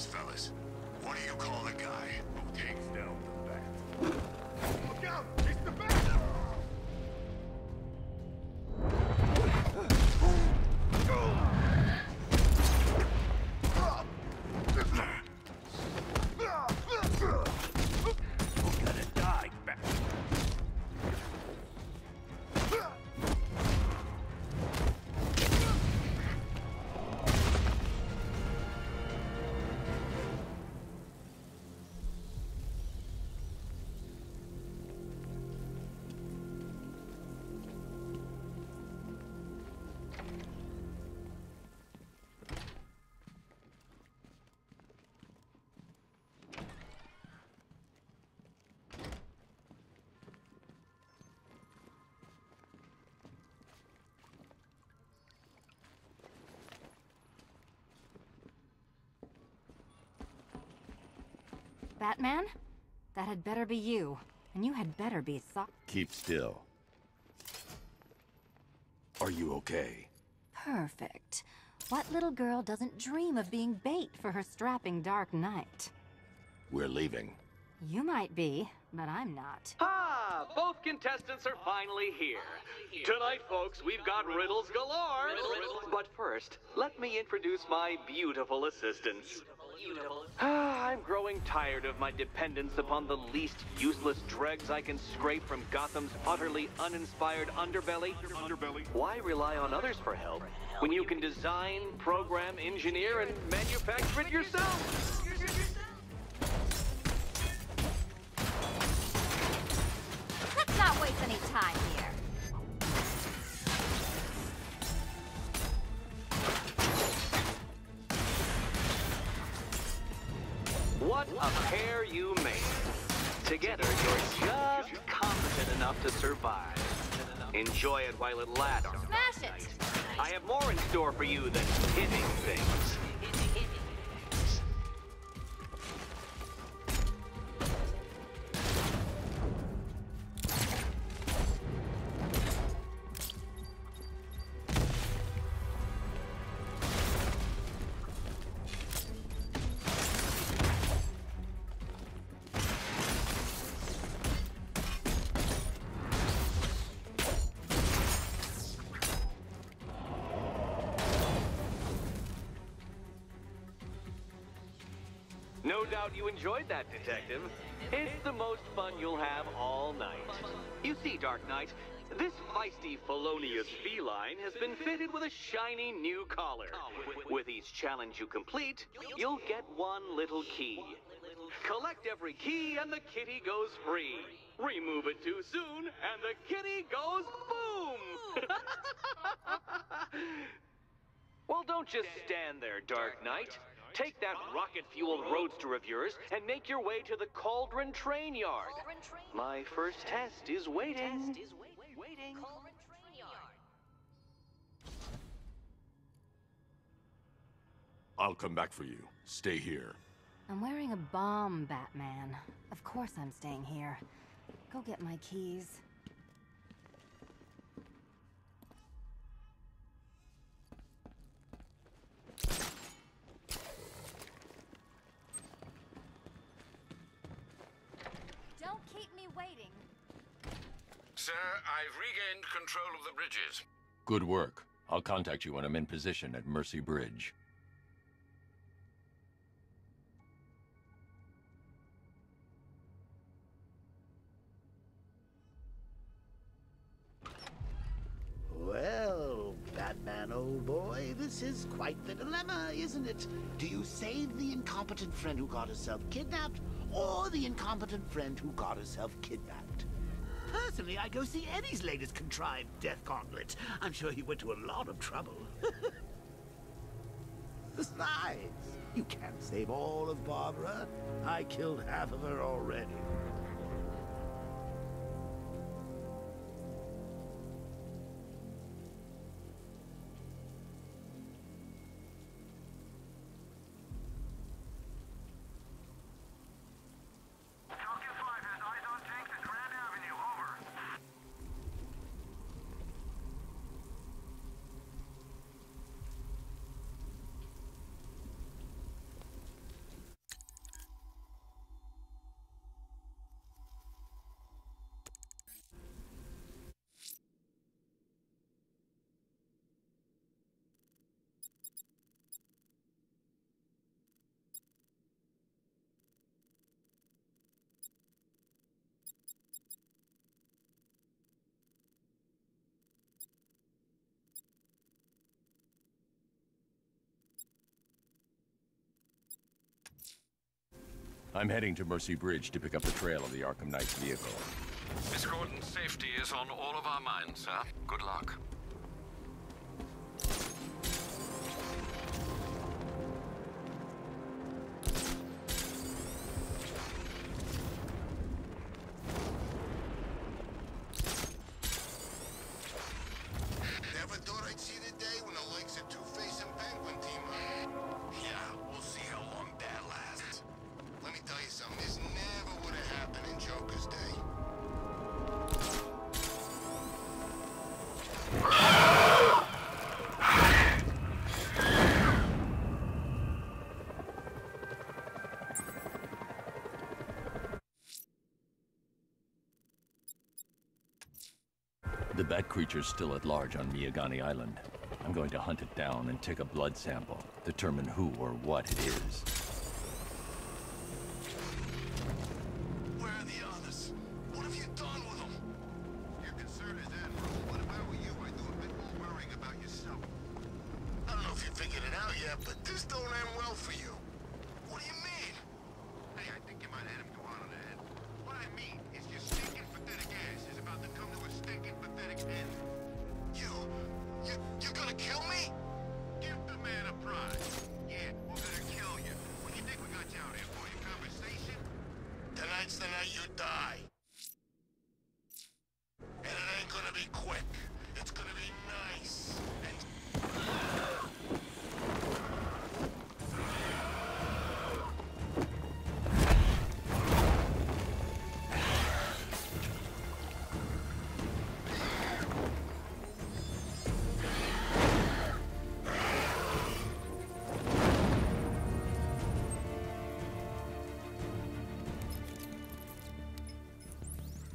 Speaker 8: Fellas, what do you call the guy who takes down the bat?
Speaker 7: Look out! It's the bat!
Speaker 8: You're gonna die, bat.
Speaker 20: Batman? That had better be you. And you had better be
Speaker 4: Keep still.
Speaker 2: Are you okay?
Speaker 20: Perfect. What little girl doesn't dream of being bait for her strapping Dark Knight?
Speaker 4: We're leaving.
Speaker 20: You might be, but I'm not.
Speaker 13: Ah, both contestants are finally here. Tonight, folks, we've got riddles galore. But first, let me introduce my beautiful assistants. I'm growing tired of my dependence upon the least useless dregs I can scrape from Gotham's utterly uninspired underbelly. Why rely on others for help when you can design, program, engineer, and manufacture it yourself?
Speaker 20: Let's not waste any time here.
Speaker 13: What a pair you made. Together, you're just competent enough to survive. Enjoy it while it lasts.
Speaker 9: Smash it!
Speaker 13: I have more in store for you than hitting things. No doubt you enjoyed that, Detective. It's the most fun you'll have all night. You see, Dark Knight, this feisty, felonious feline has been fitted with a shiny new collar. With each challenge you complete, you'll get one little key. Collect every key and the kitty goes free. Remove it too soon and the kitty goes boom! Well, don't just stand there, Dark Knight. Take that rocket-fueled roadster of yours and make your way to the Cauldron Train Yard. My first test is waiting.
Speaker 18: I'll come back for you. Stay here.
Speaker 20: I'm wearing a bomb, Batman. Of course I'm staying here. Go get my keys.
Speaker 9: Don't keep me waiting.
Speaker 21: Sir, I've regained control of the bridges.
Speaker 5: Good work. I'll contact you when I'm in position at Mercy Bridge.
Speaker 22: Well, Batman, old boy, this is quite the dilemma, isn't it? Do you save the incompetent friend who got herself kidnapped, or the incompetent friend who got herself kidnapped? Personally, I go see Eddie's latest contrived death gauntlet. I'm sure he went to a lot of trouble. Besides, you can't save all of Barbara. I killed half of her already.
Speaker 5: I'm heading to Mercy Bridge to pick up the trail of the Arkham Knight's vehicle.
Speaker 21: Miss Gordon's safety is on all of our minds, sir. Good luck.
Speaker 3: Never thought I'd see the day when the likes of Two-Face and Penguin team up. Yeah, we'll see how long that lasts. Let me tell you something, this never would have happened in Joker's day.
Speaker 5: The bat creature's still at large on Miyagani Island. I'm going to hunt it down and take a blood sample, determine who or what it is.
Speaker 3: Where are the others? What have you done with them? Your concern is admirable, but if I were you, I'd do a bit more worrying about yourself. I don't know if you figured it out yet, but this don't end well for you. What do you mean? Hey, I think you might have hit him too hard on the head. What I mean is your stinking pathetic ass is about to come to a stinking pathetic end. You're gonna kill me? Give the man a prize. Yeah, we're gonna kill you. What do you think we got you out here for? You conversation?
Speaker 8: die. And it ain't gonna be quick. It's gonna be nice and...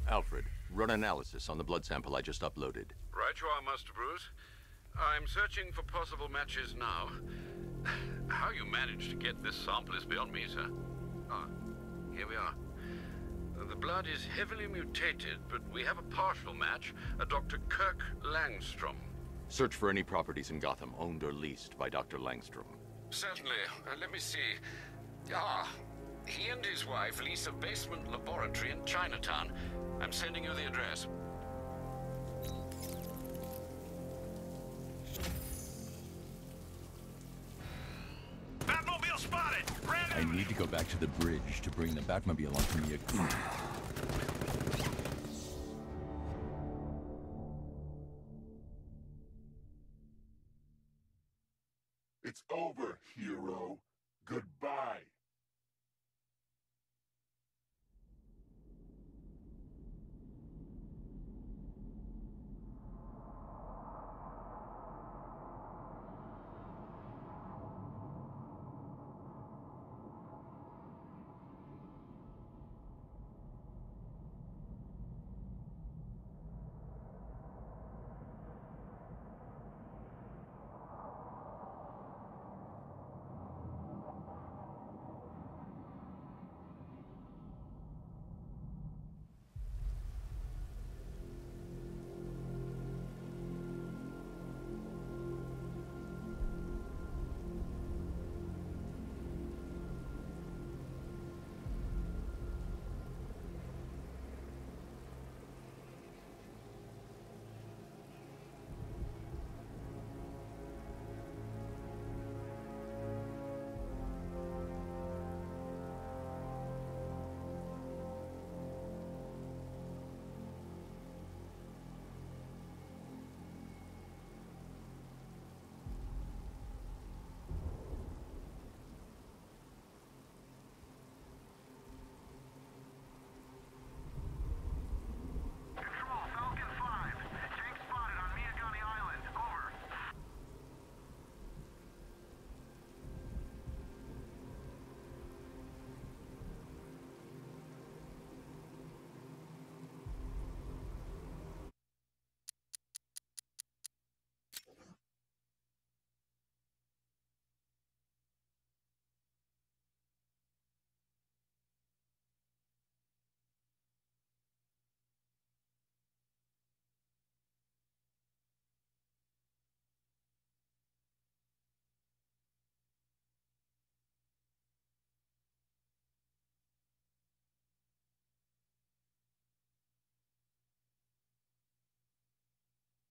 Speaker 4: Alfred, run analysis on the blood sample I just uploaded.
Speaker 21: Right you are, Master Bruce. I'm searching for possible matches now. How you managed to get this sample is beyond me, sir. Ah, here we are. The blood is heavily mutated, but we have a partial match, a Dr. Kirk Langstrom.
Speaker 4: Search for any properties in Gotham owned or leased by Dr. Langstrom.
Speaker 21: Certainly. Let me see. Ah, he and his wife lease a basement laboratory in Chinatown. I'm sending you the address.
Speaker 8: Batmobile spotted!
Speaker 16: I need to go back to the bridge to bring the Batmobile onto me again.
Speaker 8: It's over, hero.